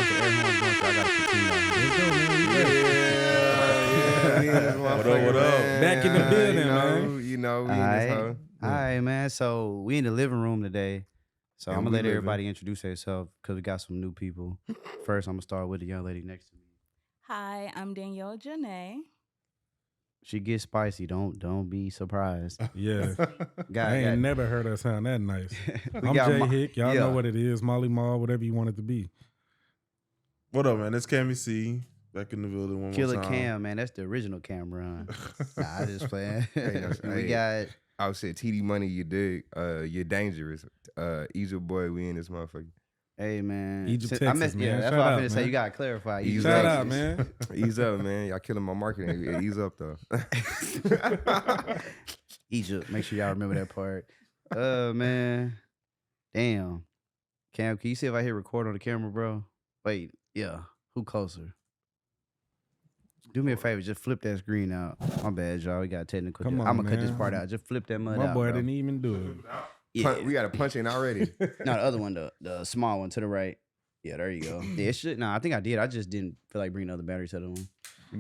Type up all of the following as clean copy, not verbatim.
got the air horns going, so I got to continue on. Let's go, man. What up? Back in the building, man. You know, we All in right. this hoe. All right, man. So we in the living room today. So And I'm going we to let living. everybody introduce themselves because we got some new people. First, I'm going to start with the young lady next to me. Hi, I'm Danielle Janae. She gets spicy. Don't be surprised. Yeah. Got, I ain't got- never heard her sound that nice. we I'm got Jay Ma- Hick. Y'all yeah. know what it is. Molly Mall, whatever you want it to be. What up, man? It's Cami C. Back in the building one Killer more time. Cam, man. That's the original Cameron. Nah, I just playing. that's- we hey. got I would say TdMoney, you dig. You're dangerous. Egypt boy, we in this motherfucker. Hey man, Egypt, I Texas, messed- man. Yeah, that's Shout what I'm out, finna say. man. You gotta clarify. Ease Egypt, Shout up. out, Texas. man. Ease up, man. Y'all killing my marketing. Ease up, though. Egypt. Make sure y'all remember that part. Man, damn. Cam, can you see if I hit record on the camera, bro? Wait, yeah. Who closer? Do me a favor, just flip that screen out. My bad, y'all. We got technical. Come on, I'm gonna cut this man. part out. Just flip that mud My out. boy bro. didn't even do it. Yeah. We got a punch in already. No, the other one, the small one to the right. Yeah, there you go. Yeah, it should. No, I think I did. I just didn't feel like bringing another battery to the one.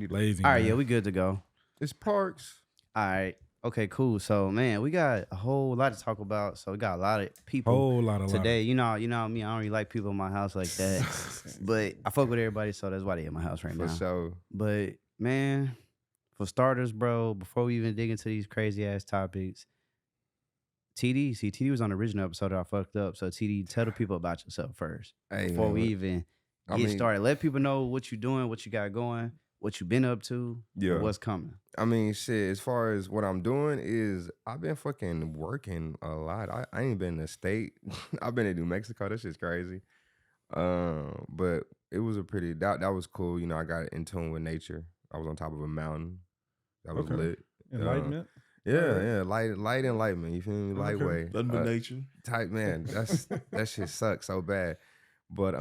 Lazy. All right, man. yeah, we good to go. It's Parks. All right. Okay, cool. So, man, we got a whole lot to talk about. So, we got a lot of people Whole lot of today. You know me. I don't really like people in my house like that. But I fuck with everybody, so that's why they in my house right For now. sure. But, man, for starters, bro, before we even dig into these crazy-ass topics, TD was on the original episode that I fucked up. So, TD, tell the people about yourself first Hey, before man, we even I get mean- started. Let people know what you're doing, what you got going, what you been up to, Yeah. and what's coming. I mean, shit, as far as what I'm doing is I've been fucking working a lot. I ain't been in the state. I've been in New Mexico. That shit's crazy. But it was a pretty, that was cool. You know, I got in tune with nature. I was on top of a mountain. That was Okay. lit. Enlightenment. Yeah. Light enlightenment. You feel me? Lightweight. Nothing but nature. Type man. That shit sucks so bad. But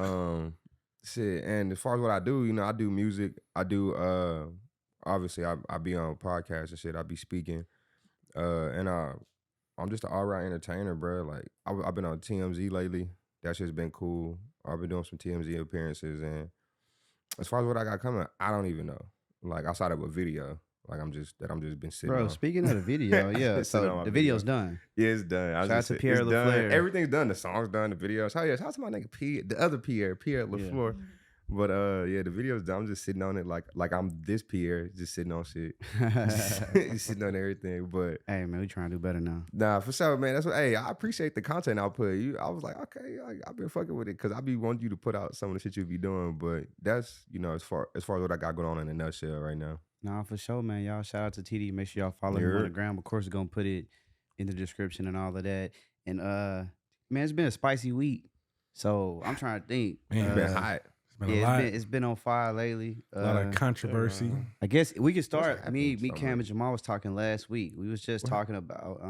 shit. And as far as what I do, you know, I do music. I do obviously I be on podcasts and shit. I be speaking. And I'm just an all-around entertainer, bro. Like I've been on TMZ lately. That shit's been cool. I've been doing some TMZ appearances, and as far as what I got coming, I don't even know. Like outside of a video. Like I'm just been sitting Bro, on. speaking of the video, yeah. Sitting on So my the video. video's done. Yeah, it's done. I was Shout out just to sit- Pierre it's done. LaFleur. Everything's done. The song's done. The video. Shout out to my nigga Pierre, the other Pierre LaFleur. But yeah, the video's done. I'm just sitting on it like I'm this Pierre, just sitting on shit, just sitting on everything. But Hey, man, we trying to do better now. nah, for sure, man. That's what. Hey, I appreciate the content output. I was like, okay, I've been fucking with it because I be wanting you to put out some of the shit you be doing. But that's as far as what I got going on in a nutshell right now. Nah, for sure, man. Y'all shout out to TD. Make sure y'all follow him on Yeah. the gram. Of course, we're gonna put it in the description and all of that. And man, it's been a spicy week. So I'm trying to think. Man, It's been hot. It's been a Yeah, lot. it's been on fire lately. A lot of controversy. I guess we could start. happened Me, so Cam, and much? Jamal was talking last week. We was just What? talking about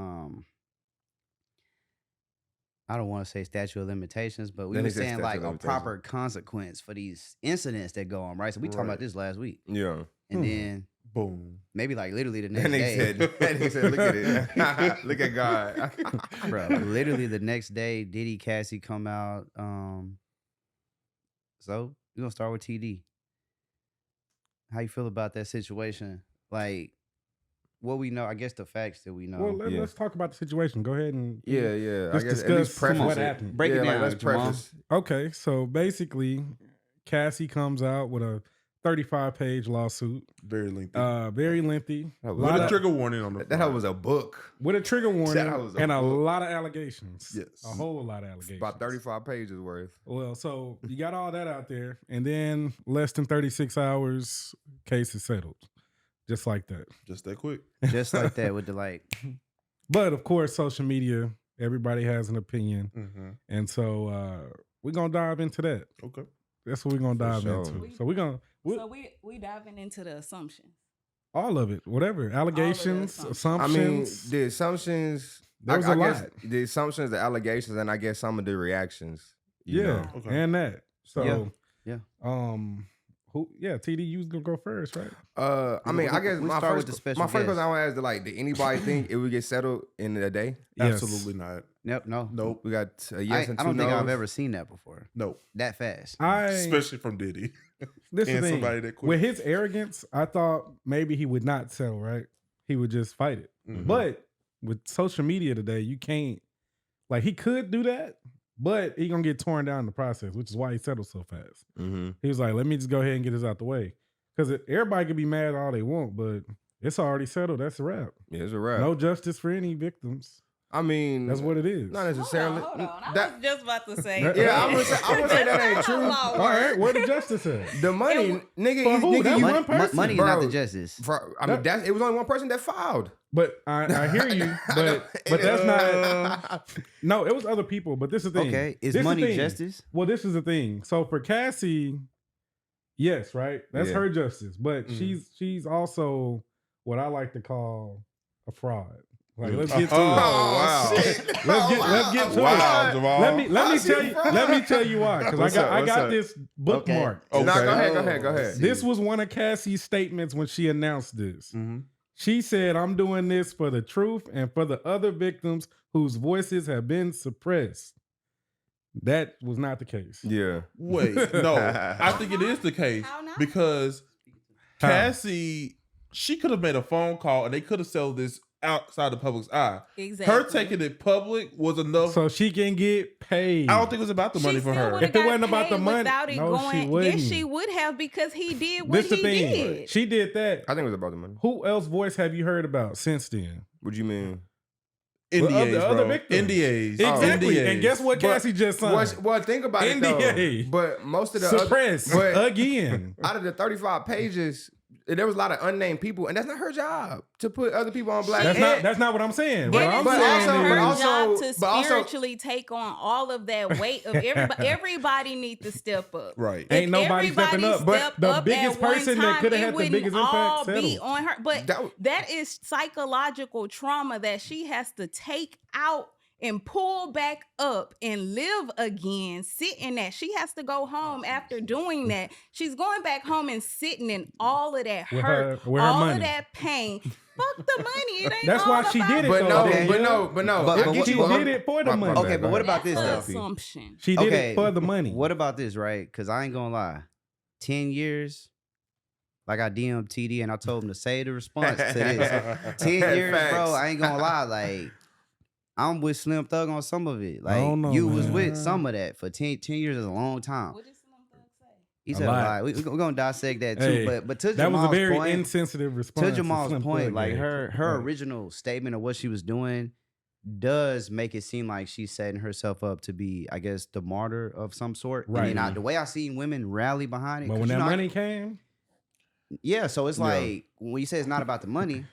I don't want to say statute of limitations, but we That were is a saying statute like of a limitations. proper consequence for these incidents that go on, right? So we talking Right. about this last week. Yeah. And then Boom. maybe like literally the That next day. nigga said, look at it. Look at God. Bro, literally the next day, Diddy Cassie come out. So we're gonna start with TD. How you feel about that situation? Like what we know, I guess the facts that we know. Well, Yeah. let's talk about the situation. Go ahead and Yeah. Just I guess discuss at least preface what it. happened. Break it down, let's Jamal. preface. Okay, so basically, Cassie comes out with a 35-page lawsuit, Very lengthy. very lengthy, That was With lot a of- trigger warning on the That front. was a book. with a trigger warning That was a and a book. lot of allegations. Yes. A whole lot of allegations. About 35 pages worth. Well, so you got all that out there, and then less than 36 hours, case is settled, just like that. Just that quick. Just like that with the like. But of course, social media, everybody has an opinion, Mm-hmm. and so we're gonna dive into that. Okay. That's what we're gonna dive sure. into. So we're gonna So we diving into the assumptions. all of it, whatever allegations, assumptions. I mean, assumptions. the assumptions. There was I a guess lot. the assumptions, the allegations, and I guess some of the reactions. you Yeah, know. Okay. and that. So Yeah. TD, you was gonna go first, right? I mean, I guess we my start with first the special my first guest. question I want to ask is like, did anybody think it would get settled in a day? Yes. Absolutely not. Nope, no. Nope. We got a yes and I two don't think I've no's. ever seen that before. Nope. That fast. Especially from Diddy. This is and the thing. somebody that quit. With his arrogance, I thought maybe he would not settle, right? He would just fight it. Mhm. But with social media today, you can't. Like, he could do that, but he gonna get torn down in the process, which is why he settled so fast. Mm-hmm. He was like, let me just go ahead and get this out the way. Because everybody can be mad all they want, but it's already settled. That's a wrap. Yeah, it's a wrap. No justice for any victims. I mean, That's what it is. not necessarily. Hold on. I That- was just about to say. Yeah, I'm gonna say that ain't true. All right, where the justice at? The money, nigga, For who? nigga, That you one Money, person? money is Bro. not the justice. I mean, it was only one person that filed. But I hear you, but that's not. No, it was other people. But this is the thing. Okay, is This the money thing. justice? Well, this is the thing. So for Cassie, yes, right. That's Yeah. her justice, but Mhm. she's also what I like to call a fraud. Like, let's Oh, get to wow. it. Shit. Let's get to Wow, it. Jamal. Let me How's tell she you. fraud? Let me tell you why. Because What's up? I What's got up? this bookmarked. Okay. No, go ahead. Go ahead. This was one of Cassie's statements when she announced this. Mhm. She said, I'm doing this for the truth and for the other victims whose voices have been suppressed. That was not the case. Yeah. Wait, no. I think it is the case How not? because How? Cassie, she could have made a phone call and they could have sold this outside the public's eye. Exactly. Her taking it public was enough. So she can get paid. I don't think it was about the money She for still her. would've If it got wasn't about the paid money- without it no, she going, wouldn't. yes, she would have because he did what This the he thing. did. She did that. I think it was about the money. Who else voice have you heard about since then? What do you mean? Well, NDAs, the other bro. victims. NDAs. Exactly. NDAs. And guess what But Cassie just signed? Well, think about it NDA. though. But most of the Suppress but again. out of the 35 pages, there was a lot of unnamed people, and that's not her job to put other people on black. That's not what I'm saying. What It I'm is but saying not also- is, her but also- job to but also- spiritually take on all of that weight of everybody. Everybody needs to step up. Right. Ain't If nobody stepping everybody up. But stepped the up biggest at one person that time, could have it had the wouldn't biggest all impact be settled. on her. But That was- that is psychological trauma that she has to take out and pull back up and live again, sit in that. She has to go home after doing that. She's going back home and sitting in all of that With hurt, her- with her all money. of that pain. Fuck the money. It ain't That's all why she about did it, But though. no, Okay. but no, but no. But- I but get what- you. She did it for the My money. Okay, bad, but what go about ahead. this, That's though? an assumption. She did Okay, it for the money. What about this, right? Because I ain't gonna lie. 10 years, like I DM'd TD and I told him to say the response to this. 10 years, Facts. bro, I ain't gonna lie. Like, I'm with Slim Thug on some of it. Like, don't know, you was man. with some of that for 10 years is a long time. What did Slim Thug say? He A said a lot. lot. We're gonna dissect that too. Hey, but to that was Jamal's a very point, insensitive response. to Jamal's Slim point, Thug like gave. her Right. original statement of what she was doing does make it seem like she's setting herself up to be, I guess, the martyr of some sort. Right. And then the way I seen women rally behind it. But 'cause when you that know, money came, yeah, so it's Yeah. like when you say it's not about the money,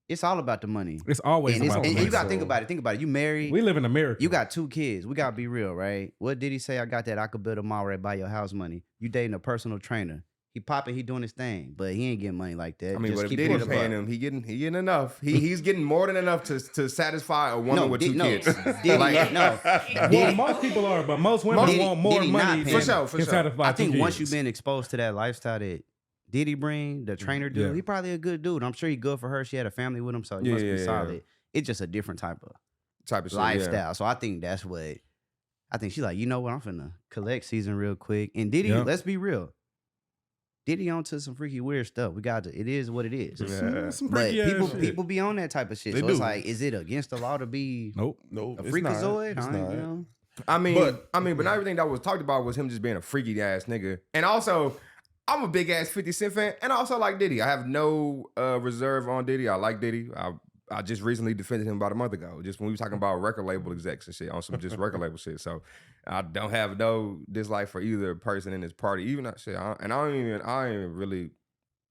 it's all about the money. it's always And, about the and money. you gotta think about it. Think about it. You married. We live in America. You got 2 kids. We gotta be real, right? What did he say? I got that. I could build a mall right by your house money. You dating a personal trainer. He popping, he doing his thing, but he ain't getting money like that. I mean, Just but if keep it Diddy's a paying buck. him, he getting enough. He's getting more than enough to satisfy a woman with 2 kids. Diddy, Like- no. Well, Diddy- most people are, but most women Diddy- want more Diddy not money paying than him. For can sure. satisfy I think 2 once kids. you've been exposed to that lifestyle that Diddy bring, the trainer dude, Yeah. he probably a good dude. I'm sure he good for her. She had a family with him, so he Yeah, must yeah, be yeah. solid. It's just a different type of type of shit, lifestyle. yeah. So I think that's what I think she's like, you know what, I'm finna collect season real quick. And Diddy, Yeah. let's be real. Diddy onto some freaky weird stuff. We got to, it is what it is. Yeah. Some But freaky ass shit. people be on that type of shit. They so it's do. like, is it against the law to be Nope. No, a it's freakazoid? not. I It's ain't, not. you know? I mean, But- but not everything that was talked about was him just being a freaky ass nigga. And also, I'm a big ass 50 Cent fan, and I also like Diddy. I have no reserve on Diddy. I like Diddy. I just recently defended him about a month ago, just when we were talking about record label execs and shit on some just record label shit. So I don't have no dislike for either person in this party, even that shit. I don't even really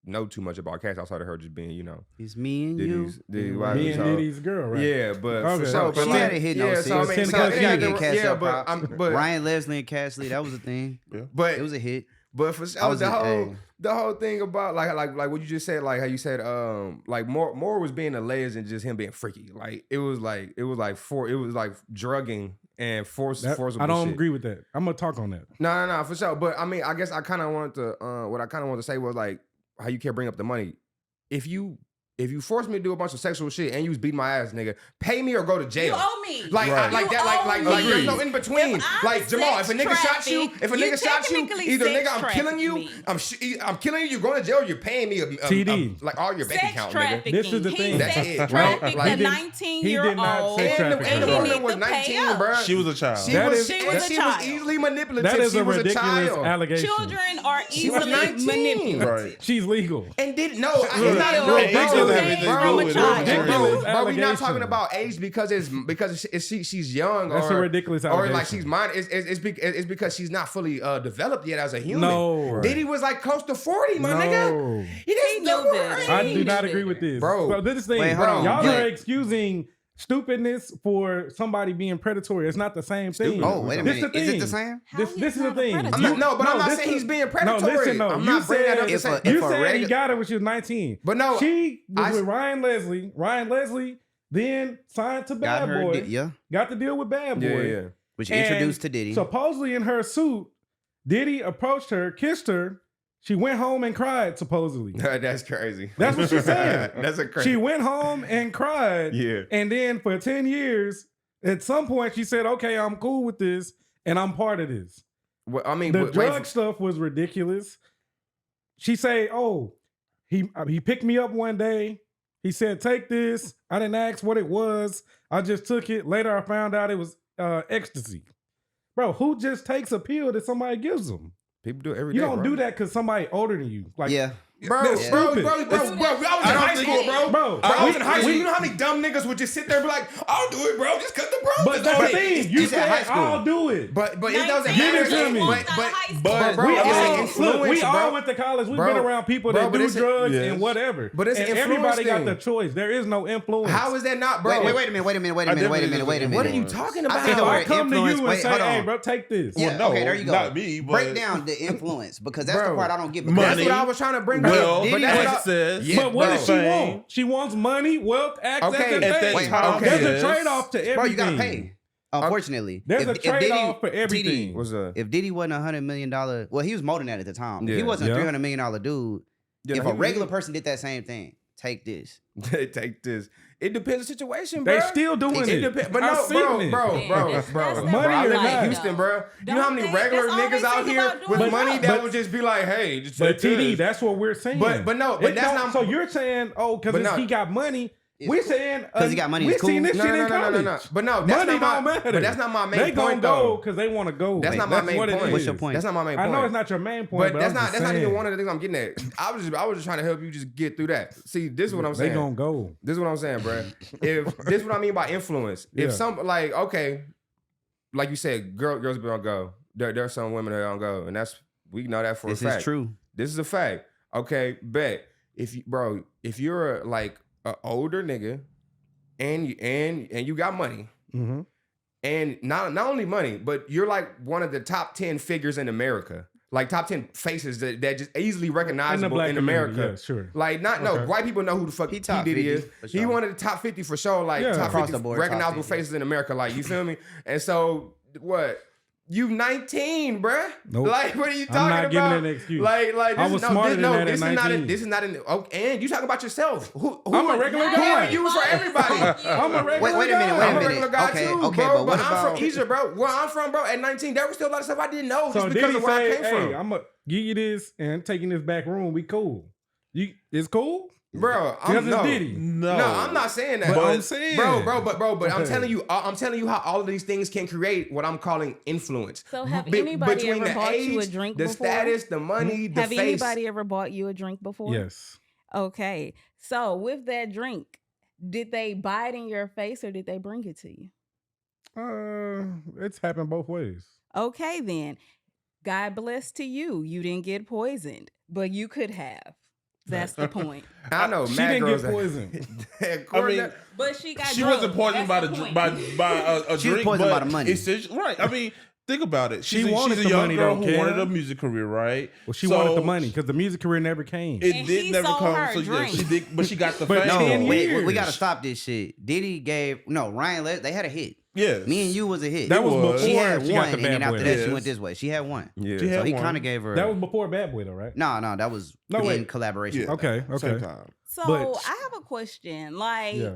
know too much about Cassie outside of her just being, you know, It's me and Diddy's you. wife. Me and So- Diddy's girl, right? Yeah, but Okay. for sure. But She like, had a hit, no yeah, so I sis. mean, so Ten it You gotta ain't get the- Cassie yeah, up but props. but Ryan Leslie and Cassie, that was a thing. but It was a hit. But for I sure, was the a- whole hey. the whole thing about like what you just said, like how you said like more was being alleged than just him being freaky. Like it was like drugging and forcible. I don't shit. agree with that. I'm gonna talk on that. No, for sure. But I mean, I guess I kind of wanted to. What I kind of wanted to say was like how you can't bring up the money. If you force me to do a bunch of sexual shit and you was beating my ass, nigga, pay me or go to jail. You owe me. Like Right. like that. Like there's no in between. If I'm Like Jamal, if a nigga shot you, technically either sex nigga I'm killing you, trafficked I'm killing you. You're going to jail. You're paying me TD. like all your bank Sex account, nigga. trafficking. This is the He thing. That's sex it, right? trafficked Like, a he did not 19-year-old. sex And the traffic. and he woman need was to pay 19, up. bro. She was a child. She That was is- she was easily manipulative. That is she a was ridiculous a child. allegation. Children are She was easily 19. manipulated. Right. She's legal. And did no, it's Still, not no, no, age doesn't have anything to do with it. bro. We're not talking Allegation. about age because she's young. That's a ridiculous Or like allegation. she's mine. It's because she's not fully developed yet as a human. No. Diddy was like close to 40, my nigga. He He just knew know this. her I age. do not agree with this, Bro. So this is the thing, Wait, hold on. y'all Yeah. are excusing stupidness for somebody being predatory. It's not the same thing. Oh, wait a This minute. the Is it thing. the same? How This he is the not a thing. predator? I'm not this saying he's being No, predatory. listen, no. I'm You not bringing that up said, to say. If you a said he regu- got her when she was 19. But no, She was I- with Ryan Leslie. Ryan Leslie then signed to Got Bad her, Boy. yeah. Got to deal with Bad Boy. yeah. Which And introduced to Diddy. Supposedly in her suit, Diddy approached her, kissed her. She went home and cried, supposedly. That's crazy. That's what she said. That's a crazy. She went home and cried. Yeah. And then for 10 years, at some point, she said, okay, I'm cool with this and I'm part of this. Well, I mean, The wait, drug stuff was ridiculous. She say, oh, he picked me up one day. He said, take this. I didn't ask what it was. I just took it. Later, I found out it was ecstasy. Bro, who just takes a pill that somebody gives them? people do it every day. You don't bro. do that because somebody older than you. Like, yeah. Bro, That's bro, stupid. bro, I was in high school, bro. Bro, I was in high school. You know how many dumb niggas would just sit there and be like, I'll do it, bro. Just cut the bro. But that's the thing. You said, high school. I'll do it. But it doesn't Give matter. it to me. But bro, we it's an all, influence, look, we bro. all went to college. We've Bro, been around people bro, that but do it's a- drugs yes. and whatever. But it's and an everybody influence got thing. the choice. There is no influence. How is that not, bro? Wait a minute. I definitely disagree. What are you talking I about? think If the I word come to you influence- and wait, say, hold hey, on. bro, take this. Yeah, Well, no, okay, there you go. not me, but- Break down the influence because that's Bro. the part I don't get. That's Money. what I was trying to bring Well, up. But Diddy that's was- what I says. Yeah, But what bro. does she Fame. want? She wants money, wealth, access, Okay, and at that fame. Wait, time, okay. There's yes. a trade-off to everything. Bro, you gotta pay. Unfortunately, There's a If Diddy- trade-off for everything. What's up? If Diddy wasn't $100 million, well, he was more than that at the time. Yeah. He wasn't Yeah. a $300 million dude. Yeah, If he a was- regular person did that same thing, take this. Take this. It depends on the situation, bro. They still doing It it. depends. But I've no, seen bro, it. bro. Money I or live in not. Houston, bro. You know how many Don't they- regular that's all niggas they out think here about with doing. money that But- would just be like, hey, just But take TD, this. that's what we're saying. But no, but that's not. So you're saying, oh, But because no. he got money. It's We're cool. saying 'Cause he got money, We it's cool. seen this No, shit no, in no, no, college. no, no. But no, that's Money not my. don't matter. But that's not my main They gonna point, go though. because they want to go. That's not my main what it point. is. What's your point? That's not my main I point. know it's not your main point, But I'm that's just not even saying. one of the things I'm getting at. I was just trying to help you just get through that. See, this is what I'm They saying. gonna go. This is what I'm saying, bro. If this is what I mean by influence. Yeah. If some like okay, like you said, girls be on go. There are some women that don't go, and that's we know that for This a fact. is true. This is a fact. Okay, bet if you're like an older nigga, and you got money, Mm-hmm. and not only money, but you're like one of the top 10 figures in America, like top 10 faces that just easily recognizable in America. Yeah, sure. Like Okay. white people know who the fuck He P top Diddy 50 is. for He sure. one of the top 50 for sure. Like Yeah. top Across 50 the board, top recognizable 50. faces in America. Like you feel me? And so what? You 19, bruh. Nope. Like what are you I'm talking not giving about? it an excuse. Like I was smarter than that at this is not 19. this is not an and you talking about yourself. Who I'm a regular who guy. are you for everybody? I'm a regular Wait a minute, guy. wait a I'm a minute. regular guy Okay, too, okay, bro. but what I'm about- from Egypt, bro. Where I'm from, bro, at 19, there was still a lot of stuff I didn't know So just did because he of where I say, came hey, from. I'm gonna give you this and taking this back room, we cool. It's cool? Bro, Because it's Diddy. No, I'm not saying that. But I'm saying. But I'm Okay. telling you how all of these things can create what I'm calling influence. So have Be- anybody between ever the bought you a age, drink the before? status, the money, the Have face. anybody ever bought you a drink before? Yes. Okay. So with that drink, did they buy it in your face or did they bring it to you? It's happened both ways. Okay, then. God bless to you. You didn't get poisoned, but you could have. That's the point. I know, She mad didn't girls get poisoned. I mean, But she got she drugged. wasn't poisoned by That's the point. by a She was drink, poisoned but by the money. Right. I mean, Think about it. She She's wanted a the young money, girl though, who wanted Ken. a music career, right? Well, she wanted the money because the music career never came. It And did he never sold come. her So a yeah, drink. she did, but she got the But fame. no, 10 wait, years. we gotta stop this shit. Diddy gave Ryan. They had a hit. Yes. Me and You was a hit. That was was. before She had she one, got the and bad then boy. after that, she Yes. went this way. She had one. Yeah. She So had he one. kind of gave her. That was before Bad Boy, though, right? no, that was No, in wait. collaboration. Yeah. Okay, Same okay. time. So But- I have a question. Like, Yeah.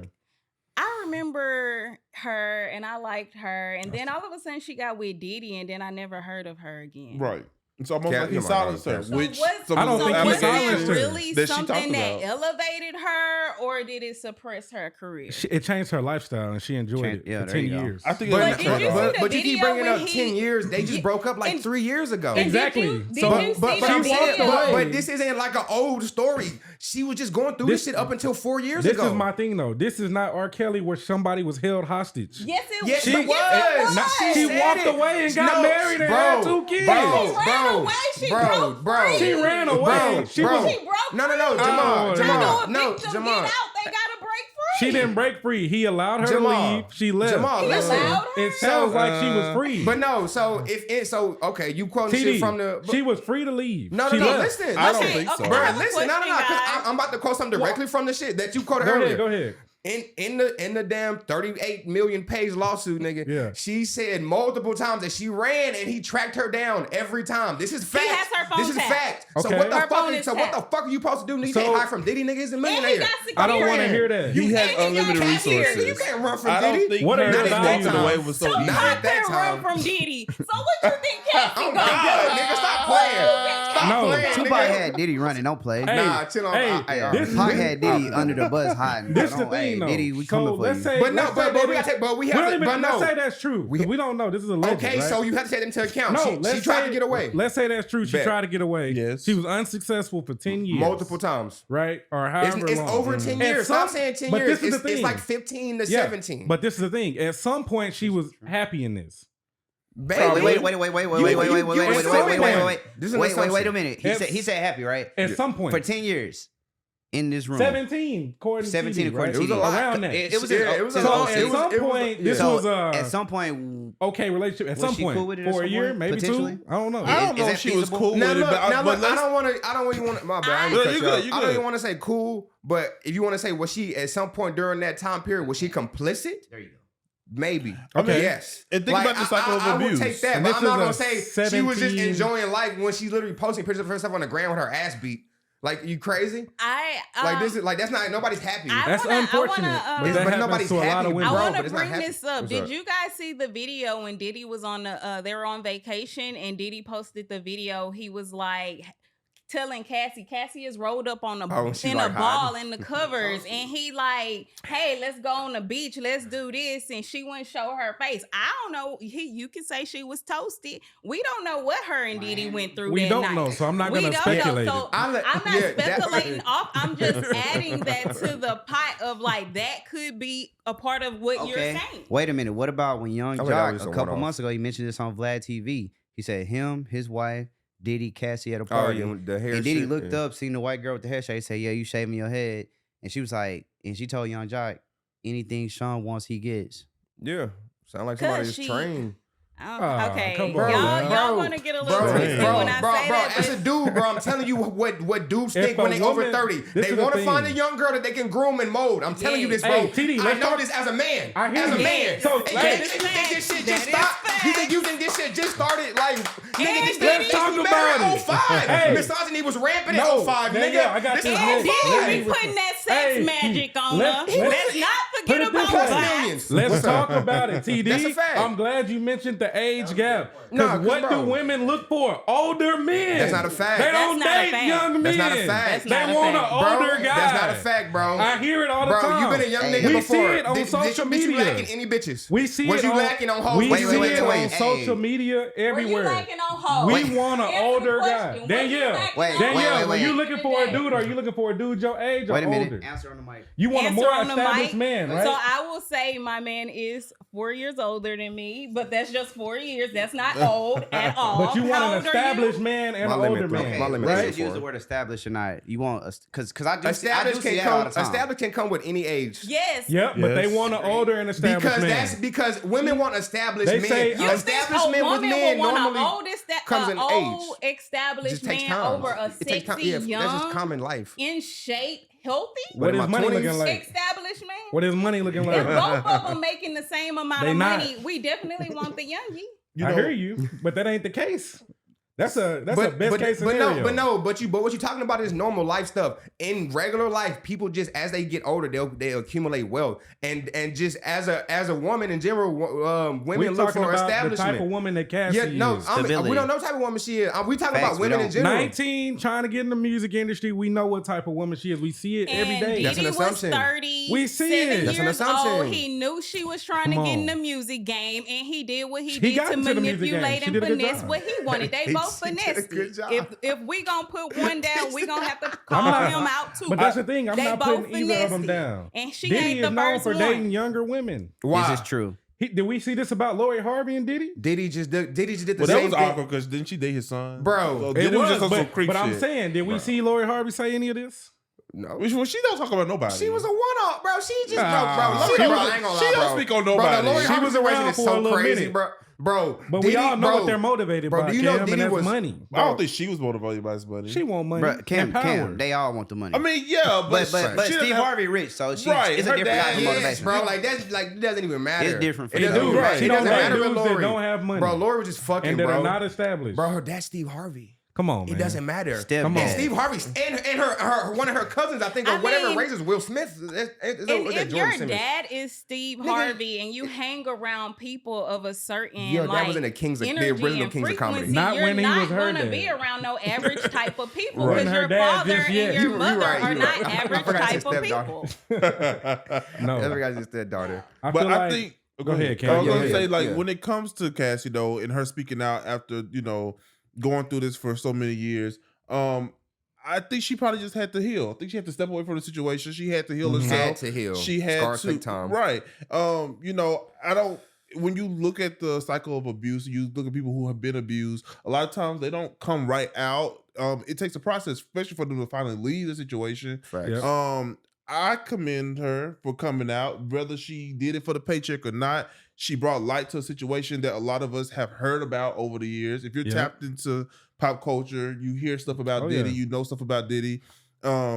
I remember her and I liked her, and then all of a sudden she got with Diddy, and then I never heard of her again. Right. It's almost Cat- like he you might not silenced her, know. So which was, some I of don't the think he was allegations silenced that her. really that she something talked that about. elevated her, or did it suppress her career? It changed her lifestyle, and she enjoyed it Yeah, for there 10 you go. years. I think But it's did you see but- the but you keep video bringing when up he- 10 years. They just Yeah, broke up like and- 3 years ago. And Exactly. Did you So- see But the I'm saying, video? but this isn't like an old story. She was just going through this shit up until 4 years This ago. is my thing, though. This is not R. Kelly where somebody was held hostage. Yes, it Yes, was. it was. Yes, it Not- was. she said walked it. away and got married and had 2 kids. Bro, She ran bro, away. She bro, broke bro. free. She ran away. Bro, She bro. was- She broke No, free. Jamal, Oh, How Jamal, do a no, victim Jamal. get out? They gotta break free. She didn't break free. He allowed her Jamal. to leave. She left. Jamal, He listen. allowed her? It sounds like she was free. But no, so if it, so okay, you quote TD, shit from the. she was free to leave. No, She no, left. listen. I don't Okay, think so. okay. Bro, I have a listen, no, question, because guys. I'm about to quote something directly from the shit that you quoted Go earlier. ahead, go ahead. In the damn 38 million page lawsuit, nigga. Yeah. She said multiple times that she ran and he tracked her down every time. This is fact. has her phone This is tapped. fact. So Okay. what the Her phone fuck? is So what the tapped. fuck are you supposed to do? You So- can't hide from Diddy niggas and And he millionaires. got security. I don't want to hear that. He has unlimited can't hear. resources. You can't run from I don't Diddy. think What are her your getting values? taken away was so Tupac easy. Not at that couldn't run time. from Diddy. So what you think Cassie Oh gonna God, do? nigga, stop playing. Stop No. playing, Tupac nigga. had Diddy running. Don't play. Hey, Nah, chill on. hey, this- Pac had Diddy under the bus hiding. This Don't- the thing, hey, though. Diddy, we So coming for let's you. say, But no, let's but say we they gotta didn't- take, but we we have don't to, even, but let's no. say that's true. 'cause we don't know. This is a legend. Okay, right? so you have to take them into account. No, She let's tried say- to get away Let's say that's true. She Bet. tried to get away. Yes. She was unsuccessful for 10 years. multiple times. Right? Or It's, however it's long. over 10 At years. some- Stop saying 10 but years. this is the It's thing. like 15 to Yeah, 17. But this is the thing. At some point, she was happy in this. Baby, Wait, wait, You- wait, at wait a minute. It's- He said happy, right? some point. For 10 years in this room. 17, according to 17 TD, right? according to TD. Around that. It was Yeah, it was a so lot. at It was- some it was- point, yeah. this So was at some point, okay relationship. At Was some she point, cool with it at for a some year, point, maybe potentially? 2. I don't know. I don't Is know that if she was feasible? cool Now with it, look, but now look, I let's- don't really want to. My bad. I ain't Look, cut you you good, off. you I don't good. even want to say cool, but if you want to say was she at some point during that time period was she complicit? there you go. Maybe. Okay. Yes. And think about the cycle of I would abuse. take that, And but this I'm not is gonna a say she was just 17 enjoying life when she literally posting pictures of herself on the ground with her ass beat. Like, you crazy? Like this is like that's not nobody's happy. That's unfortunate. But that But happens nobody's to a lot happy, of women. I bro, want but to it's not bring happy. this up. What's Did up? you guys see the video when Diddy was on the? They were on vacation, and Diddy posted the video. He was like telling Cassie is rolled up on Oh, she in like a ball hiding. in the covers, and he like, hey, let's go on the beach, let's do this, and she wouldn't show her face. I don't know. You can say she was toasted. We don't know what her and Diddy went through. We that don't night. know, so I'm not We gonna don't speculate know. So it. I'm not Yeah, that- speculating off. I'm just adding that to the pot of like that could be a part of what you're Okay. saying. Wait a minute. What about when Young I thought that Jock was a a couple one-off. months ago? He mentioned this on Vlad TV. He said him, his wife, Diddy, Cassie at a Oh, party. yeah, the hair And Diddy shit, looked yeah. up, seen the white girl with the hair. He said, "Yeah, you shaving your head." And she was like, and she told Young Jock, anything Sean wants, he gets. Yeah. Sound like somebody 'Cause is she- trained. Okay, come on, y'all man. want to get a little Bro, twisted when I bro, say that. as but- a dude, bro, I'm telling you what dudes If think a when they over woman- 30. this They is the want to find a thing. young girl that they can groom and mold. I'm telling you this, bro. Hey, TD, I let's know talk- this as a man. I hear As a you. man. So, Hey, that you is think this shit just That is stopped? fact. You think this shit just started? Like, nigga, this Diddy- shit talk was about better in it. 05. Hey. Misogyny was rampant in No, 05, man, nigga. yeah, I got This this is And next. 05. Diddy be putting that sex Hey, magic on let's- her. let's- Let's not put forget it about this Plus way. that. millions. Let's What's talk up? about it, TD. That's a fact. I'm glad you mentioned the age gap. Nah, Because 'cause, what bro, do women look for? Older men. That's not a fact. They don't That's not a date fact. young men. That's not a fact. They That's not a want an fact. older Bro, guy. that's not a fact, bro. I hear it all the Bro, time. you been a young Hey, nigga we before. see it on Did social you media. lacking any bitches? We see Was it you on, lacking on hoes? We Wait, see wait, wait, it wait. on social media Were you everywhere. lacking on hoes? We want an Answer the older question. God. Danielle. Danielle, when you looking for a dude, are you looking for a dude your age or Wait a minute. older? Answer on the mic. You want a Answer more on the established mic. man, right? So I will say my man is 4 years older than me, but that's just 4 years. That's not old at all. But you How want an old are established you? man and My an limit, older bro. man. My limit. Let's Right? just use the word established or not. You want because I do see Established that can all come. the time. Established can come with any age. Yes. Yep, but they Yes. want an older and established Because man. that's because women want established They men. say, You think established a men with woman men will want normally an old, comes in old age. established Just takes man time. over a It takes time. sexy, Yeah, young, that's just common life. in shape, healthy, What in is my money 20s, looking like? established man? What is money looking If like? both of them making the same amount They of not. money, we definitely want the youngie. I hear you, but that ain't the case. That's a best case scenario. But what you're talking about is normal life stuff. In regular life, people just as they get older, they accumulate wealth, and just as a woman in general, women We're look talking for about the establishment. type of woman that Cassie Yeah, no, is. Stability. we don't know what type of woman she is. We talking Facts, about women we in don't. general. 19, trying to get in the music industry. We know what type of woman she is. We see it every And day. That's an Diddy was assumption. 30. We see it. That's an Years assumption. old. He knew she was trying Come to get in on. the music game, and he did what he He did got to into the music game. manipulate She and did a good finesse job. what he wanted. They He both did a finessed good it. job. If we gonna put one down, we gonna have to call not- him out too. But that's the thing. I'm They not both putting either of them finessed it. down. And she Diddy ain't is the known first for one. dating younger women. Why? This is true. Did we see this about Lori Harvey and Diddy? Diddy just did the Well, that same was thing. awkward because didn't she date his son? Bro, So it Diddy was just on some but, creep but I'm shit. saying, did we see Lori Harvey say any of this? No. Well, she don't talk about nobody. She was a one-off, bro. She just, Nah. bro. She Lori, was- I ain't gonna she lie, don't bro. speak on Bro, nobody. Lori She Harvey's was situation around is for a so little crazy, minute. bro. But Diddy, we all know bro, what they're motivated bro, by, do you know Cam, Diddy and that's was- money. I don't think she was motivated by his money. She want money. Bro, and power. Cam, they all want the money. I mean, yeah, but she doesn't Steve have- Harvey rich, so she, Right, it's a her different dad kind of is, motivation. bro, like that's like it doesn't even matter. It's different for It them. doesn't- Right. right. She It don't doesn't date matter with dudes that Lori. don't have money. Bro, Lori was just fucking, and that bro. are not established. Bro, that's Steve Harvey. Come on, man. It doesn't matter. Step Come dad. on. Steve Harvey and her one of her cousins, I think, or I whatever, mean, raises Will Smith. If your dad is Steve Harvey and you hang around people of a certain Your dad like, was in the Kings of- the energy original and Kings of Comedy. frequency, Not you're when he not was her gonna dad. be around no average type of people Right. because Wasn't her your dad father just yet. and your You mother right, are you not right. I average forgot type his of stepdaughter. people. No. Every guy's his stepdaughter. I But feel I like, think. Go ahead, I Cam. was Go gonna ahead. say, like, Yeah. when it comes to Cassie though, and her speaking out after going through this for so many years, I think she probably just had to heal. I think she had to step away from the situation. She had to heal herself. Had to heal. She had Scars to take time. right. I don't. When you look at the cycle of abuse, you look at people who have been abused. A lot of times they don't come right out. It takes a process, especially for them to finally leave the situation. Facts. Yep. I commend her for coming out, whether she did it for the paycheck or not. She brought light to a situation that a lot of us have heard about over the years. If you're Yeah. tapped into pop culture, you hear stuff about Oh, Diddy, yeah. you know stuff about Diddy.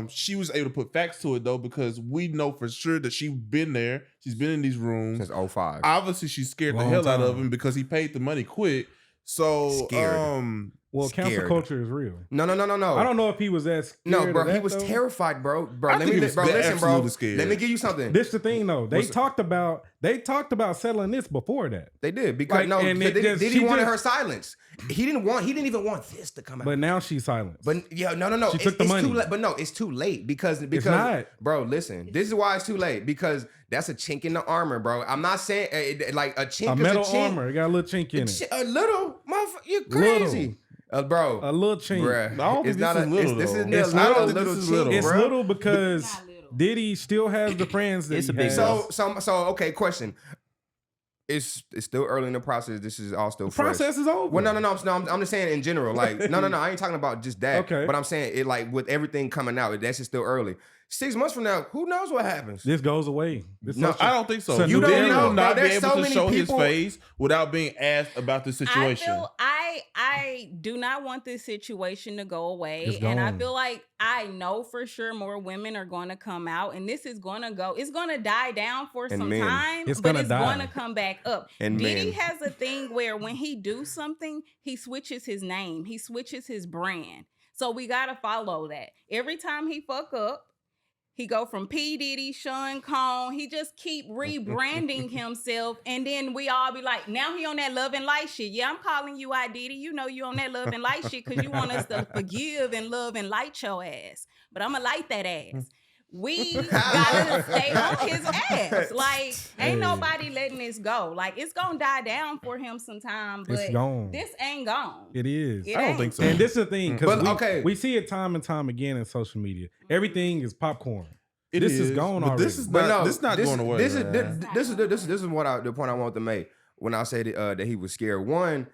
She was able to put facts to it though, because we know for sure that she's been there. She's been in these rooms. Since 05. Obviously, she scared the Long hell out of time. him because he paid the money quick. So, Scared. Well, cancel Scared. culture is real. No. I don't know if he was that scared. No, bro, of he that, was though. terrified, bro. I think he was Listen, bro. absolutely scared. Let me give you something. This the thing though. They What's- talked about settling this before that. They did because Like, and it just- Diddy she wanted just- her silence. He didn't even want this to come out. But now she's silent. But yeah, no. She It's, took the it's money. Too late. But no, it's too late because not. bro, listen. This is why it's too late because that's a chink in the armor, bro. I'm not saying like a chink. a is metal a chink. armor. It got a little chink in it. A little, motherfucker. You're crazy, bro. A little chink. Bruh. I don't think It's not this is little, This though. is It's not little. a This little is chink, little. It's bro. little because Not little. Diddy still has the friends that It's he a big has. So okay. Question. It's still early in the process. This is all still the fresh. process is over. Well, no. I'm just saying in general. Like, no. I ain't talking about just that. Okay. But I'm saying it like with everything coming out, that's just still early. 6 months from now, who knows what happens? This goes away. This No, social- I don't think so. So You don't Diddy know, will bro. not be There's able so to many show people- his face without being asked about the situation. I do not want this situation to go away. It's And I gone. feel like I know for sure more women are going to come out and this is going to go. It's going to die down for And some men. time, It's but gonna it's die. going to come back up. And Diddy men. has a thing where when he do something, he switches his name. He switches his brand. So we got to follow that. Every time he fuck up, he go from P. Diddy, Sean Combs. He just keep rebranding himself. And then we all be like, now he on that love and light shit. Yeah, I'm calling you out, Diddy. You know you on that love and light shit because you want us to forgive and love and light your ass. But I'm going to light that ass. we gotta stay on his ass. Like, ain't nobody letting this go. Like, it's gonna die down for him sometime, but It's gone. this ain't gone. It is. It I don't ain't. think so. And this is the thing, But, because we see it time and time again in social media. Everything is popcorn. This is gone but already. This is not going away. This man. is the point I want to make when I said that he was scared. One,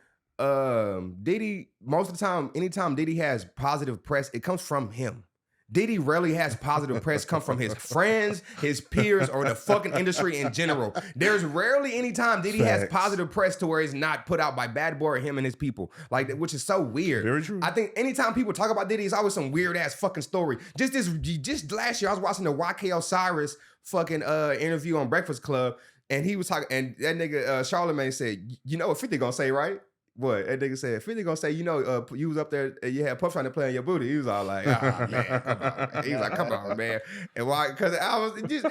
Diddy, most of the time, anytime Diddy has positive press, it comes from him. Diddy rarely has positive press come from his friends, his peers, or the fucking industry in general. There's rarely any time Diddy has positive press to where it's not put out by Bad Boy or him and his people, like, which is so weird. Very true. I think anytime people talk about Diddy, it's always some weird ass fucking story. Just last year, I was watching the YK Osiris fucking interview on Breakfast Club, and he was talking, and that nigga Charlamagne said, "You know what 50 gonna say, right?" What? That nigga said, 50 gonna say, you know, you was up there and you had Puff trying to play on your booty. He was all like, ah, man, come on. He was like, come on, man. And why? Because I was just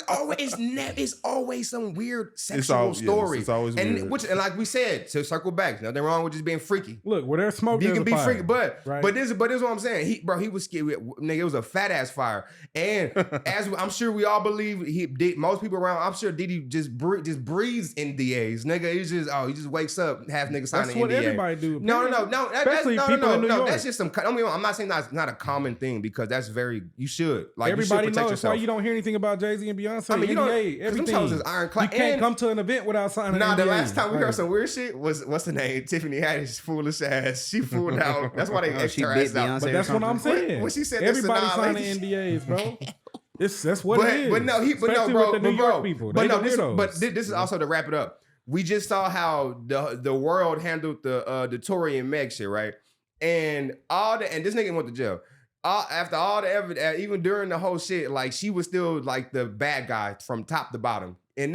always, it's always some weird sexual story. It's always weird. And like we said, to circle back, nothing wrong with just being freaky. Look, where there's smoke, You can be freaky, but right? this is what I'm saying. He was scared. Nigga, it was a fat ass fire. And as I'm sure we all believe, most people around, I'm sure Diddy just breathes NDAs. Nigga, he just wakes up, half niggas sign an NDA. That's what everybody do. No. Especially people in New York. That's just some. I mean, I'm not saying that's not a common thing because that's very. You should like. Everybody you should protect knows yourself. why you don't hear anything about Jay-Z and Beyonce. I mean, you don't. NDA, everything. Sometimes it's ironclad. You can't come to an event without signing. Nah, an the NDA. last time we heard some weird shit was what's the name? Tiffany Haddish, foolish ass. She fooled out. That's why they she extra bit ass out. Beyonce. But that's what I'm saying. When she said everybody this, signing NDAs, bro. That's what it is. But no, Especially bro, with the New York people. But They no, the this weirdos. is also to wrap it up. We just saw how the world handled the Tory and Meg shit, right? And this nigga went to jail. After all the evidence, even during the whole shit, like she was still like the bad guy from top to bottom. And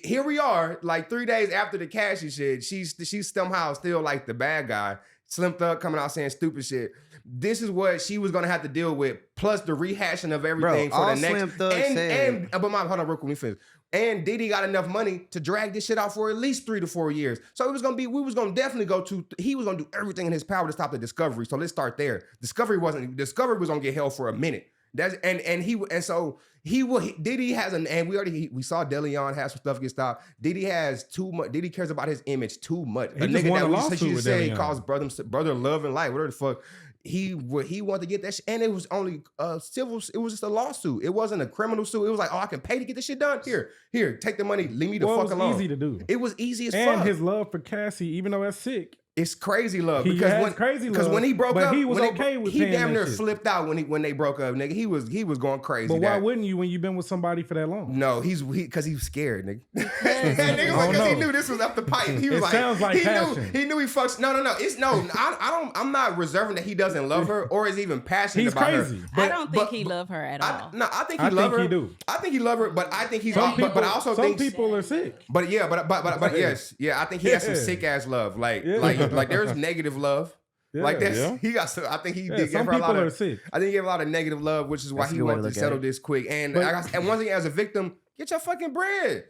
here we are, like 3 days after the Cassie shit, she's somehow still like the bad guy. Slim Thug coming out saying stupid shit. This is what she was gonna have to deal with, plus the rehashing of everything Bro, for all the next. Slim Thug said. But hold on, real quick, let me finish. And Diddy got enough money to drag this shit out for at least 3 to 4 years. So he was gonna do everything in his power to stop the discovery. So let's start there. Discovery was gonna get held for a minute. Diddy has we saw DeLeon have some stuff get stopped. Diddy has too much. Diddy cares about his image too much. He just won a lawsuit with he DeLeon. calls brother love and light, whatever the fuck. He wanted to get that shit, and it was only civil. It was just a lawsuit. It wasn't a criminal suit. It was like, oh, I can pay to get this shit done. Here, take the money. Leave me the fuck alone. It was easy to do. It was easy as And fuck. his love for Cassie, even though that's sick. It's crazy love He has crazy love, because when he broke but up, he was when okay with he paying damn that near shit. flipped out when they broke up, nigga. He was going crazy. But why That- wouldn't you when you've been with somebody for that long? No, because he was scared, nigga. Because Because he no. knew this was up the pipe. He was It like, sounds like passion. He knew he fucks. No. I'm not reserving that he doesn't love her or is even passionate He's about crazy. her. I don't think he love her at all. I think I he love think her. he do. I think he love her, but I think he's. Some people, but I also some think people are sick. But yes, I think he has some Yeah. sick ass love. Like Yeah. like there's negative love. Yeah. Like that's Yeah. he got. I think he Yeah, did give some her a lot people are of. sick. I think he gave a lot of negative love, which is why That's a he good way to wanted to look at settle it. this quick. And But- and one thing, as a victim, get your fucking bread.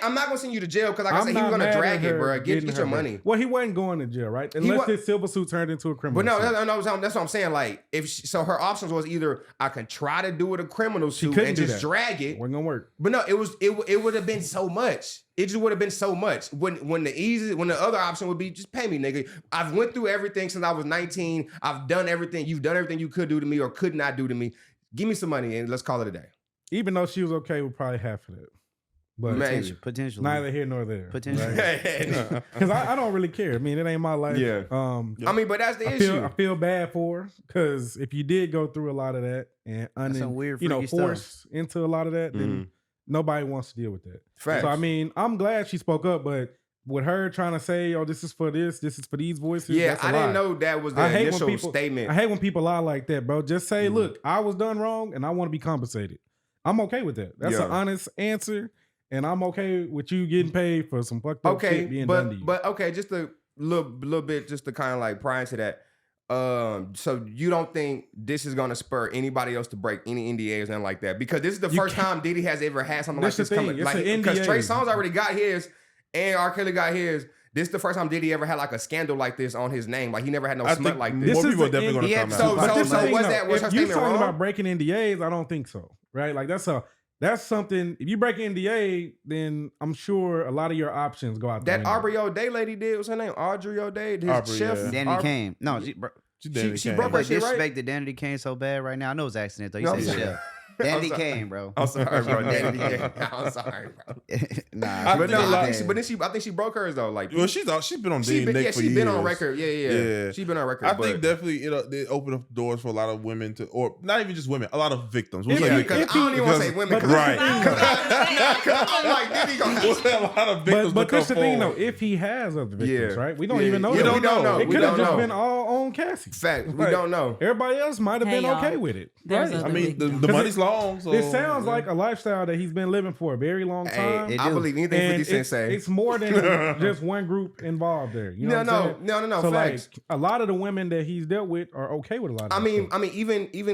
I'm not gonna send you to jail because like I I'm said, he was not gonna mad drag at it, her bro. Get getting your her money. back. Well, he wasn't going to jail, right? Unless wa- this civil suit turned into a criminal But no, suit. that's what I'm saying. Like, so her options was either I can try to do it a criminal suit couldn't and do just that. drag it. Wasn't gonna work. But no, it would have been so much. It just would have been so much. When the other option would be just pay me, nigga. I've went through everything since I was 19. I've done everything. You've done everything you could do to me or could not do to me. Give me some money and let's call it a day. Even though she was okay with probably half of that. But Man. Potentially. neither here nor there. Potentially. Because I don't really care. I mean, it ain't my life. Yeah. I mean, but that's the issue. I feel bad for her because if you did go through a lot of that and That's some weird freaky forced into a lot of that, then nobody wants to deal with that. Facts. So I mean, I'm glad she spoke up, but with her trying to say, "Oh, this is for this is for these voices," Yeah, that's a I lie. didn't know that was the I hate when initial people- statement. I hate when people lie like that, bro. Just say, "Look, I was done wrong, and I want to be compensated." I'm okay with that. That's Yeah. an honest answer, and I'm okay with you getting paid for some fucked up shit being done to you. but okay, just a little bit, just to kind of like prior to that. So you don't think this is gonna spur anybody else to break any NDAs or nothing like that? Because this is the You first can't- time Diddy has ever had something like That's the this thing, coming. it's Like an because NDA. Trey Songz already got his, and R. Kelly got his. this is the first time Diddy ever had like a scandal like this on his name. Like he never had no I smut think like more this. This is people are the definitely end- going to Yeah, come so- out. But this so is the thing, was though. her If you statement talking wrong? about breaking NDAs, I don't think so. Right? Like that's something. If you break an NDA, then I'm sure a lot of your options go out the That window. Aubrey O'Day lady did. What's her name? Audrey O'Day. His Aubrey, chef. yeah. Danny Kane. No, She broke her but shit, right? disrespected Danny Kane so bad right now. I know it's accident though. You No, I'm said sorry. chef. Danny sorry. Kane, bro. I'm sorry, bro. Danny Kane. I'm sorry, bro. Nah, But no, think a lot- I think she broke hers though. Like Well, she's been on she Diddy been, Nick yeah, for she years. been on record. Yeah. She been on record. I but think definitely it opened up doors for a lot of women to, or not even just women, a lot of victims. We'll If say he- because victims. I don't even want to say But women. this Right. Because I'm like, Diddy gonna We'll say a lot of victims. But to that's the come thing, though. forward. If he has other victims, Yeah. right? We don't Yeah. even know. We that. don't know. It We could have don't just know. been all on Cassie. Fact. We Like, don't know. Everybody else might have Hey, been y'all. okay with it. There's right? other I mean, the victims. money's long. So This sounds like a lifestyle that he's been living for a very long Hey, time. it I do. believe anything and 50 Cent say. it's more than just one group involved there. You know what I'm saying? No. So Facts. like a lot of the women that he's dealt with are okay with a lot of I that mean,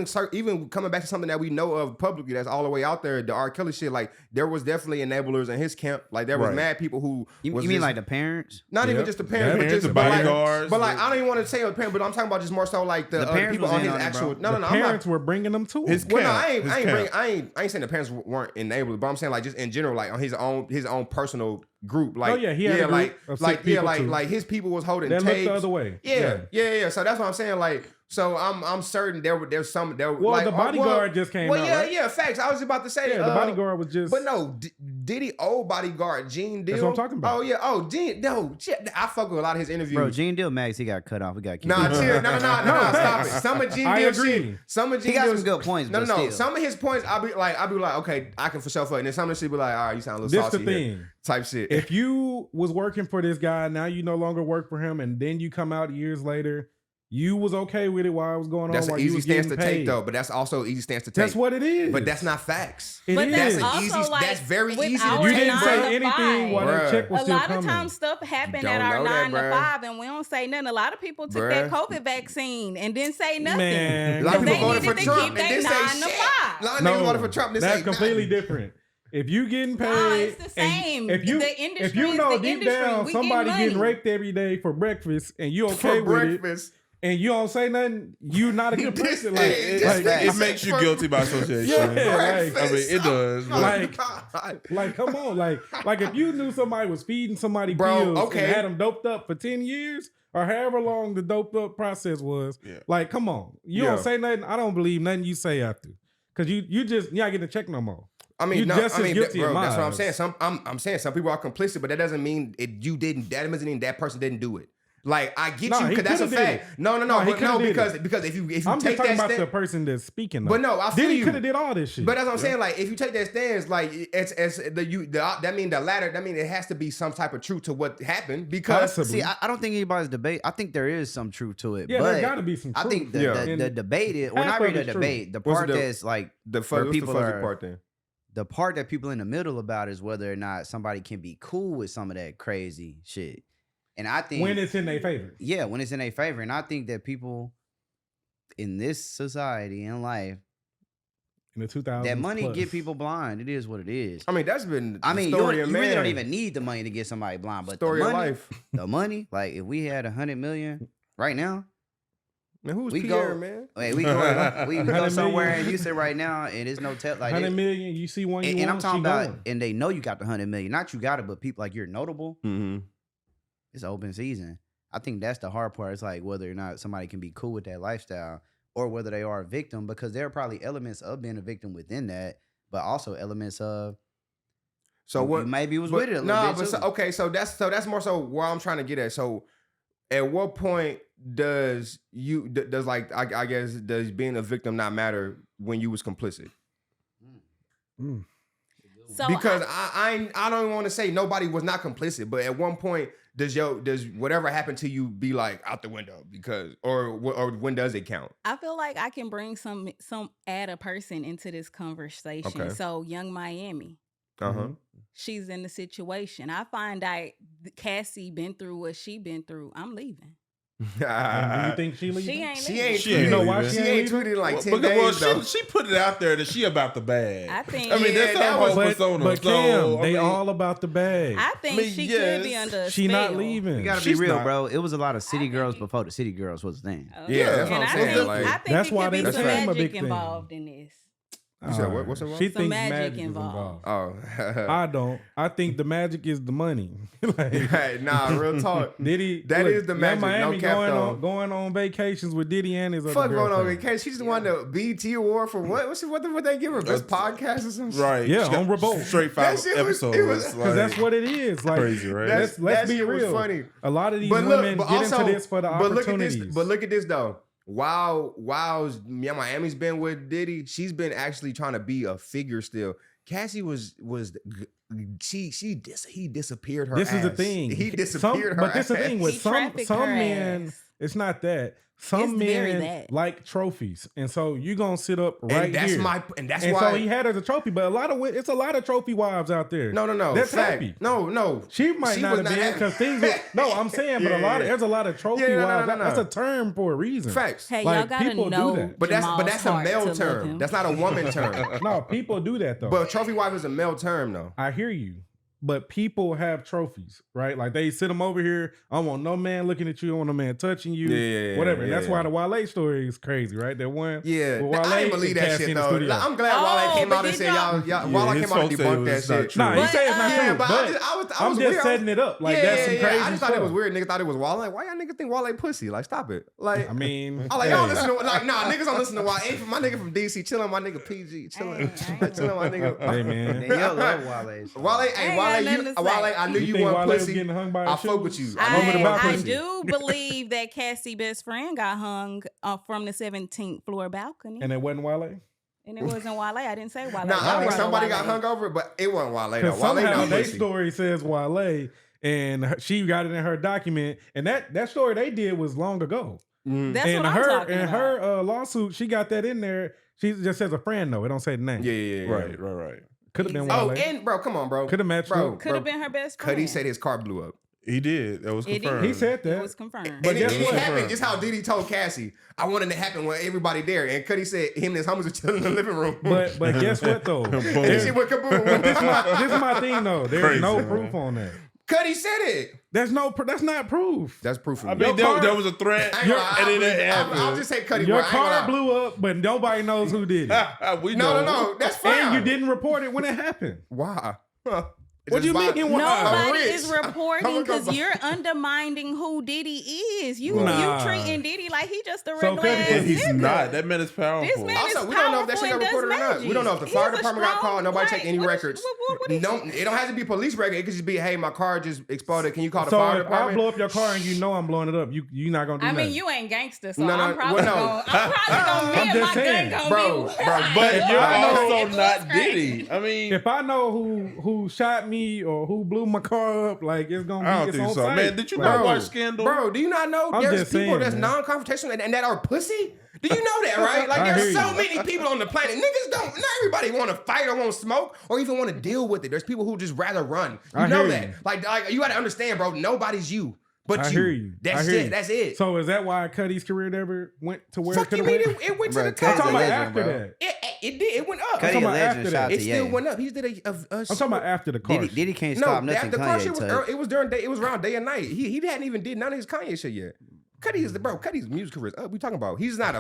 stuff. even coming back to something that we know of publicly, that's all the way out there. The R. Kelly shit, like there was definitely enablers in his camp. Like there was Right. mad people who You was mean just- like the parents? not even Yep. just the Yeah, parents, but parents, just the but like- bodyguards, But like, the- I don't even want to say the parents, but I'm talking about just more so like the The parents people was on in his on it, actual. bro. No, The I'm not. parents were bringing them to him. His Well, no, camp. I His camp. ain't saying the parents weren't enablers, but I'm saying like just in general, like on his own personal group. Like, Oh, yeah, he had a group like, of sick like, people, too. like his people was holding That looked tapes. the other way. Yeah. So that's what I'm saying. Like, so I'm certain there's some there. Well, like, the bodyguard just came Well, out, yeah, right? yeah. Facts. I was about to say. Yeah, the bodyguard was just. But no, Diddy old bodyguard Gene Deal. That's what I'm talking about. Oh yeah. Oh Gene. No, shit, I fuck with a lot of his interviews. Bro, Gene Dill Max, he got cut off. We got Nah, chill. No, stop it. facts. Some of Gene I Deal's agree. shit. Some of He Gene got Deal's some good points, No, but no. still. Some of his points, I'll be like, okay, I can for sure fuck. And then some of the shit be like, all right, you sound a little This the saucy here. thing. Type shit. If you was working for this guy, now you no longer work for him, and then you come out years later, you was okay with it while it was going That's on. an While you easy was stance getting to take, paid. though. But that's also an easy stance to take. That's what it is. But that's not facts. It But is. that's That's an also easy- like that's very easy to with do. our You didn't 9 say to anything 5. while that Bruh. check was A still lot coming. of times stuff happened Don't at our know that, 9 to bruh. 5 and we don't say nothing. A lot of people took that Bruh. COVID vaccine and didn't say nothing. Man, A lot of They people voted for needed to Trump keep and they didn't 9 say to shit. 5. A lot of niggas voted for Trump and didn't that's say completely nothing. different. If you getting paid, No, it's the and same. If you The industry if you is know the deep industry. down We somebody getting getting money. raped every day for breakfast, and you okay For with it, breakfast. and you don't say nothing, you not a good This- person. hey, Like, It makes you guilty by association. Yeah, I mean, it does. but- like, come on, like if you knew somebody was feeding somebody Bro, pills okay. and had them doped up for 10 years or however long the doped up process was, Yeah. like, come on, you Yeah. don't say nothing. I don't believe nothing you say after, because you just not getting a check no more. I mean, You no, just I as mean, guilty bro, in my that's what I'm eyes. saying. I'm saying some people are complicit, but that doesn't mean you didn't. That doesn't mean that person didn't do it. Like I get Nah, you he because that's a coulda did fact. it. No, Nah, he but no, coulda did because if you I'm take just talking that about the stand, person that's speaking. but no, I feel Diddy you. could have did all this shit. But that's what I'm saying. Like, if you take that stance, like that mean the latter. That mean it has to be some type of truth to what happened because Possibly. See, I don't think anybody's debate. I think there is some truth to it. yeah, but there got to be some I truth. think Yeah. the debate is when I half read of the it's true. debate, the What's part the- that's like the where what's people the fuzzy are part then. the part that people in the middle about is whether or not somebody can be cool with some of that crazy shit. And I think when it's in their favor. yeah, when it's in their favor. And I think that people in this society and life, In the 2000s, that money plus. get people blind. It is what it is. I mean, that's been. I the mean, story you of really man. don't even need the money to get somebody blind, but Story the of money, life. the money, like if we had 100 million right now, Man, who's we Pierre, go- man? hey, we go 100 somewhere million. and Houston right now, and it's no tell like 100 it, million, you see one you and I'm want, talking she about, going. and they know you got the 100 million, not you got it, but people like you're notable. Mm-hmm. It's open season. I think that's the hard part. It's like whether or not somebody can be cool with that lifestyle, or whether they are a victim, because there are probably elements of being a victim within that, but also elements of So what? you maybe was But, with it a little nah, bit but too. okay, so that's more so where I'm trying to get at. So, at what point does I guess does being a victim not matter when you was complicit? Mm. So Because I don't even want to say nobody was not complicit, but at one point does whatever happened to you be like out the window because or when does it count? I feel like I can bring some add a person into this conversation. Okay. So Young Miami, Uh-huh. she's in the situation. I find out Cassie been through what she been through. I'm leaving. And do you think she leaving? She ain't. She leaving. ain't. She ain't You know why leaving. she She ain't ain't leaving? tweeted in like 10 Well, days though. she put it out there that she about the bag. I think. I mean, that's Yeah, her that whole was- persona. But so, Cam, I they mean, all about the bag. I think I mean, she yes. could be under a She not spell. leaving. You gotta be She's real, not. bro. It was a lot of city think girls it- before the city girls was a thing. Yeah, that's what And I'm I saying. think, Like, I think That's it why could they be some became a big magic thing. involved in this. You said what? What's involved? She Some thinks magic magic is involved. involved. Oh, I don't. I think the magic is the money. Like, hey, nah, real talk. Diddy, That look, is the Young magic, no Miami cap, though. going on vacations with Diddy and his other Fuck going on girlfriend. vacation. She just won the BET award for what? What they give her? Best podcast or something? right. Yeah, She got on Revolt. Straight That 5 shit was- episodes. it was- Because that's what it is. Like, Crazy, right? Let's That be shit was real. funny. A lot of these But look, women but get also, into this for the but opportunities. look at this though. While Miami's been with Diddy, she's been actually trying to be a figure still. Cassie he disappeared her. This is the ass. thing. He disappeared her. But this is the thing ass. with He some trafficked her men. ass. It's not that. Some It's very men that. like trophies, and so you gonna sit up right and that's here. that's and why so he had her as a trophy. But it's a lot of trophy wives out there. no That's fact. happy. No. She might She not was have not been happy. because things. No, I'm saying, but there's a lot of trophy Yeah, no, wives. no. That's a term for a reason. Facts. Hey, Like, y'all gotta people do know. that. But that's Jamal's a heart to male love term. him. That's not a woman term. No, people do that though. But trophy wife is a male term though. I hear you. But people have trophies, right? Like they sit them over here. I don't want no man looking at you. I want no man touching you. Yeah, whatever. And yeah, that's why the Wale story is crazy, right? That one. Yeah, with Wale I didn't believe and that Cassie shit in the though. studio. Like, I'm glad Oh, Wale came but out and did said y'all- y'all Wale his came out and folks say it debunked was that not shit. true. Nah, he But, said it's not Yeah, true. but But I was I'm just weird. setting it up. Like yeah, that's some yeah, crazy I just thought it stuff. was weird. Niggas thought it was Wale. Like, why y'all niggas think Wale pussy? Like, stop it. Like, I mean, I like y'all hey, listen to like nah niggas don't listen to Wale. Ain't my nigga from DC chilling, my nigga PG chilling, chilling my nigga. hey man. Danielle love Wale's. Wale, ain't hey got Wale, nothing you, to Wale, say. I knew you think want Wale was pussy. getting hung by I his fuck with shoes? you. I know about I pussy. do believe that Cassie best friend got hung from the 17th floor balcony. And it wasn't Wale. And it wasn't Wale. I didn't say Wale. Nah, I think brought somebody Wale. got hung over, but it wasn't Wale though. Because Wale somehow got their pussy. story says Wale, and she got it in her document. And that story they did was long ago. That's and what I'm her talking about. her lawsuit, she got that in there. She just says a friend though. It don't say the name. Yeah. Right. Could have been Exactly. Wale. Oh, and bro, come on, bro. Could have matched Bro, up. Could have been her best friend. Cuddy said his car blew up. He did. That was It did. confirmed. He said It that. was confirmed. But And guess it what? happened just how Diddy told Cassie. I wanted it to happen when everybody there. And Cuddy said him and his homies were chilling in the living room. But guess what though? Boom. and There's- she went kaboom. this is my thing though. There's Crazy, no man. proof on that. Cuddy said it. That's not proof. That's proof of I me. mean, Your car- there was a threat, I ain't gonna lie, and it didn't I'll happen. just say Cuddy. Your bro. I ain't gonna car lie. blew up, but nobody knows who did it. We No, know. that's fine. And you didn't report it when it happened. Why? Huh. What do you mean? vibe- Why? Nobody rich. is reporting I'm because gonna- you're undermining who Diddy is. You Nah. treating Diddy like he just a So regular Cuddy ass said And he's nigga. not. That man is powerful. This man Also, is we don't know if that shit got powerful reported or and not. does We don't know if the magic. fire He's a department got strong- called. Nobody right, checked any what is- records. what is No, it? it don't have to be a police record. It could just be, hey, my car just exploded. Can you call the So fire if I department? blow up your car and you know I'm blowing it up, you not gonna do I nothing. mean, you ain't gangster, so No, no, I'm probably well, no. gonna me I'm and just my saying. gang gonna Bro, be bro, But If you're I know- also It's not crazy. Diddy. I mean, If I know who shot me or who blew my car up, like it's gonna be I don't it's think on so. site. Man, did you Like, not watch Scandal? Bro, do you not know I'm there's just people saying, that's man. non-confrontational and that are pussy? Do you know that, right? Like, I there's hear so you. many people on the planet. Niggas don't, not everybody want to fight or want to smoke or even want to deal with it. There's people who just rather run. You I know hear that. you. Like, you got to understand, bro, nobody's you but I you. hear you. That's I hear it. you. That's it. So is that why Cuddy's career never went to where Fuck it you could have mean went? it went to Bro, the I'm Cuddy's top. talking a about legend, after bro. that. It did. It went up. Cuddy talking a about legend. after Shout out that. to It still Ye. went up. He did a I'm talking about after the car. Diddy, shit. Diddy can't No, stop nothing the car Kanye shit was touched. it was during day. It was around day and night. He hadn't even did none of his Kanye shit yet. Cuddy's music career is up. We talking about he's not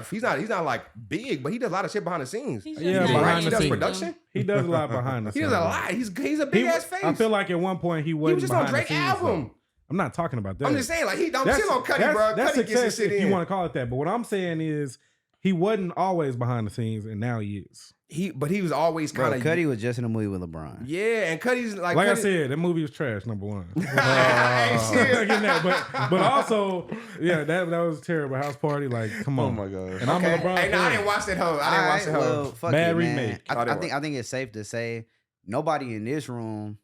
like big, but he does a lot of shit behind the scenes. He's Yeah, just behind not the He does scenes. production. He does a lot behind the He scenes. does a lot. He's a big ass face. I feel like at one point he he wasn't was just on behind the Drake scenes, album. though. I'm not talking about that. I'm just saying, like don't That's- chill on Cuddy, that's- bro. That's Cuddy gets his success shit if you in. want to call it that. But what I'm saying is he wasn't always behind the scenes, and now he is. But he was always kind Bro, of Cuddy was just in a movie with LeBron. Yeah, and Cuddy's like Like I Cuddy- said, that movie was trash. Number one. Hey, shit. Getting that, but also, yeah, that was terrible. House Party, like, come on. Oh my gosh. And I'm a Okay. LeBron Hey, no, I fan. didn't watch that hoe. I didn't All watch right, that hoe. well, fuck Bad it, man. remake. I think it's safe to say nobody in this room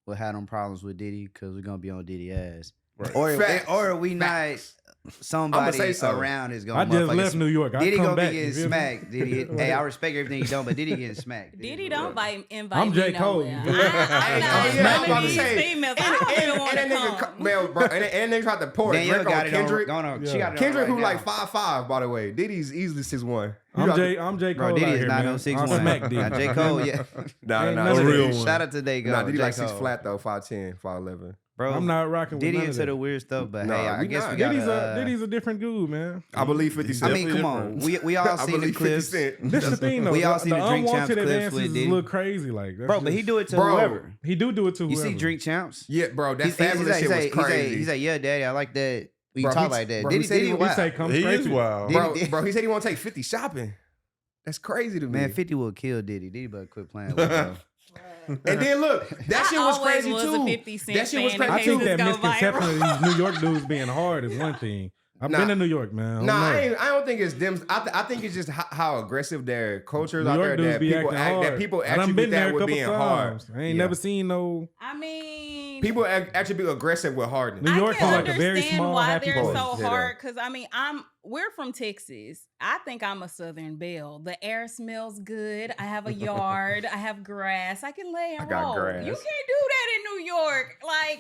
will have them problems with Diddy because we're gonna be on Diddy ass. Right. Or Facts. or we Facts. somebody say so. around is gonna. I just motherfucking left New York. I Diddy come gonna back. be you getting feel me? smacked. Diddy, hey, I respect everything he done, but Diddy getting smacked. Diddy don't invite I'm me J. Cole. nowhere. You feel me? I'm Hey, not oh, yeah, I was none about of to these say, females. I don't even want to and that nigga, come. man, bro, and they tried to pour a Danielle drink got on it Kendrick. on. She Yeah. got it Kendrick, on who right like now. 5'5", by the way. Diddy's easily 6'1". I'm J. Bro, Cole Diddy out is here, not man. no I'll 6'1". smack Diddy. Now, J. Cole, yeah. Nah, Ain't nah, none of A real that. one. Shout out to J. Cole. Nah, Diddy J. like 6 Cole. flat though, 5'10", 5'11". Bro, I'm not rocking with Diddy none of into that. the weird stuff, but Nah, hey, I we guess not. we got Diddy's a different dude, man. I believe 50 He's Cent. I mean, come on. We all I seen the believe 50 clips. Cent. This the thing though. We all the see the Drink Champs unwanted clips advances with is Diddy. a little crazy. Like, that's Bro, but he just- do it to Bro. whoever. He do it to You whoever. see Drink Champs? Yeah, bro, that He's fabulous shit was crazy. He's like, yeah, daddy, I like that. We Bro, talk he's- like that. bro, he Diddy, said he Diddy, would He wow. say come He straight is to wild. Diddy- Bro, he said he want to take 50 shopping. That's crazy to me. Man, 50 will kill Diddy. Diddy better quit playing with him. And then look, that shit was crazy was too. A 50 Cent That shit was fan. crazy I It think just that go misconception viral. of these New York dudes being hard is one thing. I've Nah. been to New York, man. Nah, I don't know. I don't think it's them. I think it's just how aggressive their culture is New out York there. dudes That be people acting act, hard. that people I done attribute been there that a with couple being hard. times. I ain't Yeah. never seen no. I mean, People attribute aggressive with hardness. New York I is can like a very understand small, why happy they're place. so Yeah. hard. Because I mean, we're from Texas. I think I'm a Southern belle. The air smells good. I have a yard. I have grass. I can lay and I got roll. grass. You can't do that in New York. Like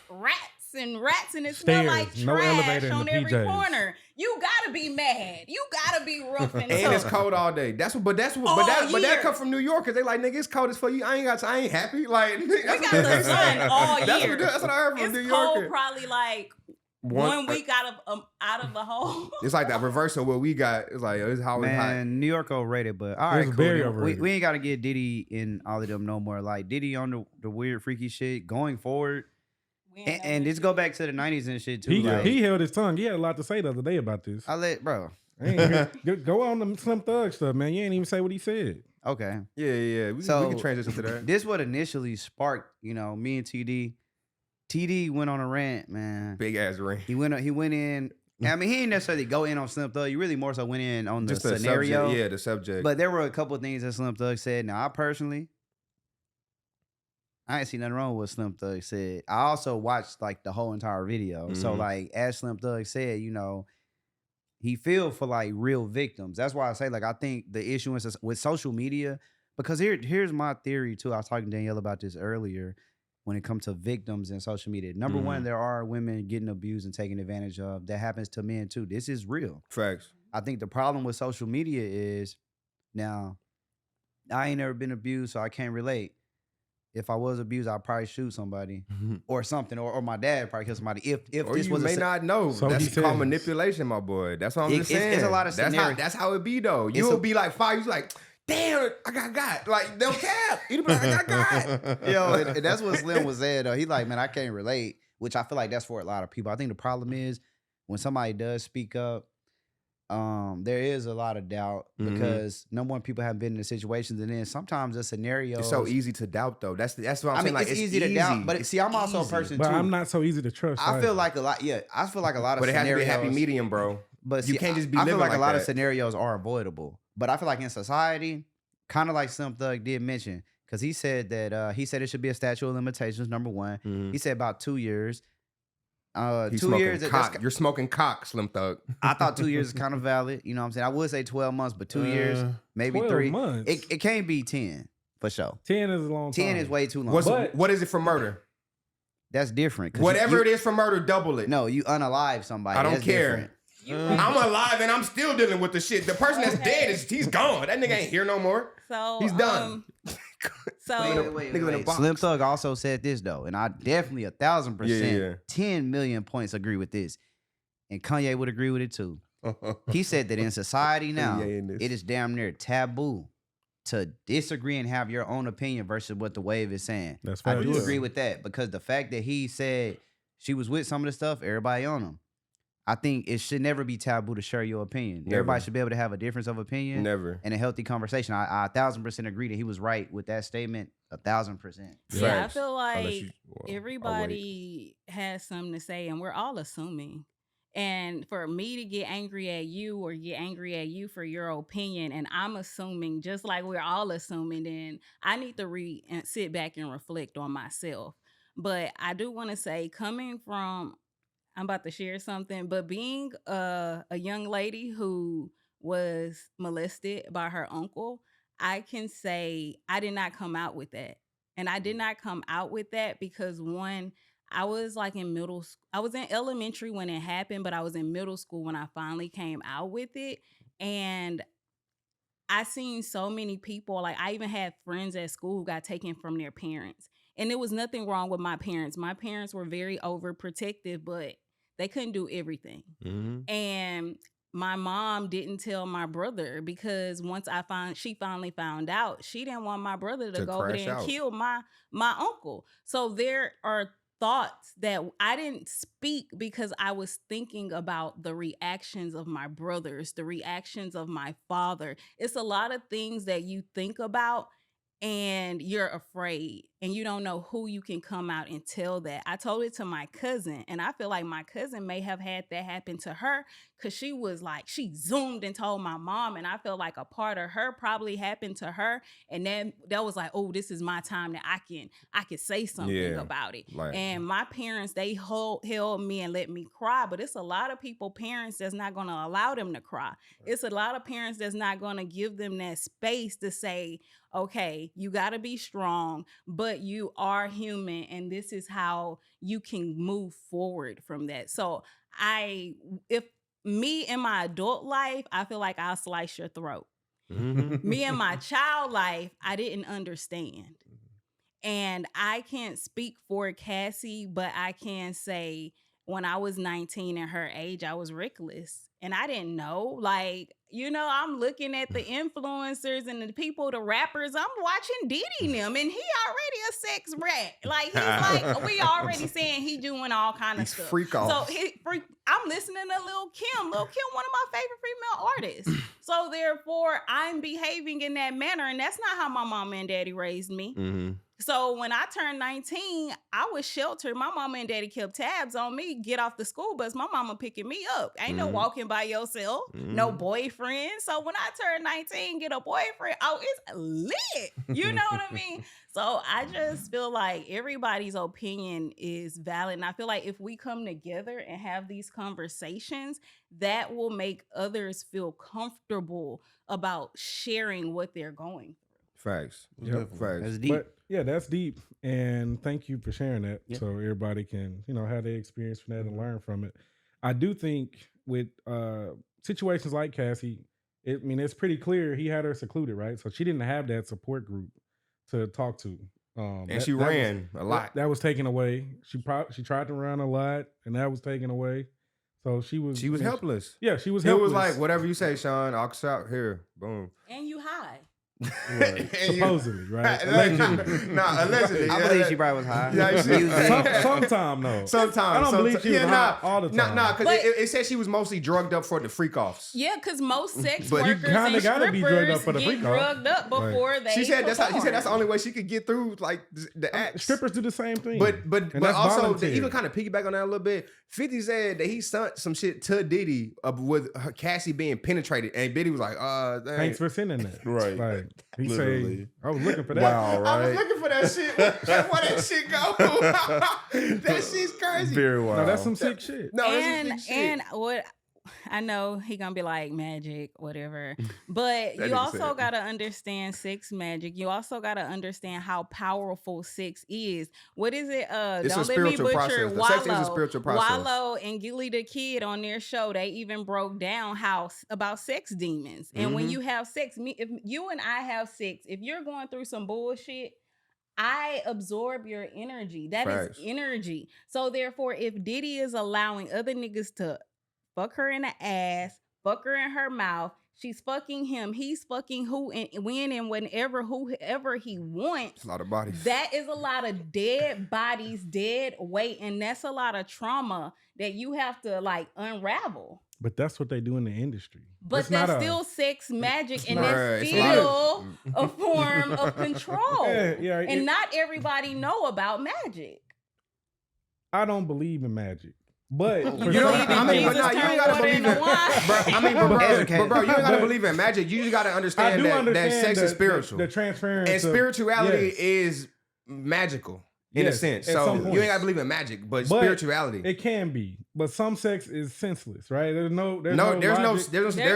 rats, and it smells like Stairs, no elevator trash in on the every PJs. corner. You gotta be mad. You gotta be rough and And it's tough. cold all day. But All that year. come from New York because they like, nigga, it's cold as for you. I ain't happy. Like We got the sun all year. That's what I heard from It's New cold, York. probably like one week out of the whole. It's like that reverse of what we got. It's like it's how it's hot. Man, New York overrated, but all right, It's cool. very Then overrated. We ain't got to get Diddy in all of them no more. Like, Diddy on the weird, freaky shit going forward. And this go back to the 90s and shit, too. He held his tongue. He had a lot to say the other day about this. Bro, I ain't hear- go on the Slim Thug stuff, man. You ain't even say what he said. okay. Yeah. We can transition to that. This what initially sparked, me and TD. TD went on a rant, man. Big ass ring. He went in. I mean, he didn't necessarily go in on Slim Thug. He really more so went in on the Just the scenario. subject. Yeah, the subject. But there were a couple of things that Slim Thug said. Now, I ain't seen nothing wrong with what Slim Thug said. I also watched like the whole entire video. So Mhm. like as Slim Thug said, he feel for like real victims. That's why I say like I think the issue is with social media, because here's my theory too. I was talking to Danielle about this earlier when it comes to victims and social media. Number one, there are women getting abused and taken advantage of. That happens to men too. This is real. Facts. I think the problem with social media is now I ain't never been abused, so I can't relate. If I was abused, I'd probably shoot somebody or something, or my dad probably kill somebody. If Or this you was may not know. So he That's called says. manipulation, my boy. That's what I'm just It's saying. a lot of scenarios. That's how it be though. You'll be like five. You like, damn, I got. Like they'll cap. You be like, I got. Yo, and that's what Slim was saying though. He like, man, I can't relate, which I feel like that's for a lot of people. I think the problem is when somebody does speak up, there is a lot of doubt because number one, people have been in the situations, and then sometimes the scenarios. It's so easy to doubt though. That's what I'm I saying. mean, Like it's easy to doubt, but see, I'm also a person But too. I'm not so easy to trust. I feel either. like a lot. Yeah, I feel like a lot of But it has to be scenarios. a happy medium, bro. But You see, can't just be I feel living like a like lot of that. scenarios are avoidable. But I feel like in society, kind of like Slim Thug did mention, because he said that it should be a statute of limitations. Number one, he said about 2 years. He's 2 smoking years. cock. You're smoking cock, Slim Thug. I thought 2 years is kind of valid. You know what I'm saying? I would say 12 months, but 2 years, maybe 12 3. months. It can't be 10 for sure. 10 is a long time. 10 is way too long. What is it for murder? That's different. 'cause Whatever it is for murder, double it. No, you unalive somebody. I don't That's care. different. I'm alive and I'm still dealing with the shit. The person that's dead he's gone. That nigga ain't here no more. So He's done. Wait. Niggas in a box. Slim Thug also said this though, and I definitely 1,000%, Yeah. 10 million points agree with this, and Kanye would agree with it too. He said that in society now, Yeah, in this. it is damn near taboo to disagree and have your own opinion versus what the wave is saying. That's I facts. do Yeah. agree with that because the fact that he said she was with some of the stuff, everybody on him. I think it should never be taboo to share your opinion. Never. Everybody should be able to have a difference of opinion. Never. And a healthy conversation. I 1,000% agree that he was right with that statement. 1,000%. Yeah, I Facts. feel Unless like you- well, I'll wait. everybody has something to say, and we're all assuming. And for me to get angry at you or get angry at you for your opinion, and I'm assuming, just like we're all assuming, then I need to sit back and reflect on myself. But I do want to say, coming from I'm about to share something, but being a young lady who was molested by her uncle, I can say I did not come out with that. And I did not come out with that because one, I was like in middle school. I was in elementary when it happened, but I was in middle school when I finally came out with it. And I seen so many people, like I even had friends at school who got taken from their parents. And there was nothing wrong with my parents. My parents were very overprotective, but they couldn't do everything. And my mom didn't tell my brother because once she finally found out, she didn't want my brother to go over there and kill my uncle. So there are thoughts that I didn't speak because I was thinking about the reactions of my brothers, the reactions of my father. It's a lot of things that you think about and you're afraid and you don't know who you can come out and tell that. I told it to my cousin, and I feel like my cousin may have had that happen to her because she was like, she zoomed and told my mom, and I feel like a part of her probably happened to her, and then that was like, oh, this is my time that I can say something about it. Like, and my parents, they held me and let me cry, but it's a lot of parents that's not going to allow them to cry. It's a lot of parents that's not going to give them that space to say, okay, you got to be strong, but you are human, and this is how you can move forward from that. So if me in my adult life, I feel like I'll slice your throat. Me in my child life, I didn't understand. And I can't speak for Cassie, but I can say when I was 19 and her age, I was reckless. And I didn't know, like, you know, I'm looking at the influencers and the people, the rappers. I'm watching Diddy and them, and he already a sex rat. Like, he's like, we already saying he doing all kind of stuff. Freak off. So I'm listening to Lil' Kim. Lil' Kim, one of my favorite female artists. So therefore, I'm behaving in that manner, and that's not how my mama and daddy raised me. So when I turned 19, I was sheltered. My mama and daddy kept tabs on me. Get off the school bus. My mama picking me up. Ain't no walking by yourself. No boyfriend. So when I turned 19, get a boyfriend. Oh, it's lit. You know what I mean? So I just feel like everybody's opinion is valid. And I feel like if we come together and have these conversations, that will make others feel comfortable about sharing what they're going through. Facts. Yep. Facts. That's deep. But yeah, that's deep. And thank you for sharing that. Yep. So everybody can, you know, have their experience from that and learn from it. I do think with situations like Cassie, it's pretty clear he had her secluded, right? So she didn't have that support group to talk to. And she ran a lot. That was taken away. She tried to run a lot, and that was taken away. So she was helpless. Yeah, she was helpless. It was helpless. like, whatever you say, Sean, I'll out here. Boom. And you high. Right. Supposedly, right? Allegedly. Allegedly. I believe she probably was high. Yeah, sometime though. Sometimes. I don't believe she was high all the time. Because it said she was mostly drugged up for the freak offs. Yeah, because most sex But you workers kinda and gotta be drugged up strippers for the get freak off. drugged up before they. She said that's the perform. only way she could get through like the acts. Strippers do the same thing. But that's also voluntary. to even kind of piggyback on that a little bit, 50 said that he sent some shit to Diddy with Cassie being penetrated, and Diddy was like, thanks for sending that. Right. Like he Literally. say, I was looking for that. Wow, right? I was looking for that shit. Where that shit go? That shit's crazy. Very wild. No, that's some sick shit. No, that's some sick shit. And what I know he gonna be like magic, whatever. But That you nigga also said. gotta understand sex magic. You also gotta understand how powerful sex is. What is it? It's Don't a let me spiritual butcher process. The Wallow. sex is a spiritual process. Wallow and Gilly the Kid on their show, they even broke down about sex demons. And when you have sex, if you and I have sex, if you're going through some bullshit, I absorb your energy. That Facts. is energy. So therefore, if Diddy is allowing other niggas to fuck her in the ass, fuck her in her mouth, she's fucking him, he's fucking who and when and whenever, whoever he wants. It's a lot of bodies. That is a lot of dead bodies, dead weight, and that's a lot of trauma that you have to like unravel. But that's what they do in the industry. But It's that's not still sex magic, and not- that's it's still a form of control. Yeah, and not everybody know about magic. I don't believe in magic. But for You don't some believe in people- Jesus you ain't turned gotta water believe into in. wine? Bro, you ain't gotta believe in magic. You just gotta I understand do that understand sex is spiritual. The transference And of- spirituality yes. is magical. in a Yes, sense. at So some you point. ain't got to believe in magic, but But spirituality. It can be, but some sex is senseless, right? There's no There's logic.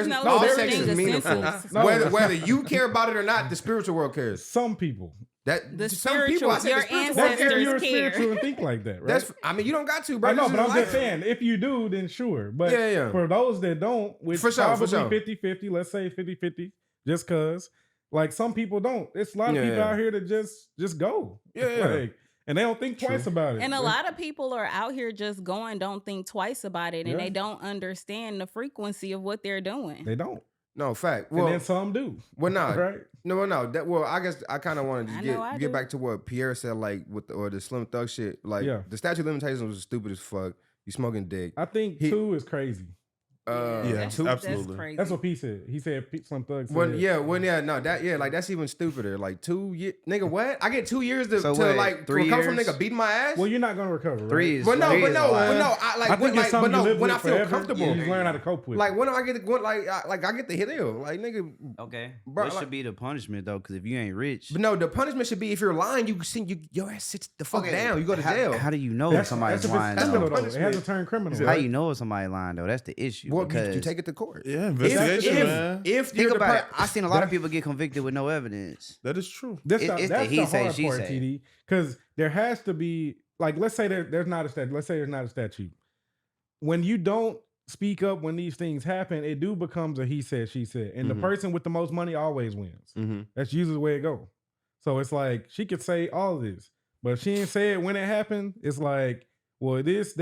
no all such sex thing is as meaningful. senseless. No. Whether you care about it or not, the spiritual world cares. Some people. The Some people, I spiritual, said your the spiritual world That's ancestors if you're care. spiritual and think like that, right? That's, I mean, you don't got to, bro. I know, This but is I'm life. just saying, if you do, then sure. But Yeah. for those that don't, which For sure, probably for sure. 50-50, let's say 50-50, just cause, like some people don't. It's a lot of Yeah, people yeah. out here that just go. Yeah. Like, and they don't think twice about it. And a lot of people are out here just going, don't think twice about it, and Yeah. they don't understand the frequency of what they're doing. They don't. No, fact. And Well, then some do. well, nah. Right? No. I guess I kind of wanted I to know I get do. back to what Pierre said, like with the Slim Thug shit. Like Yeah. the statute of limitations was stupid as fuck. You smoking dick. I think He- 2 is crazy. That's absolutely. crazy. That's what P said. He said Slim Thug said. Like that's even stupider. Like 2 years, nigga. What? I get 2 years to So what, like 3 recover from years? nigga beating my ass. Well, you're not gonna recover. Right? 3 is But no, three but is no, a lot. but no. I think it's something you live when with I feel forever. comfortable, You just learn how to cope with. like it. when I get the I get the hill, like nigga. Okay. Bro, what like- should be the punishment though? Because if you ain't rich, But no, the punishment should be if you're lying, your ass sits the fuck down. You go to jail. How do you know if somebody's that's lying? criminal Though? though. It has to turn criminal. How right? you know if somebody's lying though? That's the issue. Well, because you take it to court. Yeah, investigation, man. If think you're about it. the I seen a lot of people get convicted with no evidence. That is true. That's It's the that's he the say, hard she part, say. TD. Because there has to be, like, let's say there's not a statute. Let's say there's not a statute. When you don't speak up when these things happen, it do becomes a he said, she said. And the person with the most money always wins. Mm-hmm. That's usually the way it go. So it's like, she could say all of this, but if she didn't say it when it happened, it's like, well, this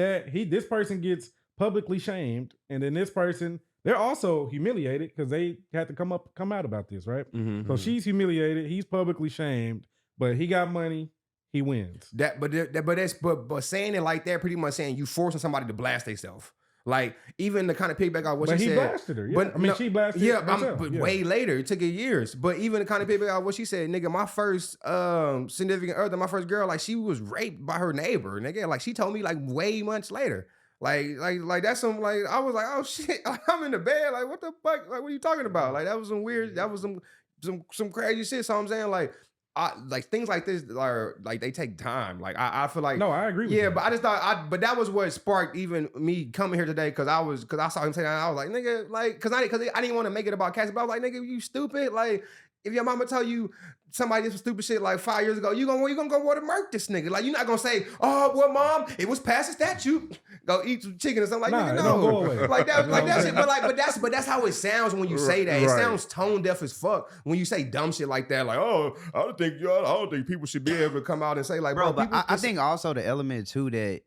person gets publicly shamed, and then this person, they're also humiliated because they had to come out about this, right? Mm-hmm. So she's humiliated, he's publicly shamed, but he got money, he wins. But saying it like that, pretty much saying you forcing somebody to blast themselves. Like even the kind of piggyback on what But she he said. blasted her. Yeah. But I mean, no, she blasted yeah, herself. but Yeah. way later. It took it years. But even the kind of piggyback on what she said, nigga, my first significant other, my first girl, like she was raped by her neighbor. Nigga, like she told me like way months later. Like that's some like I was like, oh shit, I'm in the bed. Like what the fuck? Like what are you talking about? Like that was some weird. That was some crazy shit. So I'm saying like things like this are like they take time. Like I feel like No, I agree with you. yeah, but I just thought but that was what sparked even me coming here today because I saw him saying that I was like nigga like because I didn't want to make it about Cassie, but I was like nigga you stupid like. If your mama tell you somebody did some stupid shit like 5 years ago, you gonna go to murk this nigga. Like you're not gonna say, oh well, mom, it was past the statute. Go eat some chicken or something. Like Nah, nigga, it no, don't go away. like that, like that Okay. shit. But that's how it sounds when you say that. It Right. sounds tone deaf as fuck when you say dumb shit like that. Like oh, I don't think people should be able to come out and say like, Bro, but people I just- think also the element too that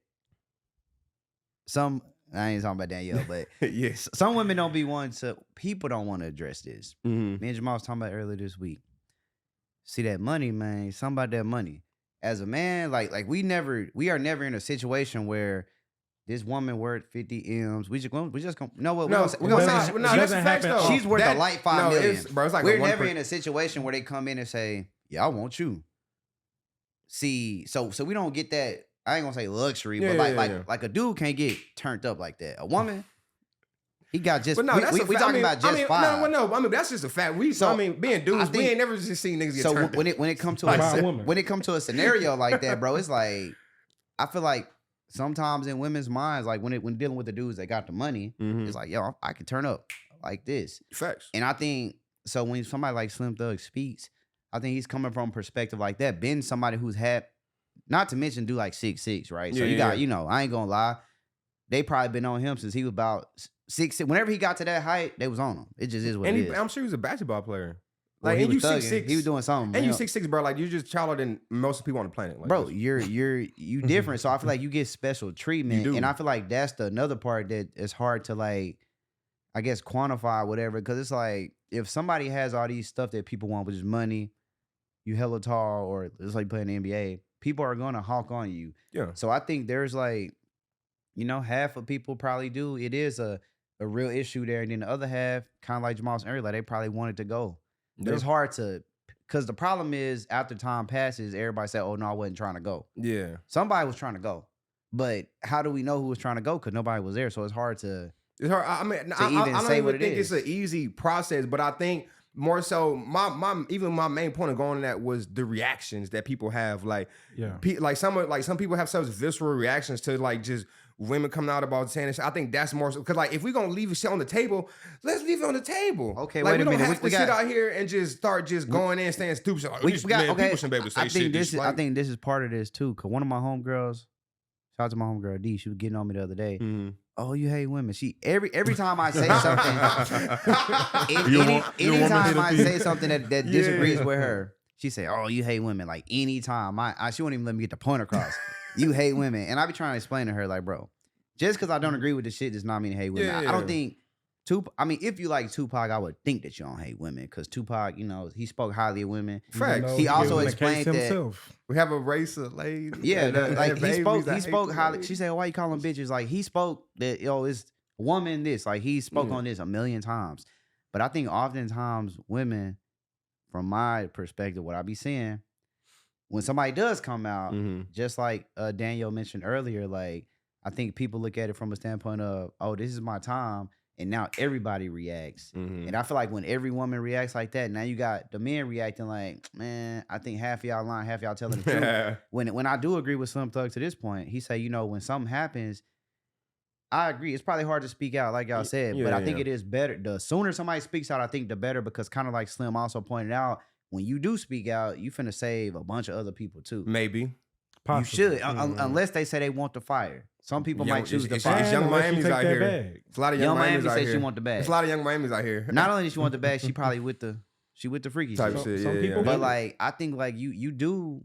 I ain't talking about Danielle, but yes. some women don't be wanting to. People don't want to address this. Mm-hmm. Me and Jamal was talking about earlier this week. See that money, man. Something about that money. As a man, like we are never in a situation where this woman worth 50 M's. We just gonna no what No, we're gonna doesn't- say it that's doesn't facts happen. though. she's worth That- a light 5 no, million. it's- bro, it's like We're a 1%. never in a situation where they come in and say, "Yeah, I want you." See, so we don't get that. I ain't gonna say luxury, Yeah, but yeah. like a dude can't get turned up like that. A woman, he got just. But no, that's we a fact. talking about just 5. No. I mean, that's just a fact. Being dudes, we think- ain't never just seen niggas get So turned. when it comes to By a woman. when it comes to a scenario like that, bro, it's like I feel like sometimes in women's minds, like when dealing with the dudes that got the money, Mhm. it's like yo, I can turn up like this. Facts. And I think so when somebody like Slim Thug speaks, I think he's coming from a perspective like that. Been somebody who's had, not to mention do like 6'6", right? So Yeah, you yeah, got, you know, I ain't gonna lie, they probably been on him since he was about 6'6". Whenever he got to that height, they was on him. It just is what And it is. I'm sure he was a basketball player. Well, Like, he and you was thugging. 6'6", He was doing something. and you know. 6'6", bro. Like you just taller than most people on the planet. Like, Bro, just- you different. So I feel like you get special treatment. You do. And I feel like that's the another part that is hard to like, I guess, quantify or whatever. Cause it's like if somebody has all these stuff that people want, which is money, you hella tall, or it's like playing the NBA, people are gonna hawk on you. yeah. So I think there's like, you know, half of people probably do. It is a real issue there. And then the other half, kind of like Jamal said earlier, like they probably wanted to go. But it's hard to, because the problem is after time passes, everybody say, oh, no, I wasn't trying to go. Yeah. Somebody was trying to go. But how do we know who was trying to go? Because nobody was there. So it's hard to. It's hard. I mean, I even don't say even what it think it's is. an easy process, but I think more so my main point of going to that was the reactions that people have. Like, like some people have such visceral reactions to like just women coming out about saying this. I think that's more so because like if we're gonna leave shit on the table, let's leave it on the table. Okay, like, wait a minute. We don't have to sit out here and just start going in saying stupid shit. Like, people shouldn't be able to say shit. I think this is part of this too. Cause one of my homegirls, shout out to my homegirl D, she was getting on me the other day. Mm-hmm. Oh, you hate women. She every time I say something, anytime I say something that disagrees with her, she say, "Oh, you hate women." Like anytime, she won't even let me get the point across. You hate women, and I be trying to explain to her like, bro, just because I don't agree with the shit does not mean I hate women. I don't think Tupac. I mean, if you like Tupac, I would think that you don't hate women because Tupac, you know, he spoke highly of women. Facts. He also explained that we have a race of ladies. Yeah, like he spoke highly. She said, "Why you call them bitches?" Like he spoke that it's woman this. Like he spoke on this a million times. But I think oftentimes women, from my perspective, what I be seeing, when somebody does come out, just like Danielle mentioned earlier, like I think people look at it from a standpoint of, oh, this is my time. And now everybody reacts. And I feel like when every woman reacts like that, now you got the men reacting like, man, I think half of y'all lying, half of y'all telling the truth. When I do agree with Slim Thug to this point, he say, you know, when something happens, I agree. It's probably hard to speak out, like y'all said, but I think it is better. The sooner somebody speaks out, I think the better, because kind of like Slim also pointed out, when you do speak out, you finna save a bunch of other people too. Maybe. Possibly. You should, unless they say they want the fire. Some people might choose the fire. It's young Miami's out here. It's a lot of young Miami's out here. Said she want the bag. It's a lot of young Miami's out here. Not only does she want the bag, she probably with the freaky type shit. Some people, but like I think like you do,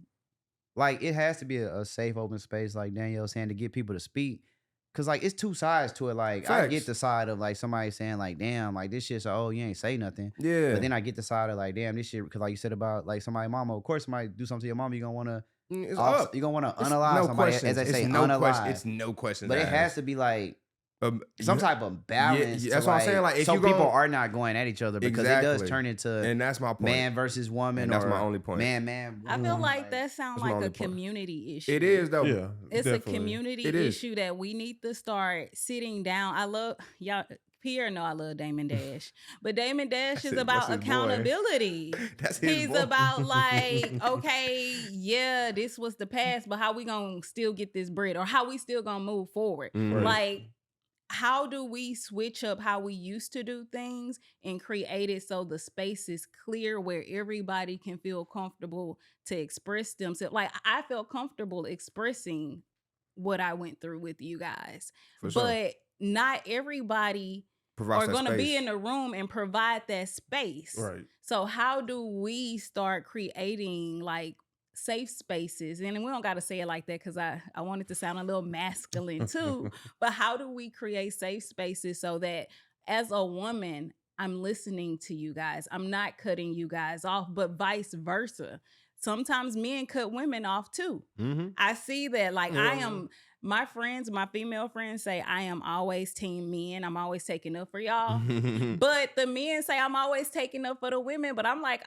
like it has to be a safe open space, like Danielle saying, to get people to speak. Cause like it's two sides to it. Like I get the side of like somebody saying like, damn, like this shit, so oh, you ain't say nothing. Yeah. But then I get the side of like, damn, this shit, cause like you said about like somebody's mama. Of course, somebody do something to your mama, you're gonna wanna you're gonna want to unalive somebody, as they say, unalive. It's no question. But it has to be like some type of balance. That's what I'm saying. Like, if so people are not going at each other, because it does turn into, and that's my point, man versus woman. And that's my only point. Man. I feel like that sounds like a community issue. It is though. Yeah, it's definitely a community issue that we need to start sitting down. I love y'all. Pierre know I love Damon Dash, but Damon Dash is about accountability. He's about like, okay, yeah, this was the past, but how we gonna still get this bread, or how we still gonna move forward? Like, how do we switch up how we used to do things and create it so the space is clear where everybody can feel comfortable to express themselves? Like, I felt comfortable expressing what I went through with you guys, but not everybody are going to be in the room and provide that space. Right. So how do we start creating like safe spaces? And we don't got to say it like that, because I want it to sound a little masculine too. But how do we create safe spaces so that as a woman, I'm listening to you guys, I'm not cutting you guys off, but vice versa. Sometimes men cut women off too. I see that. Like my friends, my female friends say, I am always team men. I'm always taking up for y'all. But the men say I'm always taking up for the women. But I'm like,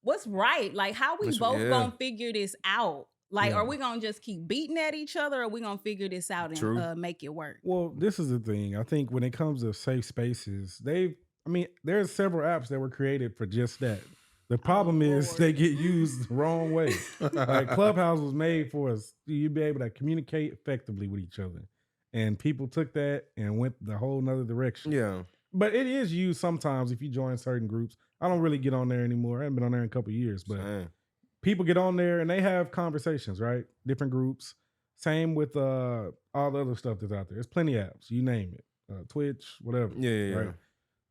what's right? Like, how we both gonna figure this out? Like, are we gonna just keep beating at each other, or are we gonna figure this out and make it work? Well, this is the thing. I think when it comes to safe spaces, there's several apps that were created for just that. The problem is they get used the wrong way. Like Clubhouse was made for us, you be able to communicate effectively with each other. And people took that and went the whole nother direction. Yeah. But it is used sometimes if you join certain groups. I don't really get on there anymore. I haven't been on there in a couple of years, but people get on there and they have conversations, right? Different groups. Same with all the other stuff that's out there. There's plenty of apps, you name it. Twitch, whatever. Yeah. Right?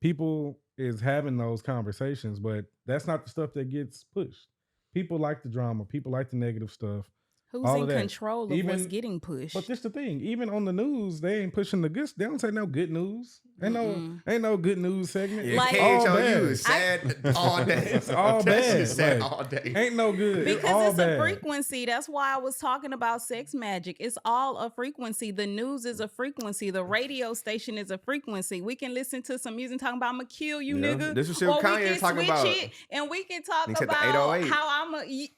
People is having those conversations, but that's not the stuff that gets pushed. People like the drama. People like the negative stuff. Who's in control of what's getting pushed? But this the thing. Even on the news, they ain't pushing the good. They don't say no good news. Ain't no good news segment. Yeah, like, all bad. It's sad all day. It's all bad. Sad all day. Ain't no good. Because it's a frequency. That's why I was talking about sex magic. It's all a frequency. The news is a frequency. The radio station is a frequency. We can listen to some music talking about, I'm going to kill you, nigga. This is what Kanye is talking about. And we can talk about how I'm a...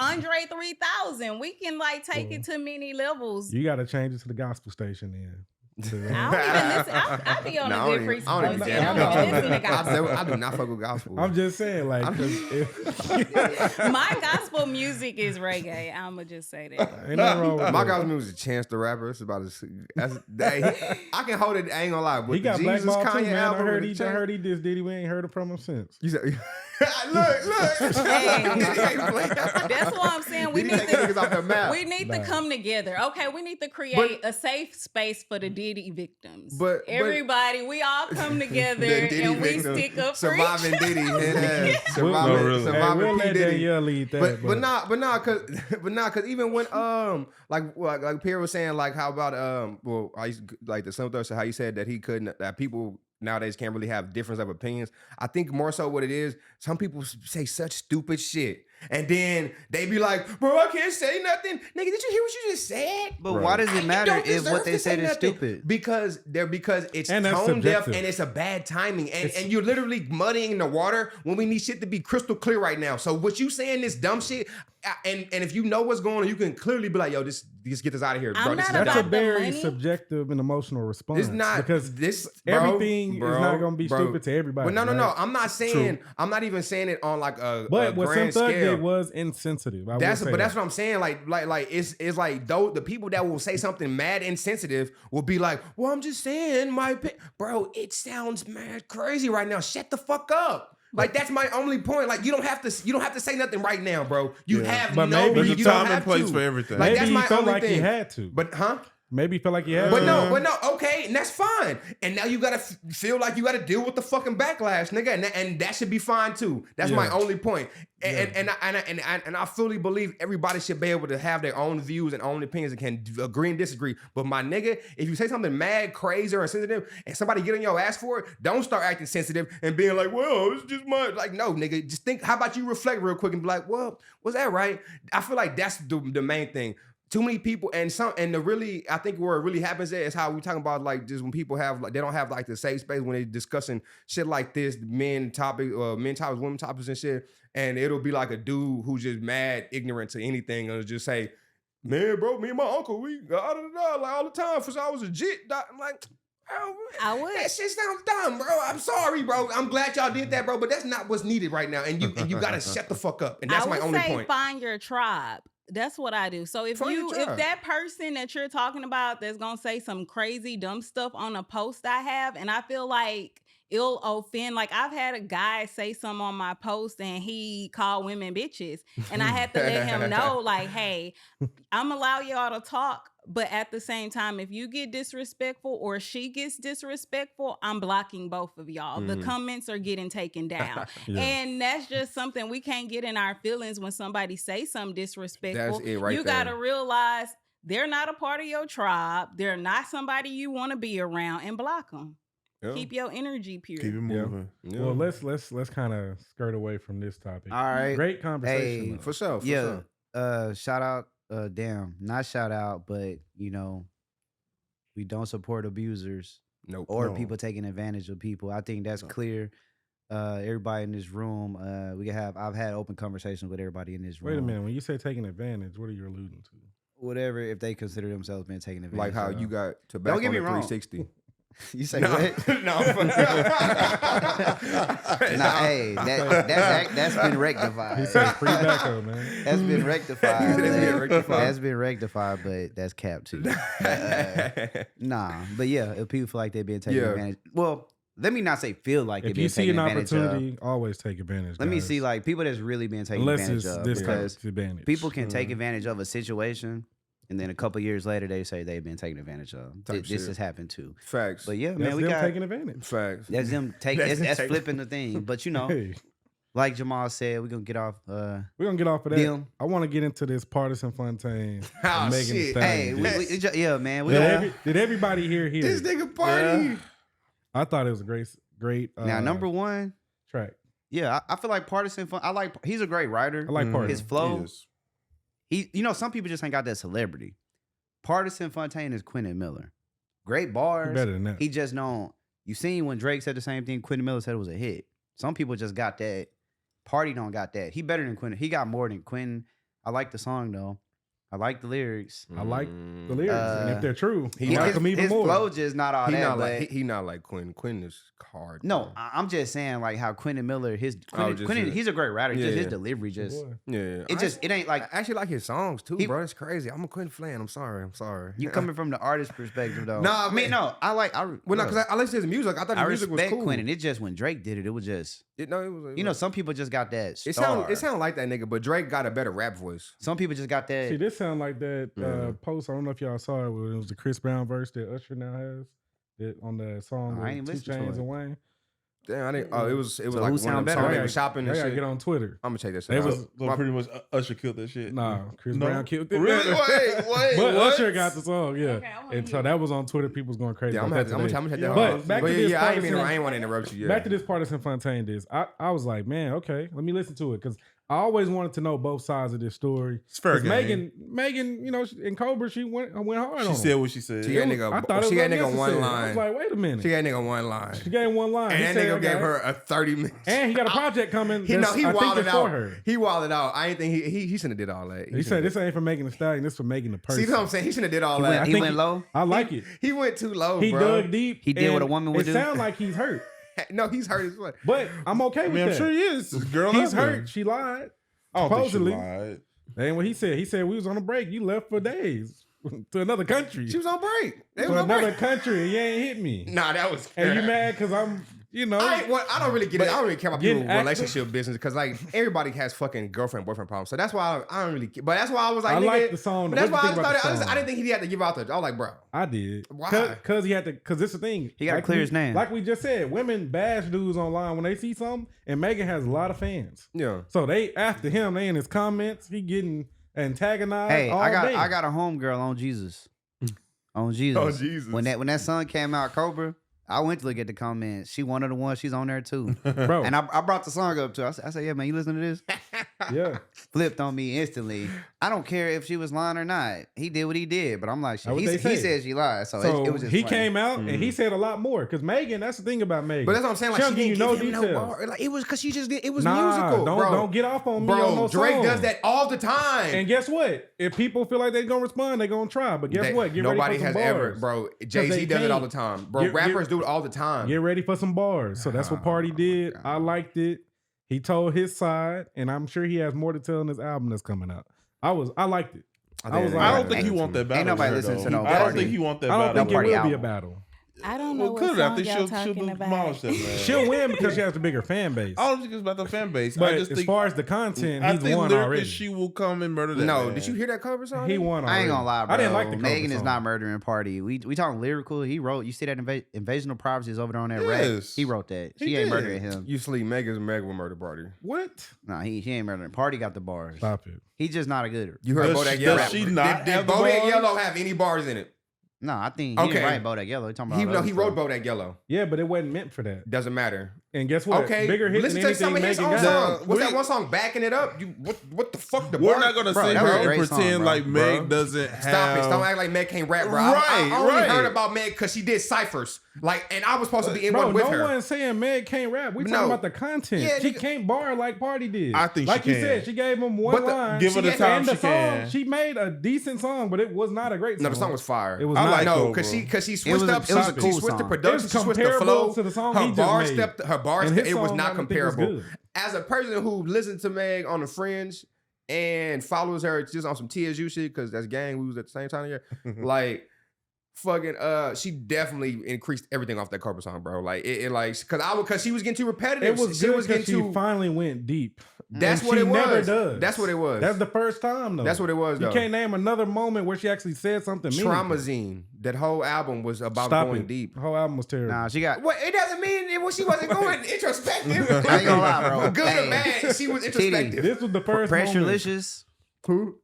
Andre 3000. We can like take it to many levels. You got to change it to the gospel station then. I don't even listen. I be on Nah, a good free I don't even I jam. don't even listen to gospel. I do not fuck with gospel. I'm just saying, like, 'cause My gospel music is reggae. I'ma just say that. ain't nothing wrong with My that. gospel music is Chance the Rapper. It's about I can hold it. I ain't gonna lie. With He got the Jesus blackballed too, Kanye man. I album, heard and he the Chance- heard he dissed Diddy. We ain't heard it from him since. You said, look. That's why I'm saying we Diddy need take niggas off the to map. we need to Nah. come together. Okay, we need to create a safe space for the Diddy victims. But- everybody, we all come together The Diddy and we victim, stick up for surviving each Diddy, We'll, really. surviving we'll P let Diddy. Danielle lead that. But cause even when like Pierre was saying, like, how about I used to, like the Slim Thug said, how you said that he couldn't, that people nowadays can't really have difference of opinions. I think more so what it is, some people say such stupid shit, and then they be like, bro, I can't say nothing. Nigga, did you hear what you just said? But Right. why does it You matter don't if deserve what they to said say is nothing. stupid? Because it's And that's tone deaf subjective. and it's a bad timing. And you're literally muddying the water when we need shit to be crystal clear right now. So what you saying this dumb shit, and if you know what's going on, you can clearly be like, yo, just get this out of here. Bro. I'm This not is That's a about dumb. the very money. subjective and emotional response. It's not because this bro, everything bro, is not going to be bro. stupid to everybody. But no. right? I'm not saying. I'm not even saying it on like a But what Slim grand Thug scale. did was insensitive. I will That's say but that. that's what I'm saying. Like it's like though the people that will say something mad insensitive will be like, well, I'm just saying my bro. It sounds mad crazy right now. Shut the fuck up. Like that's my only point. Like you don't have to say nothing right now, bro. You have But no. maybe There's a you don't time and have place to. for everything. Like Maybe that's he my felt only like thing. he had to. But Maybe he felt like he had But to. no, okay, and that's fine. And now you gotta feel like you gotta deal with the fucking backlash, nigga, and that should be fine too. That's my Yeah. only point. And I fully believe everybody should be able to have their own views and own opinions and can agree and disagree. But my nigga, if you say something mad, crazy, or insensitive, and somebody get on your ass for it, don't start acting sensitive and being like, well, it's just my like, no, nigga, just think. How about you reflect real quick and be like, well, was that right? I feel like that's the main thing. Too many people I think where it really happens is how we talking about like just when people have like they don't have like the safe space when they discussing shit like this, men topics, women topics and shit, and it'll be like a dude who's just mad ignorant to anything and just say, man, bro, me and my uncle, we like all the time since I was a jit. I'm like, I would. that shit sounds dumb, bro. I'm sorry, bro. I'm glad y'all did that, bro, but that's not what's needed right now. And you gotta shut the fuck up. And that's my I would only say point. find your tribe. That's what I do. So if Find your tribe. that person that you're talking about that's gonna say some crazy dumb stuff on a post I have, and I feel like it'll offend. Like I've had a guy say something on my post and he called women bitches, and I had to let him know, like, hey, I'm allow y'all to talk. But at the same time, if you get disrespectful or she gets disrespectful, I'm blocking both of y'all. The comments are getting taken down. Yeah. And that's just something we can't get in our feelings when somebody says something disrespectful. That's it right You there. got to realize they're not a part of your tribe. They're not somebody you want to be around, and block them. Yeah. Keep your energy pure. Keep it moving. Yeah. Well, let's kind of skirt away from this topic. All right. Great conversation. Hey, though. For sure. Shout out, not shout out, but we don't support abusers Nope. or No. people taking advantage of people. I think that's clear. Everybody in this room, I've had open conversations with everybody in this room. Wait a minute. When you say taking advantage, what are you alluding to? Whatever, if they consider themselves being taken advantage Like how of. you got tobacco Don't get me on a wrong. 360. You say No, what? no. Hey, that's been rectified. He said pre-bacco, man. That's been rectified. That's been but- rectified. That's been rectified, but that's cap too. Nah, but yeah, if people feel like they're being taken Yeah. advantage, well, let me not say feel like they're If being you see taken an advantage of. opportunity, always take advantage. Let me guys. see like people that's really being taken Unless advantage it's of, this type because of advantage. people can take advantage of a situation, and then a couple years later they say they've been taken advantage of. Type This shit. has happened too. Facts. But yeah, That's man, we them got taking advantage. Facts. that's them take That's that's them flipping the thing. But Hey, like Jamal said, we're gonna get off. we're gonna get off of that. Them. I want to get into this partisan Fontaine. Oh, and Megan Thee shit. Stallion Hey, diss. yeah, man. We Did everybody here hear? This it? nigga Pardi. I thought it was a great. now number one. track. Yeah, I feel like Partisan Fun. He's a great writer. I like Party. His flow. Yes. Some people just ain't got that celebrity. Partisan Fontaine is Quentin Miller. Great bars. Better than that. He just don't. You seen when Drake said the same thing, Quentin Miller said it was a hit. Some people just got that. Party don't got that. He better than Quentin. He got more than Quentin. I like the song though. I like the lyrics. I like the lyrics, and if they're true, he I like them even his more. flow just not all He that. not but like he not like Quentin. Quentin is hard. no, bro. I'm just saying like how Quentin Miller, Quentin, he's a great writer. Just his Yeah. delivery, just Boy. Yeah, it ain't like I actually like his songs too, He- bro. It's crazy. I'm a Quentin fan. I'm sorry. you coming from the artist perspective though. Nah, I mean, no, I like. well, no, because I listened to his music. I thought I the music was respect cool. Quentin. It just when Drake did it, it was just It was. you know some people just got that. It Star. sound like that nigga, but Drake got a better rap voice. Some people just got that. See, this sound like that Yeah. post. I don't know if y'all saw it. It was the Chris Brown verse that Usher now has that on the song I ain't with 2 listen to Chainz it. and Wayne. Damn, I didn't. Oh, it was So like who one sound of them better? songs they Y'all were shopping gotta and shit. get on Twitter. I'm gonna check this They out. was- So pretty much Usher killed that shit. Nah, Chris No? Brown killed it. Really? Wait, But what? Usher got the song, yeah. Okay, I wanna And so hear that was on Twitter. People was going crazy. Yeah, I'm about gonna that check today. that But out. back to this I ain't partisan- want to interrupt you. Yeah. Back to this partisan Fontaine diss. I was like, man, okay, let me listen to it because I always wanted to know both sides of this story. It's fair 'Cause game. Megan, you know, in Cobra, she went hard She on said him. what she said. She got nigga- I thought it she was got nigga one unnecessary. I line. was like, wait a minute. She got nigga one line. She gave him one line. He And that said, nigga gave okay. her a 30 minutes. And he got a project coming. He that's, I think wilded it's for out. her. He wilded out. I ain't think he shouldn't have did all that. He said this ain't for Megan Thee Stallion. This for Megan the person. See what I'm saying? He shouldn't have did all He that. went, he think went he- low. I like it. He went too low, He bro. dug deep. He did what a and woman would do. It sounds like he's hurt, No, he's hurt as well. but I'm okay I with mean, I'm that. sure he is. This girl He's left him. hurt. She lied. I don't think she Supposedly. lied. That ain't what he said. He said we was on a break. You left for days to another country. She was on break. They to was on another break. country. You ain't hit me. Nah, that was. And you mad because I'm, you know. I don't really get it. I don't really care about Getting people's active? relationship business because like everybody has fucking girlfriend boyfriend problems. So that's why I don't really. But that's why I was like, I nigga, like the song. But that's What why you I think about started. the song? I didn't think he had to give out the. I was like, bro, I did. Why? Because he had to. Because this is the thing. He gotta clear his name. Like we just said, women bash dudes online when they see something, and Megan has a lot of fans. yeah. So they after him. They in his comments. He getting antagonized. Hey, all day. I got a homegirl on Jesus. On Jesus. Oh, Jesus. When that song came out, Cobra, I went to look at the comments. She one of the ones. She's on there too. bro. And I brought the song up to her. I said, yeah, man, you listen to this? Yeah. Flipped on me instantly. I don't care if she was lying or not. He did what he did, but I'm like, That's what he they say. said she lied. So, So it was just he funny. came out and he said a lot more. Because Megan, that's the thing about Megan. But that's what I'm saying. Like She she don't didn't give you give no him no details. bar. Like it was because she just did. It was Nah, musical, bro. don't get off on me on Bro, no Drake song. does that all the time. And guess what? If people feel like they're gonna respond, they're gonna try. But guess what? Get Nobody ready for has some ever, bars. bro. Jay-Z they does it all can't. the time, bro. Get- Rappers do it all the time. Get ready for some bars. So that's what Pardi did. I liked it. He told his side, and I'm sure he has more to tell in this album that's coming out. I liked it. I was like, I don't think he want that battle. Ain't nobody with her, listening to though. no I don't Pardi. think he want that I don't battle. think it Pardi will be a album. battle. I don't know Well, what could have. I song think y'all she'll talking demolish about. that man. She'll win because she has the bigger fan base. I don't think it's about the fan base. But I just as think, far as the content, I he's think won lyrically already. she will come and murder that No, man. did you hear that cover song? He won already. I ain't gonna lie, bro. I didn't like the cover Megan is song. not murdering Pardi. We talking lyrical. He wrote. You see that Invasion of Privacy is over there on that rack. Yes. He wrote that. He She ain't did. murdering him. You sleep. Megan's Meg will murder Party. What? Nah, he ain't murdering. Pardi got the bars. Stop it. He's just not a gooder. You heard Does Bodak she- Yellow? does she not Did have the Bodak bars? Yellow have any bars in it? No, I think he Okay. didn't write Bodak Yellow. He talking about He other he wrote stuff. Bodak Yellow. Yeah, but it wasn't meant for that. Doesn't matter. And guess what? Okay, Bigger hit listen than to anything some of his Megan own got. songs. What's that we- one song backing it up? You what the fuck? The We're bar? not gonna Bro, sit that was here a and great song, pretend bro. like Meg Bro. doesn't have. Stop it! Don't act like Meg can't rap, bro. I Right, only right. heard about Meg because she did ciphers. Like, and I was supposed to be in Bro, one with no her. one's saying Meg can't rap. We No. talking about the content. Yeah, she nigga. can't bar like Pardi did. I think like she you can. said, she gave him one But the- line. Give her the She- time and the she can. song, she made a decent song, but it was not a great song. No, the song was fire. It was I not. like no, Cobra. because she switched was a- up. it was a She cool switched the song. production. It's She switched the comparable flow. to the song her he just bar made. stepped. Her bar And stepped. his It was song, I not didn't think was comparable. good. As a person who listens to Meg on the Fringe and follows her just on some TSU shit, because that's gang. We was at the same time here. Like. Fucking she definitely increased everything off that Cobra song, bro. Like it like because she was getting too repetitive. It was she good was getting because she too. finally went deep. That's And what she it was. never does. That's what it was. That's the first time though. That's what it was. You Though. can't name another moment where she actually said something meaningful. Traumazine. That whole album was about Stop going it. deep. The whole album was terrible. Nah, she got. What it doesn't mean she wasn't going introspective. I ain't gonna lie, bro. Good or Hey. bad, she was TD. introspective. This was the first moment. Pressurelicious. Who?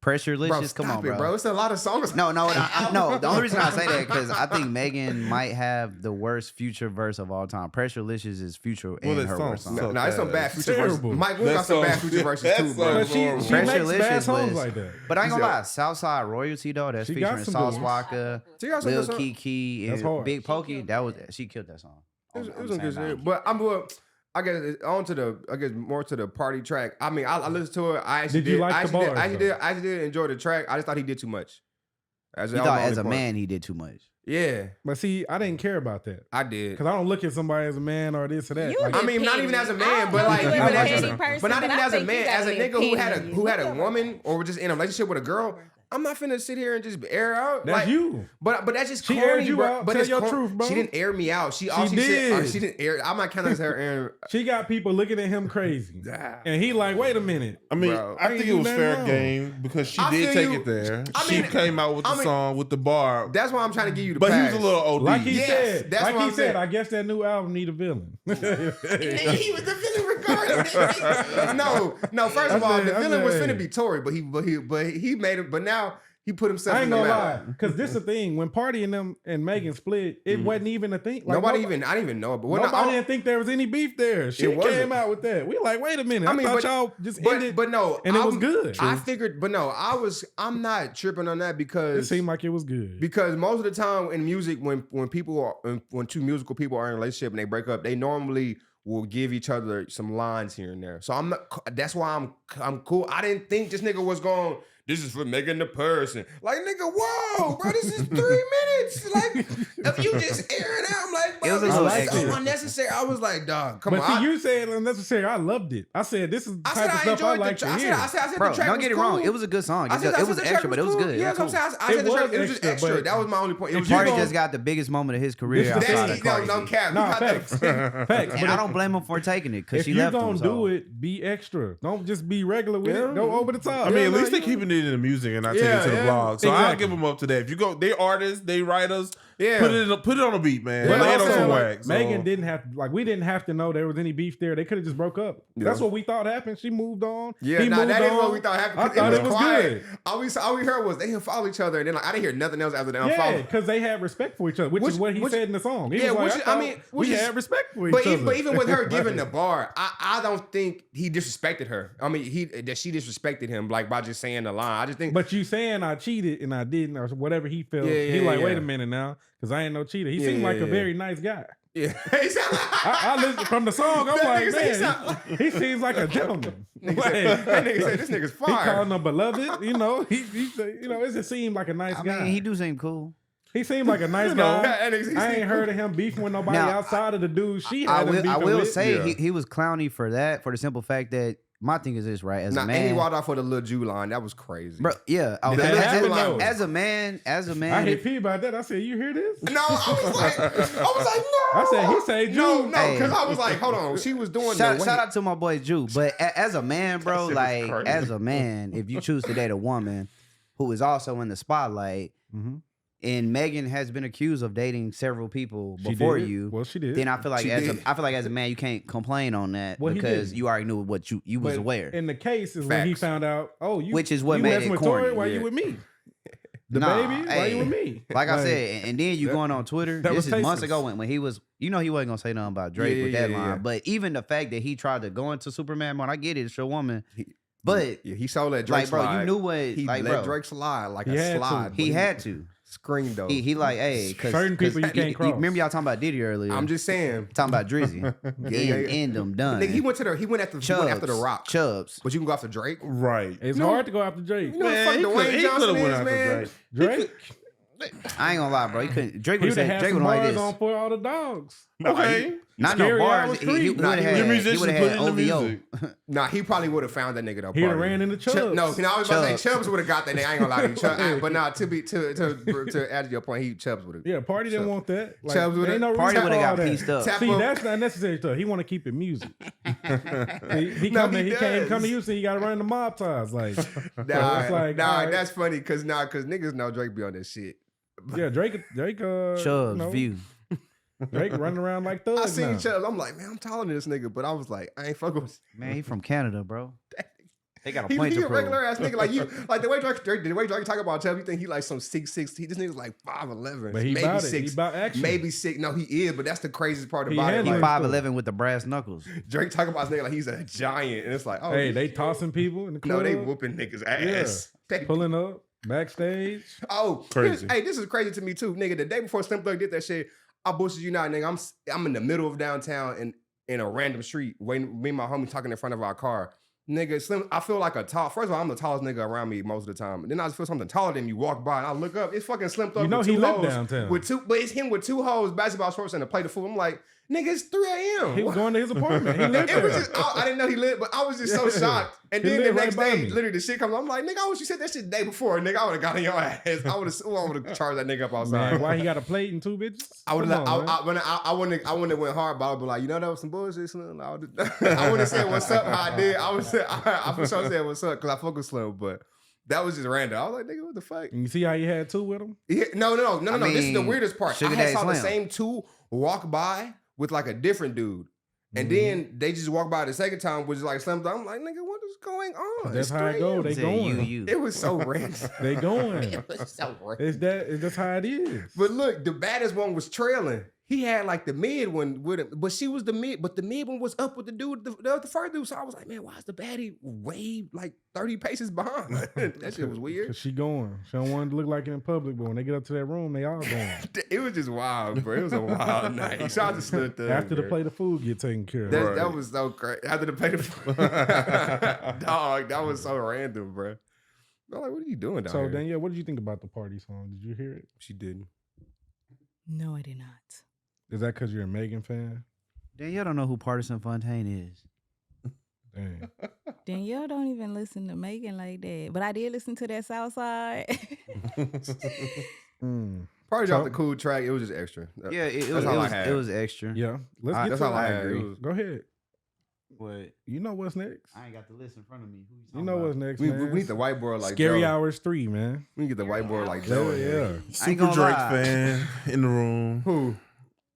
Pressurelicious. Bro, Come stop on, it, bro. It's a lot of songs. No. The only reason I say that because I think Megan might have the worst Future verse of all time. Pressurelicious is Future and that her song worst song. sucks. No, it's some bad Future verses. Terrible. Mike Will That got some bad song- Future verses that too, bro. But she makes Pressurelicious bad songs was- like that. But I ain't gonna Yeah. lie, Southside Royalty though, that's She got featuring some Sauce good Walker, She got some Lil good songs. Kiki, That's and hard. Big Pokey. She killed that song. It was On some the good same shit. album. But I guess more to the party track. I mean, I listened to it. I actually Did you like the bars, I actually did enjoy the track. I just thought he did too much. You thought as a man he did too much. Yeah, But see, I didn't care about that. I did. Because I don't look at somebody as a man or this or that. You Like, I mean, not even as a man, but like even as a, but not even as a man, as a nigga who had a woman or just in a relationship with a girl. I'm not finna sit here and just air out. That's like, you. But that's just She corny, aired you bro. out. But Tell it's your truth, bro. She didn't air me out. She did. She didn't air. I'm not counting as her airing. She got people looking at him crazy. And he like, wait a minute. I mean, Bro, I think it was fair game because she did take it there. She came out with the song with the bar. That's why I'm trying to give you the But pass. he was a little OD. Like he Yes, said, that's what I'm saying. I guess that new album need a villain. He was the villain regardless. no. First of all, the villain was finna be Tory, but he made it. But now he put himself. I ain't in the gonna map. lie, because this is the thing. When Pardi and them and Megan split, it wasn't even a thing. Like, I didn't even know it. But nobody didn't think there was any beef there. She wasn't. came out with that. We like, wait a minute. I mean, thought y'all just ended. But no, and it was good. I figured, but no, I'm not tripping on that It because seemed like it was good. Because most of the time in music, when two musical people are in a relationship and they break up, they normally will give each other some lines here and there. So I'm not. That's why I'm cool. I didn't think this nigga was going. This is for Megan the person. Like, nigga, whoa, bro, this is 3 minutes. Like, if you just air it out, I'm like, bro, this is so unnecessary. I was like, dog, come on. But see, you said unnecessary. I loved it. I said, this is the type of stuff I like to hear. I said Bro, the track don't get it was wrong. cool. It was a good song. I said It was the track extra, but it was cool. good. Yeah, It that's was what I'm saying. I said the track, it was just extra. but That was my only point. It was Pardi gonna- just got the biggest moment of his career This is the outside thing. of Cardi. No cap. Nah, facts. Facts. And I don't blame him for taking it because If she you're left him. gonna do it, be extra. Don't just be regular with it. Go over the top. I mean, at least they're keeping it in the music and not taking it to the blog. So I'll give them up to that. If you go, they artists, they writers. Yeah. Put it on a beat, man. But Lay it on also, some like, wax. Megan didn't have we didn't have to know there was any beef there. They could have just broke up. That's what we thought happened. She moved on. Yeah, he nah, moved that is on. what we thought happened. I thought it was quiet. good. All we heard was they didn't follow each other, and then like I didn't hear nothing else after that. Yeah, because they had respect for each other, which is what he said in the song. He was like, we had respect for each other. But even with her giving the bar, I don't think he disrespected her. I mean, that she disrespected him like by just saying the line. I just think. But you saying I cheated and I didn't, or whatever he felt. He wait a minute now, because I ain't no cheater. He seemed like a very nice guy. Yeah, I listened from the song. I'm like, man, he seems like a gentleman. That nigga said this nigga's fire. He called him beloved. You know, he it just seemed like a nice guy. I mean, he do seem cool. He seemed like a nice guy. I ain't heard of him beefing with nobody outside of the dude she had him beefing I will with. say he was clowny for that, for the simple fact that my thing is this, right? As a man, and he walked off with a little Jew line. That was crazy, bro. Yeah, as a man, I hit P about that. I said, "You hear this?" No, I was like, no. I said, "He said Jew." No, because I was like, hold on. She was doing shout out to my boy Jew, but as a man, bro, like crazy. as a man, if you choose to date a woman who is also in the spotlight. And Megan has been accused of dating several people before you. Well, she did. Then I feel like as a man, you can't complain on that because you already knew what you was aware. In the case is when he found out, which is what made it with corny. Tory, why you with me? The baby, why you with me? Like I said, and then you going on Twitter. This is months ago when he was, he wasn't gonna say nothing about Drake with that line. Yeah. But even the fact that he tried to go into Superman mode, I get it, it's your woman. But he saw that Drake slide. Bro, you knew what he like, let bro, Drake slide like a slide. He had to. Scream though. He like, hey, because certain people you can't cross. Remember y'all talking about Diddy earlier? I'm just saying. Talking about Drizzy. End them done. Nigga, he went after the Rock. Chubbs. But you can go after Drake. Right. It's hard to go after Drake. You know what the fuck Dwayne Johnson is, man? Drake. I ain't gonna lie, bro. He couldn't. Drake He would would have have said had Drake some would like bars this. on for all the dogs. Okay. Not no Scary bars. Hours He Creek. would have Your had. musicians He would put have it had in the OVO. music. Nah, he probably would have found that nigga though. He'd have ran into Chubbs. No, I was about to say Chubbs would have got that nigga. I ain't gonna lie to you. But nah, to add to your point, Chubbs would have. Yeah, Pardi didn't want that. Like, Chubbs would have. Pardi would have got pieced up. See, that's not necessary stuff. He want to keep it music. He can't even come to Houston. He got to run the mob ties. Like, that's funny because niggas know Drake be on this shit. Yeah, Drake. Chubbs view. Drake running around like thugs. I seen now. Chubbs. I'm like, man, I'm taller than this nigga, but I was like, I ain't fucking with. Man, he from Canada, bro. They got a He point to a prove. regular ass nigga like you. Like the way Drake talk about Chubbs, you think he like some 6'6". This nigga's like 5'11". But he maybe about 6. He about action. Maybe 6. No, he is, but that's the craziest part He about it. He like, 5'11" with the brass knuckles. Drake talk about this nigga like he's a giant, and it's like, oh, Hey, they tossing people in the club. no, they whooping niggas ass. Yeah. They Pulling up backstage. Oh, crazy. Hey, this is crazy to me too, nigga. The day before Slim Thug did that shit, I bullshit you not, nigga. I'm in the middle of downtown, and in a random street, waiting, me and my homie talking in front of our car. Nigga, Slim, I feel like first of all, I'm the tallest nigga around me most of the time. And then I just feel something taller than you walk by and I look up, it's fucking Slim Thug You know with he two lived hoes. downtown. But it's him with 2 hoes, basketball shorts, and a plate of food. I'm like, nigga, it's 3 a.m. He was going to his apartment. He lived It was there. just, I didn't know he lived, but I was just so Yeah. shocked. And He then the lived next right by day, me. literally the shit comes, I'm like, nigga, I wish you said that shit the day before, nigga. I would have got on your ass. I would have charged that nigga up outside. Man, why he got a plate and 2 bitches? I would Come have. on, man. I wouldn't have went hard, but I would be like, you know, that was some bullshit, Slim. I would have said what's up. How I did. I for sure said what's up because I fuck with Slim, but that was just random. I was like, nigga, what the fuck? And you see how he had 2 with him? Yeah, no. I This is the mean, weirdest part. Sugar I had Daddy saw the Slim. same 2 walk by with like a different dude. And Mhm. then they just walk by the second time, which is like Slim Thug. I'm like, nigga, what is going on? That's It's how it 3 go. a.m. They Said going. you. It was so random. They going. It was so random. That's how it is. But look, the baddest one was trailing. He had like the mid one with him, but she was the mid, but the mid one was up with the dude, the first dude. So I was like, man, why is the baddie way like 30 paces behind? That shit was weird. Cause she going. She don't want it to look like it in public, but when they get up to that room, they all going. It was just wild, bro. It was a wild night. Shout out to Slim Thug. After the bro. plate of food get taken care of. That was so crazy. After the plate of dog, that was so random, bro. I'm like, what are you doing down So here? Danielle, what did you think about the Pardi song? Did you hear it? She didn't. No, I did not. Is that because you're a Megan fan? Danielle don't know who Partisan Fontaine is. Dang. Danielle don't even listen to Megan like that. But I did listen to that Southside. Mm. Probably So- dropped a cool track. It was just extra. Yeah, it That's was, all it I was, had. it was extra. Yeah. Let's I- get That's to all I it. had. agree. It was- Go ahead. But You know what's next. I ain't got the list in front of me. Who You know what's next, We man. need the whiteboard like Scary Joe. Hours 3, man. We need to get the whiteboard like Yeah, Joe. yeah. I ain't Super gonna Drake lie. fan in the room. Who?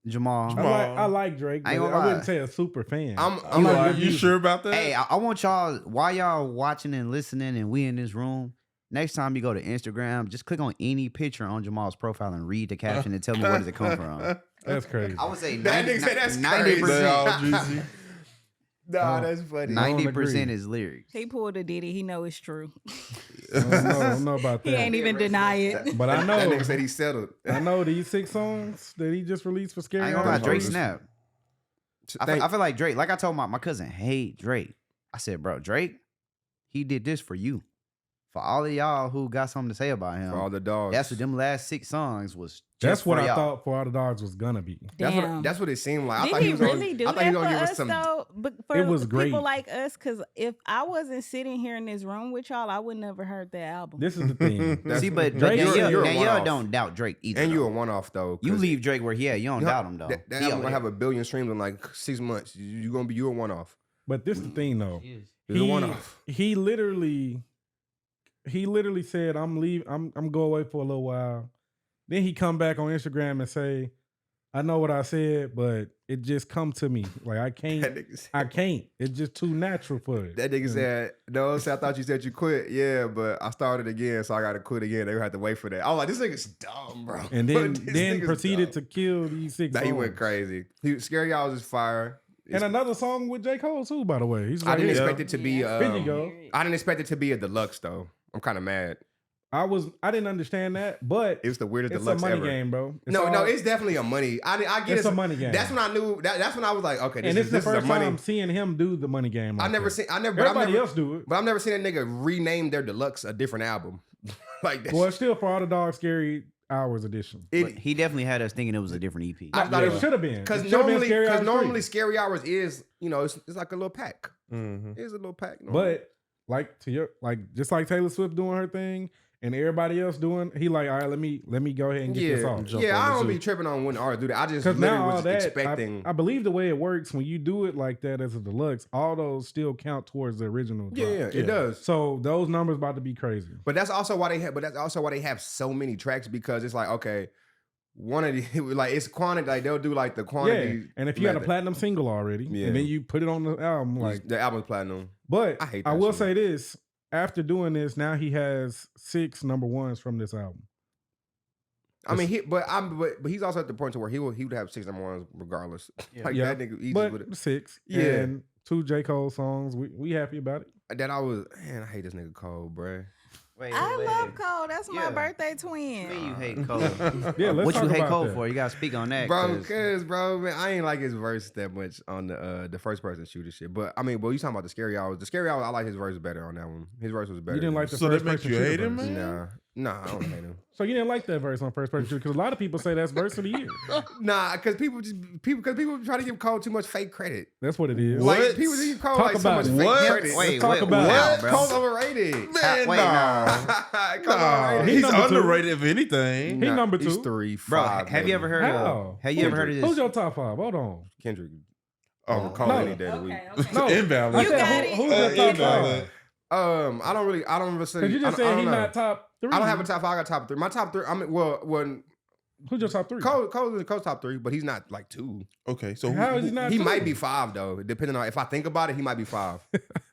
Jamal. I like Drake, I ain't but gonna I wouldn't lie. say a super fan. I'm I like like, good You music. sure about that? Hey, I want y'all, while y'all watching and listening and we in this room, next time you go to Instagram, just click on any picture on Jamal's profile and read the caption and tell me where does it come from. That's crazy. I would say That nigga said that's 90%. They all juicy. Nah, that's funny. 90% is lyrics. He pulled a Diddy. He know it's true. I don't know about He that. ain't even deny it. But I That know, nigga said he settled. I know these 6 songs that he just released for Scary I ain't gonna lie, Hours. Drake Hoes. snap. I feel like Drake, like I told my cousin, hate Drake. I said, bro, Drake, he did this for you. For all of y'all who got something to say about him. For all the dogs. That's what them last 6 songs was. That's just what for I y'all. thought For All the Dogs was gonna be. Damn. That's what it seemed like. I Did thought he was gonna- really do I thought that he for was gonna give us us some. though? But for It was people great. like us, because if I wasn't sitting here in this room with y'all, I would never heard that album. This is the thing. See, but Drake- Danielle, you're a Danielle one-off. don't doubt Drake either. And you though. a one-off though. You 'cause leave Drake where he at. You don't doubt him though. That He album over gonna have there. 1 billion streams in like 6 months. You gonna be a one-off. But this is the thing though. You're a one-off. He literally said, I'm go away for a little while. Then he come back on Instagram and say, I know what I said, but it just come to me. Like I That can't. nigga said, I can't. It's just too natural for it. that nigga said, no, I thought you said you quit. Yeah, but I started again, so I gotta quit again. They gonna have to wait for that. I was like, this nigga's dumb, bro. And then This then nigga's proceeded dumb. to kill these 6 Nah, songs. he went crazy. Scary Hours is fire. And another song with J. Cole too, by the way. He's I like, didn't yeah. expect it to be. There you go. I didn't expect it to be a deluxe though. I'm kind of mad. I didn't understand that, but It was the weirdest it's a deluxe money ever. game, bro. No, it's definitely a money. I get It's a money game. That's when I knew. That's when I was like, okay, and this it's the is a first money. time seeing him do the money game. Like that. Everybody else do it. But I've never seen a nigga rename their deluxe a different album. Like that. Well, it's still For All the Dogs Scary Hours edition. But he definitely had us thinking it was a different EP. I thought it should have been. because It should have been Scary Hours normally 3. Scary Hours is it's like a little pack. Mhm. It's a little pack. normally. But like just like Taylor Swift doing her thing and everybody else doing, he like, all right, let me go ahead and get this off. Jump yeah, I on don't the be tripping on when artists do that. I just Because literally now all was that, expecting. I believe the way it works when you do it like that as a deluxe, all those still count towards the original. yeah, drop. it does. So those numbers about to be crazy. But that's also why they have so many tracks because it's like okay, one of the like it's quantity. Like they'll do like the quantity. Yeah, and if you got a method. platinum single already, Yeah. and then you put it on the album, like. the album's platinum. But I hate I that will shit. say this: after doing this, now he has 6 number ones from this album. I mean, but he's also at the point to where he would have 6 number ones regardless. Like Yeah, that nigga, he just but would. 6, Yeah. and 2 J. Cole songs. We happy about it. That I was, man, I hate this nigga Cole, bruh. I love Cole. That's my Yeah. birthday twin. You hate Cole. Yeah, let's What talk you hate about Cole that. for? You gotta speak on that, Bro, 'cause- man, I ain't like his verse that much on the first person shooter shit. But I mean, you talking about the scary hours? The scary hours, I like his verse better on that one. His verse was better. You didn't like the So first that makes person you shooter hate him, verse. man? Nah, I don't hate him. So you didn't like that verse on first person shooter because a lot of people say that's verse of the year. Nah, because people try to give Cole too much fake credit. That's what it is. What? Like people give Cole Talk like so about much it. fake What? credit. Wait, Let's talk wait, about wow, it. bro. Cole's overrated. Man, Wait, nah. Cole's overrated. He's He's number two. underrated if anything. He number He's two. 3, Bro, 5. have you ever heard How? of? Have you ever heard of this? Who's your top 5? Hold on. Kendrick? Oh, Over Cole no. any day of the week. Okay. No, Invalid. I You said, got it. who's your top Invalid. 5? I don't really say. Because you just I said don't he's know. not top 3. I don't have a top 5. I got top 3. My top 3. I mean, when Who's your top 3? Cole's top 3, but he's not like 2. Okay, so How is he not He 2? might be 5 though, depending on if I think about it. He might be 5.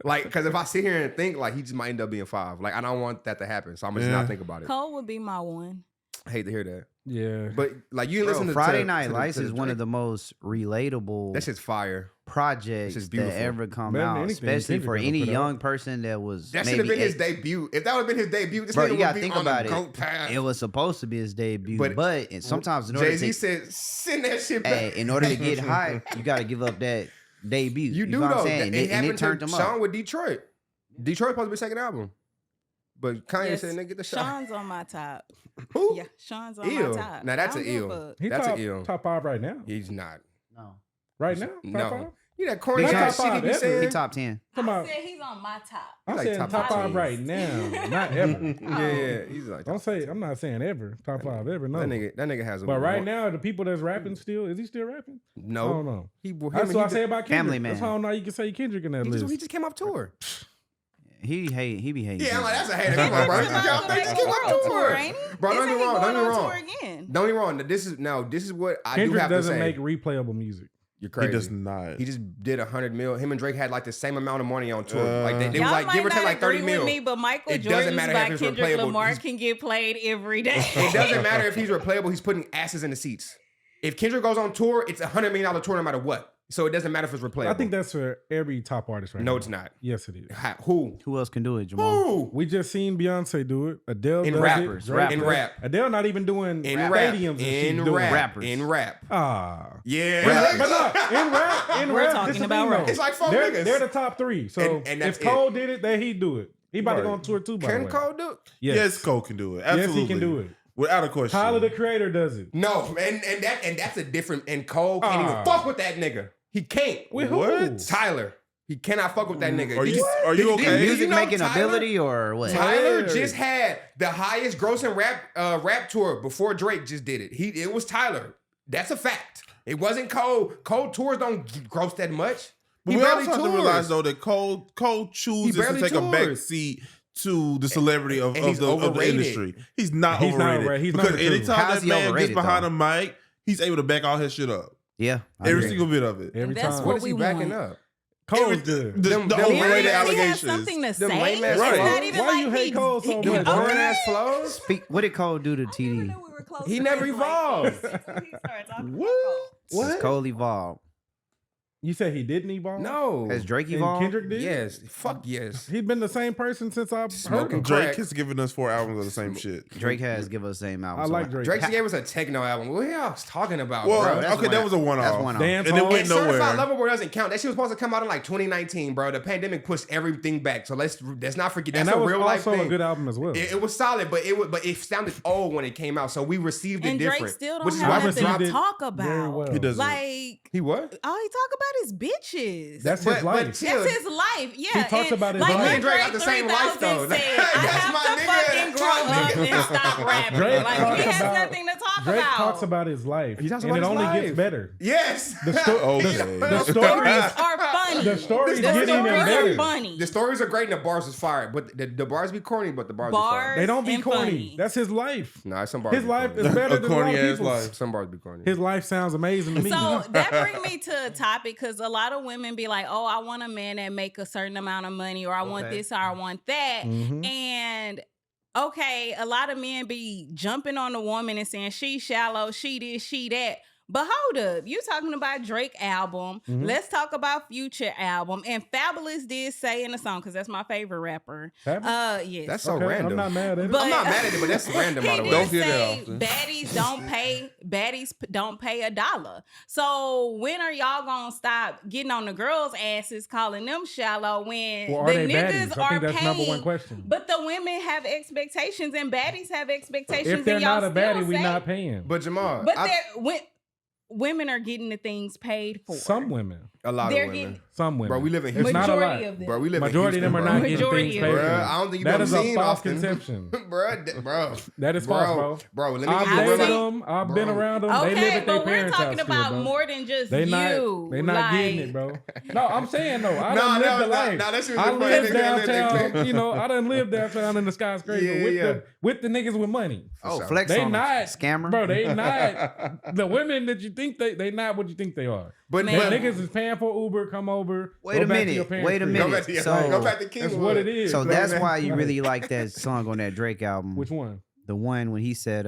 Like, because if I sit here and think, like, he just might end up being 5. Like, I don't want that to happen, so I'm just Yeah. not think about it. Cole would be my one. I hate to hear that, Yeah. but like you didn't Bro, listen to Friday to- Night to the- Lights to the is one of Drake? the most relatable That shit's fire. projects This is that beautiful. ever come Better than out, anything especially Kendrick for ever any put out. young person that was That should maybe have been his 8. debut. If that would have been his debut, this Bro, nigga you gotta would be think on about the it. GOAT path. It was supposed to be his debut, But but sometimes in order Jay-Z to said, "Send that shit back." in order to get high, you got to give up that debut. You do know what though. I'm saying? It And happened it turned to him Sean up. with Detroit. Detroit supposed to be second album, but Kanye Yes, said, "Nigga, get the shot." Sean's on my top. Who? Yeah, Sean's on Ill. my top. Now that's I an don't give a ill. fuck. He That's top, an ill. top 5 right now. He's not. No, Right now? Top No. 5? You that corny Not ass top shit he five be ever. saying. he top 10. Come I on. said he's on my top. I'm like saying top top 5 five. right now, not ever. Yeah, he's like I'm not saying ever. Top 5 ever. No. that nigga has a. But right now, the people that's rapping still, is he still rapping? I don't no, know. he That's what I say about Kendrick. Family That's Man. how now you can say Kendrick in that list. just came off tour. He be hating. Yeah, I'm like, that's a hater. Kendrick's Come on, bro. about Y'all to think make he a came off world tour? tour, ain't he? Bro, don't Isn't get me he wrong. going Don't get me on wrong. tour again? Don't get me wrong. This is what I do Kendrick have to doesn't say. make replayable music. You're He crazy. does not. He just did 100 mil. Him and Drake had like the same amount of money on tour. Like they Y'all was like might give or take not like 30 agree mil. with me, but Michael It doesn't Jordan's matter by if it's Kendrick replayable. Lamar He's- can get played every day. It doesn't matter if he's replayable. He's putting asses in the seats. If Kendrick goes on tour, it's $100 million tour no matter what. So it doesn't matter if it's replayable. I think that's for every top artist right now. no, it's not. Yes, it is. Who? Who else can do it, Jamal? Who? We just seen Beyonce do it. Adele In does rappers, it. Drake in does- rap. Adele not even doing In rap. stadiums. and she's In doing rap. Rappers. In rap. Ah. Yeah. But no, in rap, We're this talking the about thing, rap. though. It's like 4 they're, niggas. they're the top 3. So And that's if Cole did it, then he'd do it. He about to go on tour too, by the Can way. Cole do it? Yes, Cole can do it. Absolutely. Yes, he can do it. Without a question. Tyler, the Creator, does it. No, and that's a different. And Cole can't even Ah. fuck with that nigga. He can't. With What? who? Tyler. He cannot fuck with that nigga. Are Did you did- did okay? you Music know making Tyler? ability or what? Tyler Yeah. just had the highest grossing rap tour before Drake just did it. It was Tyler. That's a fact. It wasn't Cole. Cole tours don't gross that much. But He we barely also have to tours. realize though that Cole chooses to barely take a back tours. seat to the celebrity of And he's the overrated. industry. He's not He's not overrated. overrated. He's because number two. anytime How's that he man gets overrated, behind though? a mic, he's able to back all his shit up. Yeah, I Every agree. single bit of it. Every That's time. what What is he we backing want. up? Cole's good. The Them overrated lame ass- He has allegations. something to Them say. lame ass It's Right. not even Why like you hate he's- Cole so he- much, Boring bro? ass flows. Speak. What did Cole do to TD? He never evolved. Since Cole evolved. You said he didn't evolve? No. Has Drake And evolved? Kendrick did? Yes. Fuck yes. He's been the same person since I've heard Smoking him. Drake crack. has given us 4 albums of the same shit. Drake has give us the same album. I so like Drake. Drake gave us a techno album. What are y'all talking about, Well, bro? that's okay, that was a one-off. That's one-off. Dance And it Hall. went Certified nowhere. Lover Boy doesn't count. That shit was supposed to come out in like 2019, bro. The pandemic pushed everything back. So let's not forget. That's And that a was real life also thing. a good album as well. It was solid, but it sounded old when it came out. So we received it And different. Drake still don't which is have why I nothing received to it talk very about. well. He doesn't. Like, he what? all he talk about is bitches. That's his But life. chill. That's his life. Yeah. He talks and about his like life. Me and Drake got the same life, 3000 though. said, I That's my have to nigga. fucking That's grow my up nigga. and stop rapping. Drake Like, talks he has about- nothing to talk Drake about. talks about his life. He talks and about it his only life. gets better. Yes. The stories The stories are funny. The stories The get even stories better. are funny. The stories are great and the bars is fire, but the bars be corny, but the bars be fire. Bars They don't be and corny. funny. That's his life. Nah, some bars His be life corny. is better A than a lot corny of ass people's. life. Some bars be corny. His life sounds amazing to me. So that brings me to a topic because a lot of women be like, "Oh, I want a man that make a certain amount of money, or I want Okay. this, or I want that." Mhm. And okay, a lot of men be jumping on the woman and saying she shallow, she this, she that. But hold up, you talking about Drake album. Mhm. Let's talk about Future album. And Fabulous did say in the song, because that's my favorite rapper. Fabulous? Yes. That's so Okay, random. I'm not mad at it. But- I'm not mad at it, but that's random. By He the way, did Don't hear that say often. baddies don't pay $1. So when are y'all gonna stop getting on the girls' asses, calling them shallow when Well, are the they niggas baddies? I are think that's paying? number one question. But the women have expectations and baddies have expectations. If they're and y'all not a still baddie, we say- not paying. but Jamal, But women are getting the things paid for. Some women. a lot they're of women. getting Some women. Bro, we live in It's Houston. not a lot. majority of them. Bro, we live Majority in of them are Houston, not bro. getting Majority things of paid. them. Bruh, for. I don't think you That ever is a seen false often. conception. bro. That is false, bro. Bro, let me I've give you dated real. them. I've been Bro. around them. They live Okay, at their but we're parents' house talking still, about bro. more than just They you. not getting it, bro. No, I'm saying though. I done lived the life. Nah, that shit was I the funny lived nigga that downtown. lived You know, I done lived downtown in the skyscraper Yeah. with the niggas with money. Oh, sure. flex They on 'em. not Scammer. bro. They not the women that you think they not what you think they are. But Man. That niggas is paying for Uber. Come over. Wait go a back to minute, your parents' wait a crib. minute. go back to So- go back to Kingwood. That's what it is. So bro. that's why you Right. really like that song on that Drake album. Which one? The one when he said,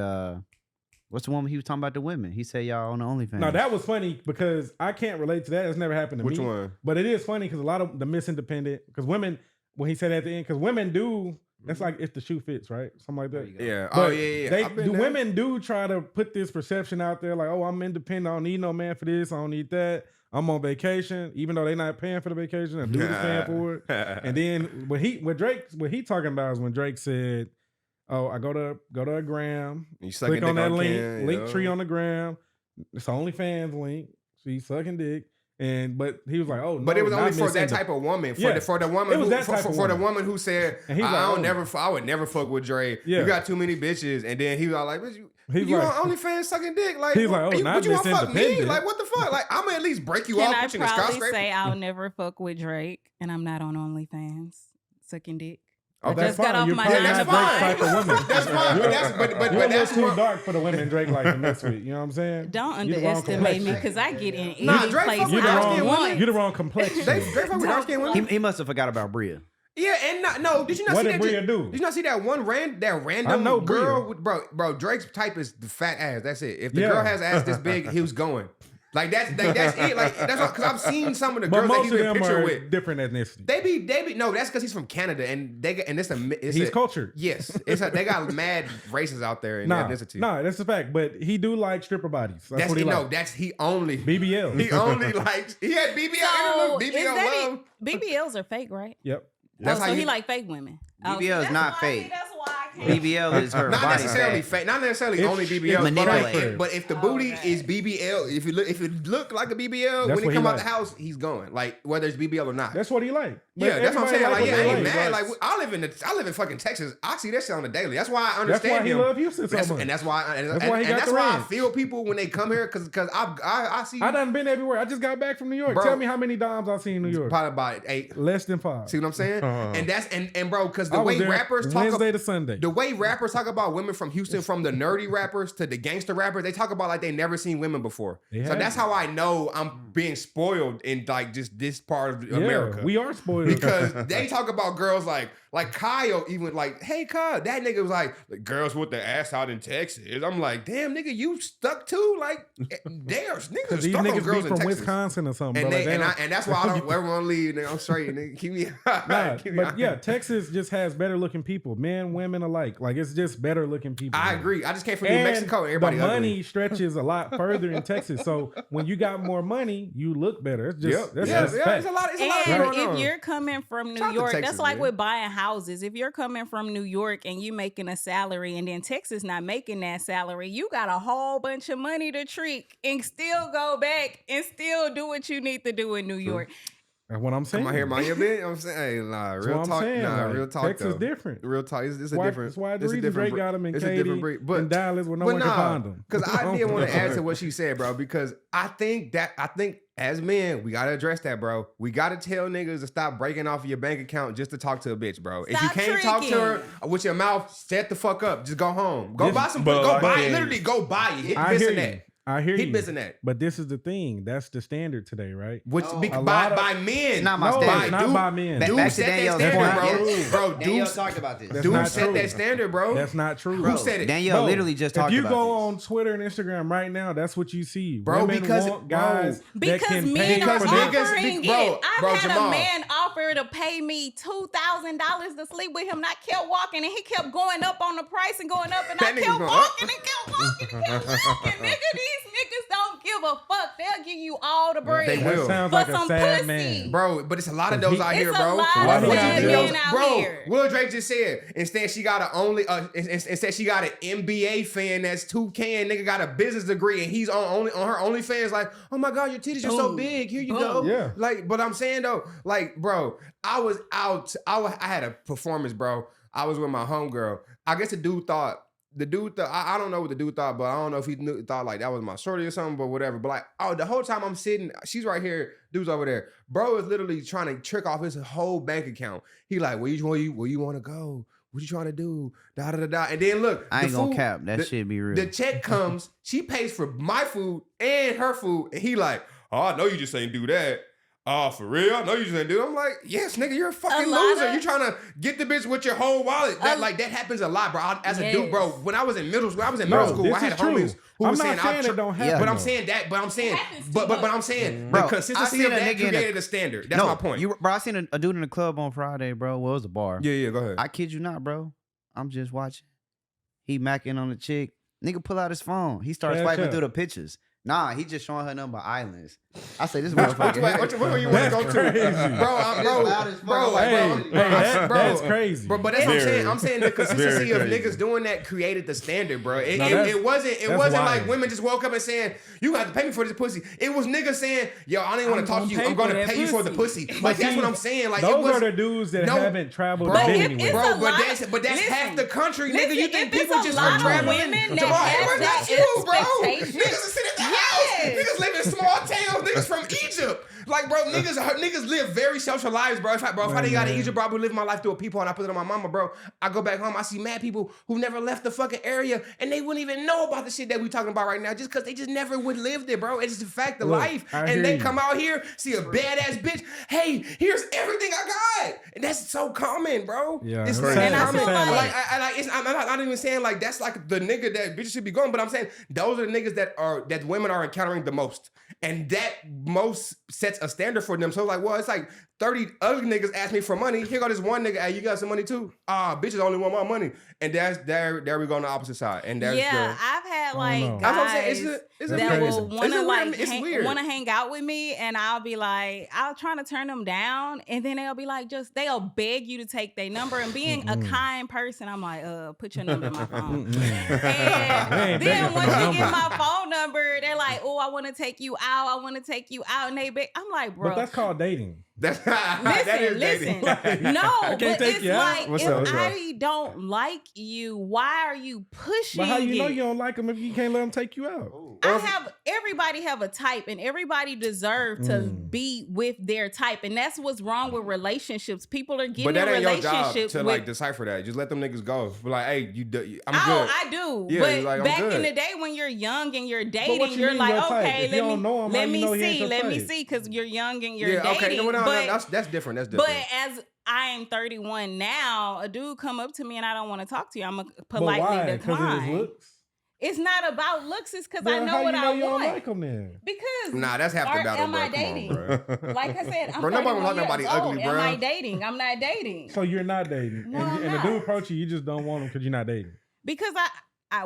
what's the one when he was talking about the women? He said y'all on the OnlyFans. No, that was funny because I can't relate to that. It's never happened to Which me. one? But it is funny because a lot of the Miss Independent, because women, when he said at the end, because women do, that's like if the shoe fits, right? Something like that. Yeah. But Oh yeah. They, I've been the there. women do try to put this perception out there, like, oh, I'm independent. I don't need no man for this. I don't need that. I'm on vacation, even though they're not paying for the vacation. A dude is paying for it. And then what he talking about is when Drake said, "Oh, I go to a gram, You sucking click on dick that link, Ken, link yo. tree on the gram. It's OnlyFans link. She's sucking dick." But he was like, "Oh, no, But it was not only for Miss that Indep- type of woman. For Yeah. the woman It was who that type of for the woman. woman who said, And he's like, I oh. would never fuck with Dre. Yeah. You got too many bitches. And then he was all like, "Bitch, He's you like- on OnlyFans sucking dick? Like, He's like, oh, you, not would you want to Miss fuck me? Independent. Like, what the fuck? Like, I'm gonna at least break you Can off, I put you in a probably skyscraper." say I'll never fuck with Drake and I'm not on OnlyFans sucking dick? Oh, I that's just got fine. off You're my probably Yeah, not that's Drake's fine. type of woman. That's fine, but that's but You're a that's little too more. dark for the women Drake like to mess with. You know what I'm saying? Don't You the wrong underestimate me complexion. because I get in any Nah, Drake place fuck You're with the I dark-skinned wrong. want. You're the wrong complexion. They fuck with dark skinned women. he must have forgot about Bria. Yeah, and no, did you not What see did that? Bria do? Did you not see that one random know girl? Bria. With, bro, Drake's type is the fat ass. That's it. If the Yeah. girl has ass this big, he was going. Like that's it. Like that's because I've seen some of the But girls that most he's of been them pictured are with. different ethnicity. They be no. That's because he's from Canada and He's cultured. Yes, they got mad races out there in ethnicity. Nah, that's a fact. But he do like stripper bodies. That's what he no. like. That's he only. BBL. He only likes. He had BBL. So, BBL is that love. it? BBLs are fake, right? Yep. That's Oh, how so you- he like fake women. BBL is that's not why- fake. That's why I can't. BBL is her Not body necessarily fat. fake, not necessarily It's- only it's BBL, but, manipulated. but if the booty is BBL, if it look like a BBL, That's when he what come he out the like. house, he's going. Like whether it's BBL or not. That's what he like. But Yeah, that's what I'm saying. everybody Like, yeah, I what ain't they mad. like. Like I live in fucking Texas. I see that shit on the daily. That's why I That's understand why he him. love Houston so That's- much. and that's why That's why he got that's the why I ranch. feel people when they come here because I see I done been everywhere. I just got back from New York. Bro. Tell me how many dimes I've seen in New York. probably about 8. Less than 5. See what I'm saying? And that's and bro, because the I was way there rappers talk Wednesday to Sunday. the way rappers talk about women from Houston, from the nerdy rappers to the gangster rappers, they talk about like they never seen women before. They So have. that's how I know I'm being spoiled in like just this part of America. We are spoiled. Because they talk about girls like Kyle, even like, hey Kyle, that nigga was like girls with their ass out in Texas. I'm like, damn nigga, you stuck too? Like, niggas are Because these stuck on niggas girls be in from Texas. Wisconsin or something. And bro. they Like, and, don't- and that's why I don't ever want to leave. Nigga, I'm straight. Nigga, keep me. Nah, keep me but yeah, Texas just has better looking people, men, women alike. Like it's just better looking people. I man. agree. I just came from New And Mexico. And everybody the ugly. money stretches a lot further in Texas. So when you got more money, you look better. It's just that's yeah, just yeah, fact. it's a lot. It's a lot And going on. if you're coming from New Shout out to York, Texas, that's like man. with buying houses. If you're coming from New York and you making a salary and then Texas not making that salary, you got a whole bunch of money to trick and still go back and still do what you need to do in New York. That's what I'm saying. Come out here, mind your business. I'm saying, hey, nah, That's real what I'm talk, saying. nah, Like, real talk. Texas though. different. Real talk. It's a Why- different. That's why it's the a reason different. Drake got him in it's a Katy different breed. But in Dallas where no but one can find them. because I did want to add to what she said, bro. Because I think as men, we gotta address that, bro. We gotta tell niggas to stop breaking off your bank account just to talk to a bitch, bro. If you Stop can't talk to her with your mouth, shut the fuck up. Just go home. Go buy some. but Go like, buy it. yeah. Literally, go buy it. Hit I this hear and you. that. I hear He you. missing that. But this is the thing. That's the standard today, right? Which No. by men. It's not my No, standard. it's not by men. Back Dude to set that Danielle's standard, point. bro. Yes. Bro, Danielle dude, talked about this. That's dude not set true. that standard, bro. That's not true. Who said it? Danielle Bro, literally just talked if you about go this. on Twitter and Instagram right now, that's what you see. Bro, Women because- want guys that Because can men pay are for niggas- them. offering bro, it. I've bro, had Jamal. a man offer to pay me $2,000 to sleep with him, and I kept walking, and he kept going up on the price and going up, and I That nigga's kept going walking and kept walking and kept walking. Nigga, these niggas don't give a fuck. They'll give you all the bread. They will. That sounds For like a some sad pussy. man. Bro, but it's a lot of those out It's here, a bro. lot of What you sad think men those- out bro, here. Will Drake just said, instead she got instead she got an NBA fan that's 2K and nigga got a business degree and he's on her OnlyFans like, oh my God, your titties are so Boom. big. Here you Boom. go. Yeah. Like, but I'm saying though, like, bro, I was out. I had a performance, bro. I was with my homegirl. I guess the dude thought, I don't know what the dude thought, but I don't know if he thought like that was my shorty or something, but whatever. But like, oh, the whole time I'm sitting, she's right here, dude's over there. Bro is literally trying to trick off his whole bank account. He like, where you want to go? What you trying to do? Da da da da. And then look, I ain't the gonna food- cap. That shit be real. The check comes, she pays for my food and her food, and he like, oh, I know you just ain't do that. Oh, for real? I know you just ain't do it. I'm like, yes, nigga, you're a fucking lot loser. of- You trying to get the bitch with your whole wallet. That happens a lot, bro. As a dude, bro, when I was in middle school, I this had is true. homies who I'm was not saying, saying it don't happen. Yeah. but I'm though. saying that, but I'm saying, It happens too but much. I'm saying Bro, the I consistency seen of a that nigga in a- created a standard. That's my point. Bro, I seen a dude in the club on Friday, bro. Well, it was a bar. Yeah, go ahead. I kid you not, bro. I'm just watching. He macking on the chick. Nigga pull out his phone. He starts Cash swiping up. through the pictures. Nah, he just showing her number islands. I say this Which motherfucker. one you want to go That's to, crazy. bro? That's crazy. Bro, but that's what I'm saying. Very. I'm saying the consistency of Very niggas doing that created the standard, bro. It that's wasn't wild. like women just woke up and saying, you got to pay me for this pussy. It was niggas saying, yo, I didn't want I'm to talk to you. gonna I'm pay going for to that pay you for the pussy. pussy. Like, that's see, what I'm saying. Like, those it was, are the dudes that No, haven't traveled bro, to But been if anywhere. it's bro, a lot but that's listen, half the country, nigga. listen, You think if it's people a just lot are of traveling? women that Jamal, have everybody that not you, bro. expectation. Niggas are sitting at the house. Yes. Niggas live in small towns. Niggas from Egypt. Like, bro, niggas live very social lives, bro. If I didn't got to Egypt, bro, I would live my life through a people and I put it on my mama, bro. I go back home, I see mad people who never left the fucking area and they wouldn't even know about the shit that we talking about right now just because they just never would live there, bro. It's just a fact of Look, life. I And hear they you. come out here, see a badass bitch. Hey, here's everything I got. And that's so common, bro. Yeah, it's it's very sad. And I common. feel like- I'm not even saying like that's like the nigga that bitches should be going, but I'm saying those are the niggas that women are encountering the most. And that most sets a standard for them. So like, well, it's like 30 other niggas ask me for money. Here go this one nigga, hey, you got some money too? Bitches only want my money. And that's there we go on the opposite side. And that's Yeah, I've had know. like that's what I'm saying. guys It's that crazy. will want to like it's weird. want to hang out with me, and I'll be like, I'll try to turn them down, and then they'll be like, they'll beg you to take their number. And being a kind person, I'm like, put your number in my phone. ain't And begging then for once no you get number. my phone number, they're like, oh, I want to take you out. I want to take you out, and they beg. I'm like, bro. But that's called dating. that is dating. No, I can't but take it's you out. like What's if up, what's up? I don't like you, why are you pushing But how you know it? you don't like them if you can't let them take you out? Everybody have a type, and everybody deserve to be with their type, and that's what's wrong with relationships. People are But getting that in ain't your job relationships to with. like decipher that. Just let them niggas go. Be like, hey, I'm Oh, good. I do. Yeah, but like, I'm back in good. the day when you're young and you're what dating, you you're mean like, your type? okay, If you don't know him, how let you me know he ain't see, your let me type? see, because you're young and you're Yeah, dating. okay. No, but that's different. That's But different. as I am 31 now, a dude come up to me and I don't want to talk to you. I'm a But why? politely Because of his decline. looks? It's not about looks. It's because I Then know how what you know I you don't want. like him then? Because Nah, that's half the battle, am bro. I Come on, dating? bro. Like I said, I'm Bro, nobody 31 want nobody years ugly, old. bro. Am I dating? I'm not dating. So you're not dating. No, and I'm the not. dude approach you just don't want him because you're not dating. Because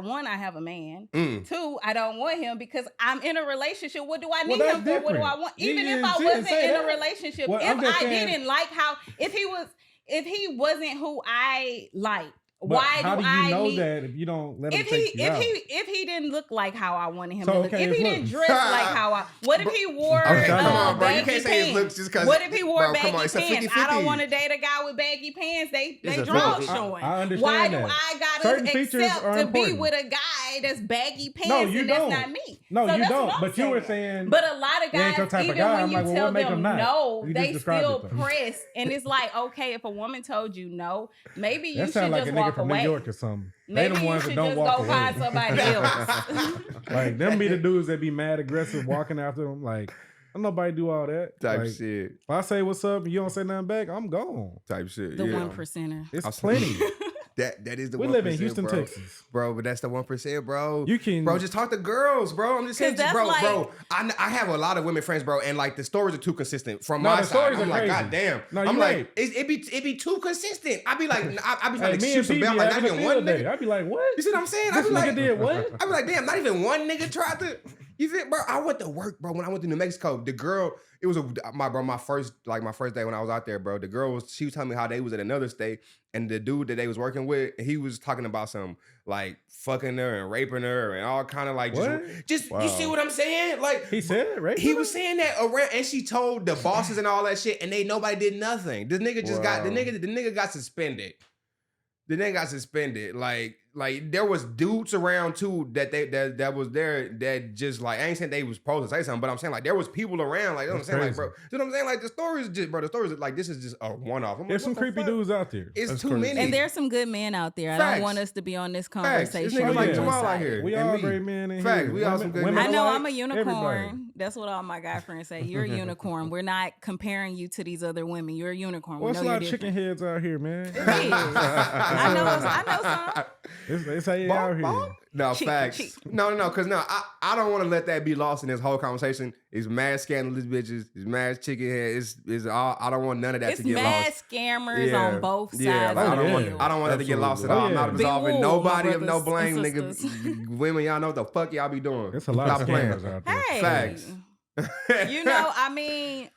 one, I have a man. Mm. Two, I don't want him because I'm in a relationship. What do I Well, need that's him for? What do I different. want? You Even didn't if I sit and wasn't say in that. a relationship, Well, I'm if just I saying- didn't like how, if he wasn't who I like, But why how do you I know need? that if you don't let him If take you out? if he didn't look like how I wanted him So, to look, okay, if his he didn't looks. dress like how I, what if he wore Okay, come on, bro. You baggy can't say his pants? looks just 'cause- What if he wore bro, baggy come on, it's a pants? 50-50. I don't want to date a guy with baggy pants. They It's a draw 50. showing. I understand Why do that. I gotta Certain features accept are to be important. with a guy that's baggy pants No, you and don't. that's not me? No, So you that's don't. what I'm But you were saying, But a lot of he ain't guys, your type of even guy. when I'm you like, well, tell what make them him not? no, You just they described still it, though. press. And it's like, okay, if a woman told you no, maybe you That should sound like just a nigga walk from away. New York or something. Maybe they the you ones should that don't just walk go away. find somebody else. Like them be the dudes that be mad aggressive walking after them. Like, don't nobody do all that. Type Like, shit. if I say what's up and you don't say nothing back, I'm gone. Type shit. The yeah. 1%er. It's plenty. That is the We 1%, live in Houston, bro. Texas. Bro, but that's the 1%, bro. You can, Bro, just talk to girls, bro. I'm just saying, 'Cause that's bro, like- bro. I have a lot of women friends, bro, and like the stories are too consistent from No, my the side. stories I'm are like, crazy. God damn. No, I'm you like, right. it be too consistent. I be like, I be Hey, like, me and excuse me, P be I'm like, not having a even one field day. nigga. I'd be like, what? You see what I'm saying? I This be nigga like, did what? I be like, damn, not even one nigga tried to. You feel, bro? I went to work, bro. When I went to New Mexico, the girl, it was my first day when I was out there, bro. The girl she was telling me how they was at another state, and the dude that they was working with, he was talking about some like fucking her and raping her and all kind of like just Wow. you see what I'm saying? Like He said it, right? he was saying that around, and she told the bosses and all that shit, and nobody did nothing. This nigga just got the Wow. nigga got suspended. The nigga got suspended. Like there was dudes around too that was there that just like I ain't saying they was supposed to say something, but I'm saying like there was people around. Like you know what I'm saying, like bro, you know what I'm saying? Like the story is just, bro. The story is like this is just a one-off. There's some creepy dudes out there. It's That's too crazy. many. And there's some good men out there. I Facts. don't want us to be on this Facts. This conversation. nigga Oh, like yeah. Jamal out here. We and all me. great men in Facts. here. We all some good men. I know alike, I'm a unicorn. everybody. That's what all my guy friends say. You're a unicorn. We're not comparing you to these other women. You're a unicorn. Well, We it's a know lot you're of chicken different. heads out here, man. It is. I know some. It's how you out here. No, Cheek, facts. cheek. No, because I don't want to let that be lost in this whole conversation. It's mad scandalous bitches. It's mad chicken head. It's all. I don't want none of that It's to get mad lost. scammers on both sides. Yeah, like, of I don't the want. field. I don't want that to get lost at Absolutely. all. Oh, I'm not yeah. absolving Be wool, nobody my of no brothers blame, and nigga. sisters. Women, y'all know what the fuck y'all be doing. There's a lot Stop of playing. scammers out there. Hey, Facts. you know, I mean,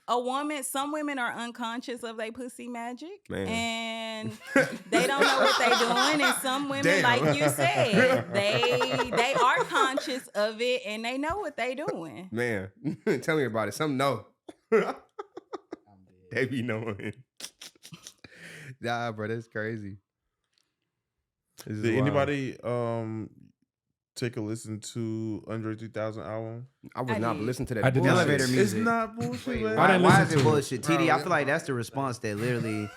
some women are unconscious of their pussy magic, Man. and they don't know what they're doing. And some women, Damn. like you said, they are conscious of it and they know what they're doing. Man, tell me about it. Some know. They be knowing. Nah, bro, that's crazy. This is Did wild. anybody take a listen to Andre 3000 album? I was I not did. listening to that. I did not. bullshit. Elevator music. It's not bullshit, Wait, man. I didn't why listen is it to it. bullshit? TD, I feel like that's the response that literally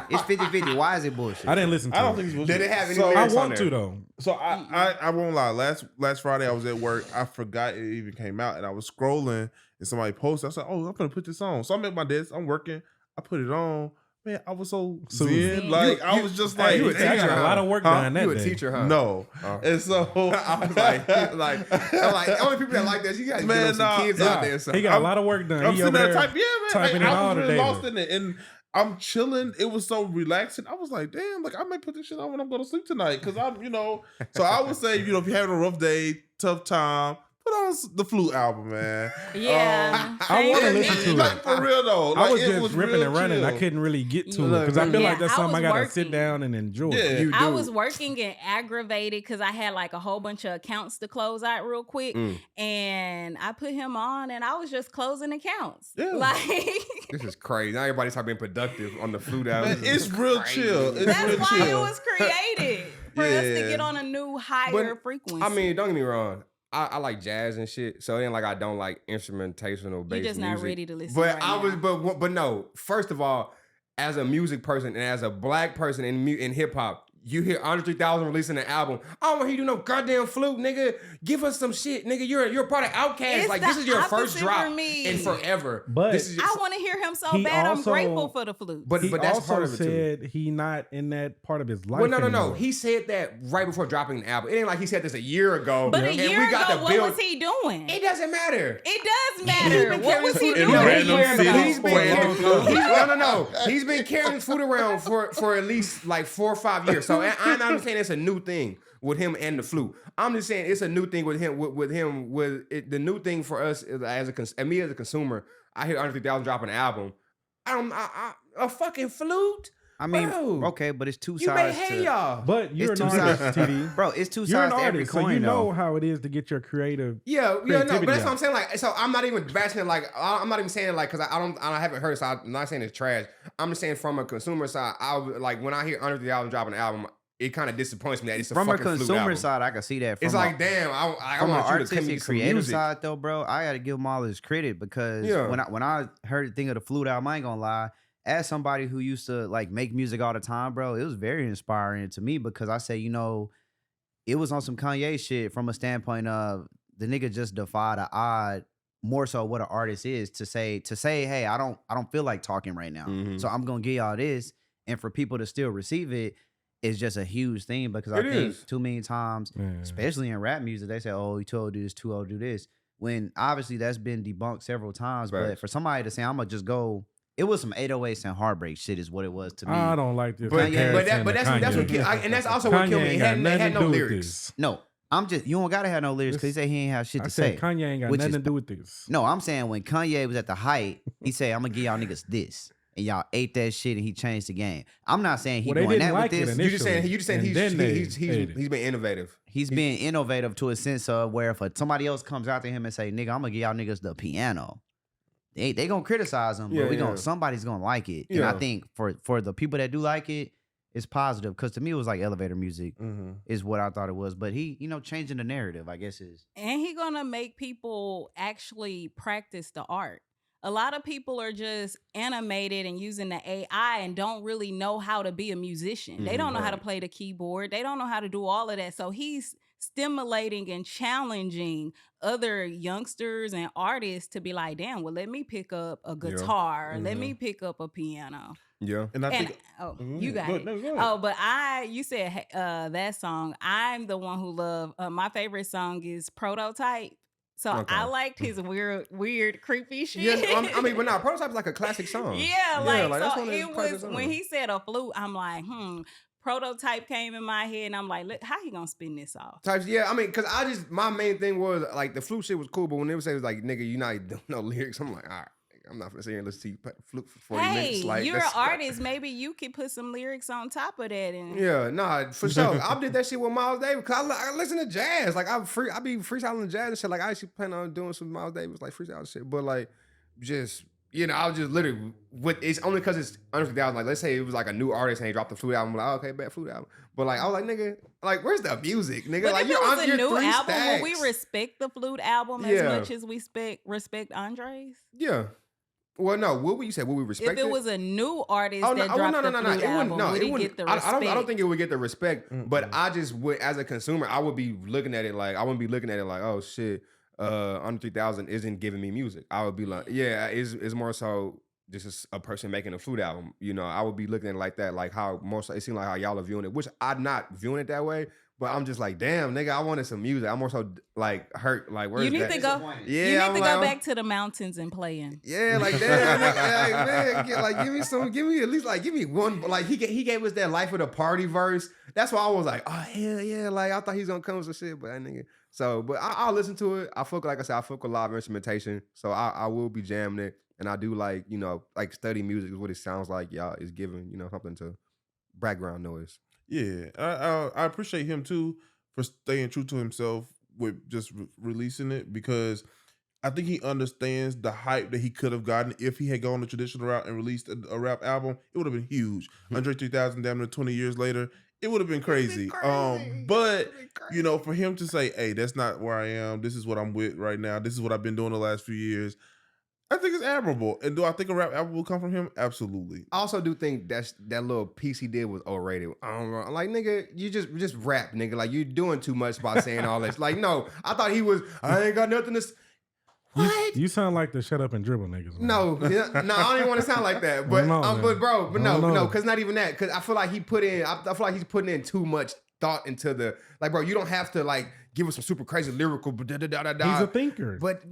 it's 50-50. Why is it bullshit? I didn't listen to I don't it. think it's bullshit. Did it have any So- I lyrics on want there? to though. So I won't lie. Last Friday I was at work. I forgot it even came out, and I was scrolling, and somebody posted. I said, "Oh, I'm gonna put this on." So I'm at my desk. I'm working. I put it on. Man, I was so Zen. zen. Like I was just like, you a I got teacher, a huh? lot of work Huh? done that You a day. teacher, huh? no. Oh. And so I was like, only people that like that, you guys Man, get some nah, kids nah. out there. So. He got a lot of work done. I'm He sitting over there there typing, yeah, man. typing Like, it I all was really today. lost in it, and I'm chilling. It was so relaxing. I was like, damn, like I might put this shit on when I'm going to sleep tonight, because I'm, So I would say, if you're having a rough day, tough time, put on the Flute album, man. Yeah. I wanna Same listen with to me. it. Like for real though. I Like, was it just was ripping real and running. I chill. couldn't really get to it Look, because I feel yeah, like that's I something I was gotta working. sit down and enjoy. Yeah. You I do. was working and aggravated because I had like a whole bunch of accounts to close out real quick. Mm. And I put him on and I was just closing accounts. Yeah. Like, This is crazy. Now everybody's talking being productive on the Flute album. Man, This is it's real crazy. chill. It's that's real why chill. it was created for us to Yeah. get on a new higher frequency. I mean, don't get me wrong. I like jazz and shit, so it ain't like I don't like instrumentational based you're just not music. ready to listen. But right I was, now. but no. First of all, as a music person and as a black person in hip hop, you hear Andre 3000 releasing an album. I don't want to hear you no goddamn flute, nigga. Give us some shit, nigga. You're a part of Outkast. It's Like the this is your first opposite drop for me. in forever. But this is I want to hear him so He bad. also- I'm grateful for the flute. but He that's also part of it too. said he not in that part of his life. Well, no. anymore. He said that right before dropping the album. It ain't like he said this a year ago. But a and year we got ago, to what build. was he doing? It doesn't matter. It does matter. been What was he carrying doing? In random He's cities been for a carrying, long time. no. He's been carrying food around for at least like 4 or 5 years. So I'm not saying it's a new thing with him and the flute. I'm just saying it's a new thing with him. The new thing for us is as a consumer. I hear Andre 3000 dropping an album. A fucking flute. I mean, Bro, okay, but it's two You may sides hate to y'all. But you're It's an two artist, sides. TD. Bro, it's two You're an sides to every artist, so coin you know though. how it is to get your creative. Yeah, but creativity that's what I'm out. saying. Like, so I'm not even bashing it. Like, I'm not even saying it like because I haven't heard it. So I'm not saying it's trash. I'm just saying from a consumer side, like when I hear Andre 3000 dropping an album, it kind of disappoints me that it's a From a fucking flute consumer album. side, I can see that. From It's like, damn, I from an want you to come artistic get some creative music. side though, bro, I gotta give him all his credit because Yeah. when I heard the thing of the flute album, I ain't gonna lie. as somebody who used to like make music all the time, bro, it was very inspiring to me because I say, it was on some Kanye shit from a standpoint of the nigga just defied the odd more so what an artist is to say, hey, I don't feel like talking right now. Mhm. So I'm gonna give y'all this. And for people to still receive it is just a huge thing because I think too many times, especially in rap music, they say, oh, you too old to do this, too old to do this. When obviously that's been debunked several times. Right. But for somebody to say, I'm gonna just go, it was some 808s and heartbreak shit is what it was to me. I don't like this. But that's what and that's also what killed me. He had no lyrics. No, you don't gotta have no lyrics because he said he ain't have shit to say. Kanye ain't got nothing to do with this. No, I'm saying when Kanye was at the height, he said, I'm gonna give y'all niggas this. And y'all ate that shit and he changed the game. I'm not saying he doing that with this. You just saying he's been innovative. He's being innovative to a sense of where if somebody else comes out to him and say, nigga, I'm gonna give y'all niggas the piano. They gonna criticize him, but somebody's gonna like it. And I think for the people that do like it, it's positive. Because to me, it was like elevator music is what I thought it was. But he, changing the narrative, I guess is. And he gonna make people actually practice the art. A lot of people are just animated and using the AI and don't really know how to be a musician. They don't know how to play the keyboard. They don't know how to do all of that. So he's stimulating and challenging other youngsters and artists to be like, damn, well, let me pick up a guitar. Let me pick up a piano. Yeah. And I think you got it. Go ahead. Oh, but you said that song. I'm the one who love my favorite song is Prototype. So I liked his weird, creepy shit. Yeah, but nah, Prototype is like a classic song. Yeah, that's so one of his it classic was songs. when he said a flute, I'm like, Prototype came in my head, and I'm like, look, how he gonna spin this off? Types, because my main thing was like the flute shit was cool, but when they would say it was like, nigga, you not doing no lyrics, I'm like, all right. I'm not gonna sit here and listen to you flute for 40 minutes. Like, you're an artist. Maybe you could put some lyrics on top of that. And yeah, nah, for sure. I did that shit with Miles Davis because I listen to jazz. Like I be freestyling jazz and shit. Like I actually plan on doing some Miles Davis like freestyle shit. But like, just I was just literally it's only because it's under 3,000. Like let's say it was like a new artist and he dropped the flute album. I'm like, okay, bad flute album. But like I was like, nigga, like where's the music, nigga? But like if it was a new album, stacks. will we respect the flute album as much as we respect Andre's? Yeah. Well, no. What would you say? Would we respect it? If it was a new artist that dropped the flute album, would it get the respect? I don't think it would get the respect. But I just would, as a consumer, I would be looking at it like I wouldn't be looking at it like, oh shit, under 3,000 isn't giving me music. I would be like, yeah, it's more so just a person making a flute album. I would be looking at it like that, like how more so it seemed like how y'all are viewing it, which I'm not viewing it that way. But I'm just like, damn, nigga, I wanted some music. I'm more so like hurt. Like, where's that? You need to go. Yeah, you need to go back to the mountains and playing. Yeah, like damn, nigga, man, give me at least like give me one. Like he gave us that Life of the Party verse. That's why I was like, oh hell yeah, like I thought he was gonna come with some shit, but that nigga. So, but I'll listen to it. I fuck with live instrumentation. So I will be jamming it, and I do like study music is what it sounds like. Y'all is giving something to background noise. Yeah, I appreciate him too for staying true to himself with just releasing it because I think he understands the hype that he could have gotten if he had gone the traditional route and released a rap album. It would have been huge. Andre 3000, damn near 20 years later, it would have been crazy. But for him to say, "Hey, that's not where I am. This is what I'm with right now. This is what I've been doing the last few years." I think it's admirable. And do I think a rap album will come from him? Absolutely. I also do think that little piece he did was overrated. I'm like, nigga, you just rap, nigga. Like, you're doing too much by saying all this. Like, no, I thought he was, I ain't got nothing to What? You sound like the shut up and dribble niggas. Man. No, I don't even want to sound like that. But no, because not even that. Because I feel like I feel like he's putting in too much thought into the, like, bro, you don't have to, like, give us some super crazy lyrical, He's a thinker. But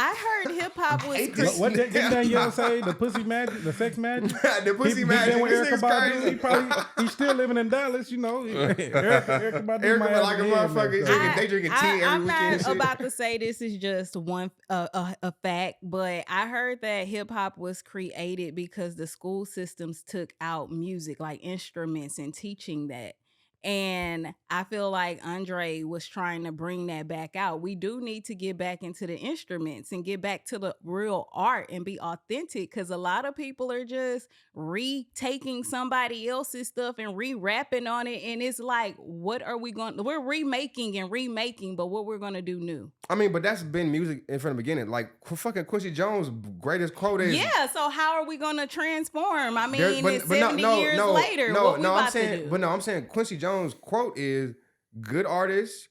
I heard hip hop was what did Danielle say? The pussy magic, the sex magic. The pussy magic. He been with Erykah Badu. He's still living in Dallas, Erykah Badu might like a motherfucker. They drinking tea every I'm weekend. not about to say this is just a fact, but I heard that hip hop was created because the school systems took out music, like instruments, and teaching that. And I feel like Andre was trying to bring that back out. We do need to get back into the instruments and get back to the real art and be authentic, because a lot of people are just retaking somebody else's stuff and re-rapping on it. And it's like, what are we going to... We're remaking, but what we're going to do new. I mean, but that's been music from the beginning. Like, fucking Quincy Jones' greatest quote is... Yeah, so how are we going to transform? I mean, it's 70 years later. What we about to do? But no, I'm saying Quincy Jones' quote is, good artists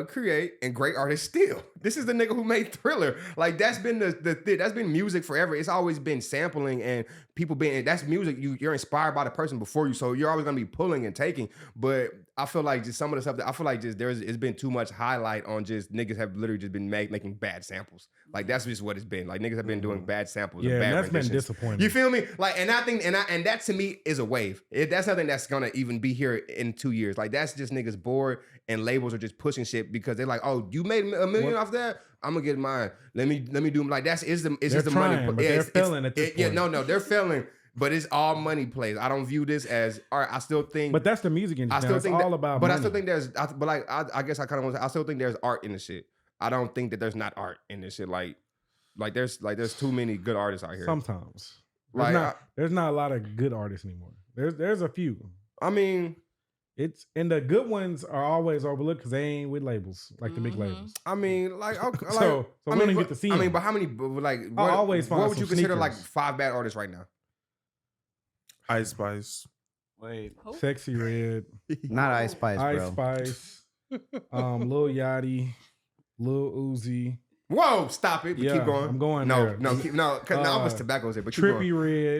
create and great artists steal. This is the nigga who made Thriller. Like, that's been that's been music forever. It's always been sampling and people being... That's music. You're inspired by the person before you, so you're always going to be pulling and taking. But I feel like just some of the stuff that I feel like just it's been too much highlight on just niggas have literally just been making bad samples. Like, that's just what it's been. Like, niggas have been doing bad samples. Yeah, and bad that's renditions. been disappointing. You feel me? Like, and I think and that to me is a wave. That's nothing that's gonna even be here in 2 years. Like, that's just niggas bored and labels are just pushing shit because they're like, oh, you made $1 million off that? I'm gonna get mine. Let me do like it's just the trying, money. but they're failing at this point. Yeah, no, they're failing. But it's all money plays. I don't view this as art. I still think. But that's the music industry. I still think all about. But money. I still think there's. But like, I guess I kind of want to. I still think there's art in this shit. I don't think that there's not art in this shit. Like there's too many good artists out here. Sometimes Like, there's not a lot of good artists anymore. There's a few. I mean, and the good ones are always overlooked because they ain't with labels like the big labels. I mean, like, okay, so we don't even get to see them. I mean, but how many? Like, what, always find what would you some consider sneakers. like 5 bad artists right now? Ice Spice. Wait, Sexy Red, not Ice Spice, bro. Ice Spice, Lil Yachty, Lil Uzi. Whoa, stop it! But Yeah, keep going. I'm going No, there. no, no. I was tobacco's here, but keep Trippy going.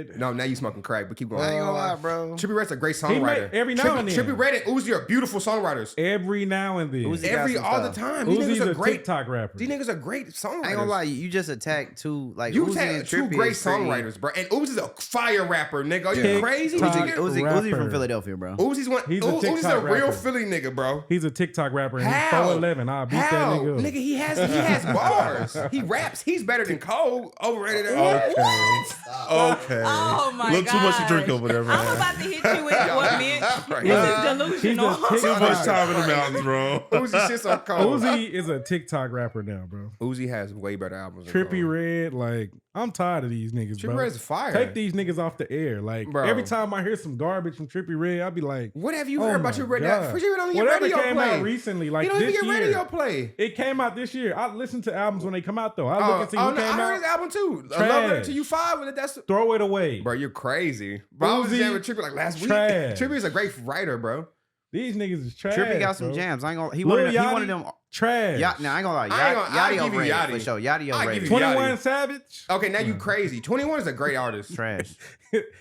Red. No, now you smoking crack, but keep going. I ain't gonna lie, bro. Trippy Red's a great He make- songwriter. every now and then. Trippy Red and Uzi are beautiful songwriters. Every now and then. Uzi got some All the stuff. time. These Uzi's niggas a are great. TikTok rapper. These niggas are great songwriters. I ain't gonna lie, you just attacked two like You Uzi had and two Trippy great is pretty- songwriters, bro. And Uzi's a fire rapper, nigga. Are you TikTok crazy? Uzi from rapper. Philadelphia, bro. Uzi's one. He's a Uzi's a TikTok real rapper. Philly nigga, bro. He's a TikTok rapper and he's How? 4'11". I'll beat How? that nigga up. Nigga, he has bars. He raps. He's better than Cole. Overrated. Okay. Okay. Oh my Look, too much to drink gosh. over there, man. I'm about to hit you with what, man? Right. This is delusional. He's a Too much time in the mountains, bro. Uzi shit's on Cole. Uzi is a TikTok rapper now, bro. Uzi has way better albums. Than Trippy Cole. Red, like, I'm tired of these niggas, Trippy bro. Red's fire. Take these niggas off the air. Like, Bro. every time I hear some garbage from Trippy Red, I'll be like, What have you oh heard about my your radio? God. Trippy Red don't even get Whatever radio came play. out recently, like He don't this even get year. radio play. It came out this year. I listen to albums when they come out, though. I look and see who no, came I heard out. his album too. Trash. Love Letter to You 5. That's Throw it away. bro, you're crazy. Bro, I was Uzi, jamming with Trippy like last week. trash. Trippy is a great writer, bro. These niggas is trash. Trippy got some bro. jams. I ain't gonna. He Lil one Yachty, of them. Trash. Yeah, nah, I ain't gonna lie. I ain't gonna- I'll Yachty give you overrated Yachty. for sure. Yachty I'll give overrated. you 21 Yachty. Savage. Okay, now you crazy. 21 is a great artist. Trash.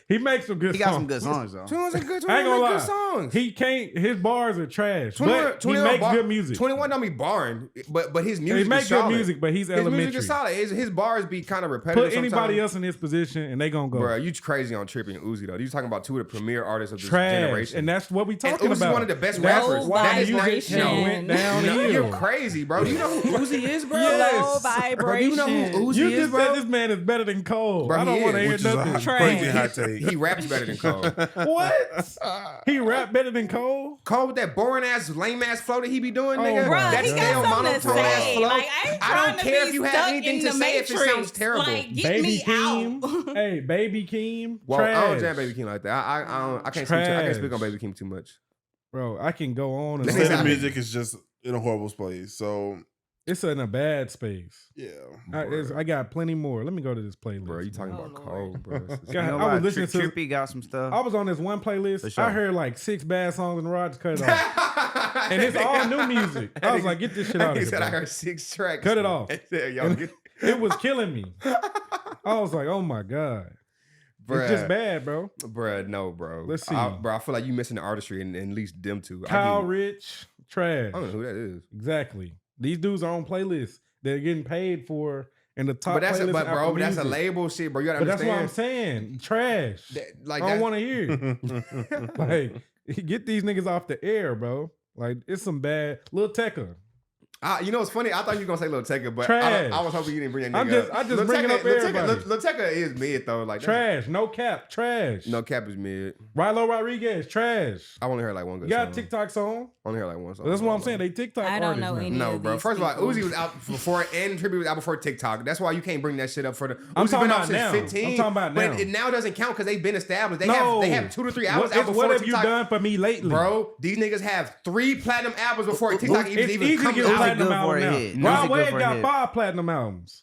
He makes some good He songs. got some good songs though. 21's a good, 21 I ain't gonna lie. good songs. He can't. His bars are trash. 21 But he 21 makes bar- good music. 21 don't be barring, but his music He is makes good solid. music, but he's His elementary. music is solid. His bars be kind of repetitive. Put anybody sometimes. else in his position, and they gonna go Bro, you crazy on Trippy and Uzi though. You talking about two of the premier artists of this trash. generation. And that's what we And talking Uzi's about. one of the best That's rappers. why That is music vibration. went downhill. No, you're crazy, bro. You know who Uzi is, bro? Yes. Low Bro, vibration. you know who Uzi You is, just bro? said this man is better than Cole. Bro, I don't he want to is, hear Which is a nothing. crazy hot take. He raps better than Cole. What? He rap better than Cole? Cole with that boring ass, lame ass flow that he be doing, nigga. my Bruh, that he stale got something to monotone ass say. flow. Like, I ain't I trying don't to care be if you have stuck anything in to the say if it Matrix. sounds terrible. Like, get Baby me Keem. out. Hey, Baby Keem. Well, trash. I don't jam Baby Keem like that. I can't speak. I can't speak on Trash. Baby Keem too much. Bro, I can go on and They Say say the on. that- music is just in a horrible place. So It's in a bad space. yeah. I got plenty more. Let me go to this playlist. Bro, you talking Oh, about Lord. Cole, bro? This is- God, You know I was what? listening to. Trippy got some stuff. I was on this one For playlist. sure. I heard like 6 bad songs in a row. I just cut it off. And it's all new music. I was like, get this shit out of He here. said I bro. heard 6 tracks. Cut it off. He said, Yo, And get, it was killing me. I was like, oh my God. It's just bad, bro. Bruh, no, bro. Let's see. Bro, I feel like you missing the artistry and at least them two. Kyle Rich, trash. I don't know who that is. Exactly. These dudes are on playlists. They're getting paid for in the top. But that's playlist in but Apple that's a Music. label shit, bro. You gotta But that's understand. what I'm saying. Trash. Like I don't that- want to hear. Like, get these niggas off the air, bro. Like, it's some bad. Lil Tecca. You know what's funny? I thought you were gonna say Lil Tecca, but Trash. I was hoping you didn't bring that nigga up. I just bringing up everybody. Lil Tecca is mid though. Like Trash. No cap. Trash. No cap is mid. Rilo Rodriguez. Trash. I only heard like one good You song. got a TikTok song? Only heard like one song. That's what I'm saying. They TikTok I don't artists know now. any. No, of bro. these First of all, people. Uzi was out before, and Trippie was out before TikTok. That's why you can't bring that shit up for the. I'm Uzi talking been out about since now. 15. I'm talking about now. But it now doesn't count because they've been established. They No. have 2 to 3 albums out before What have TikTok. you done for me lately? Bro, these niggas have 3 platinum albums before TikTok It's even easy to comes get a out. platinum good for album a now. hit. Ron Good Wade for a got hit. 5 platinum albums.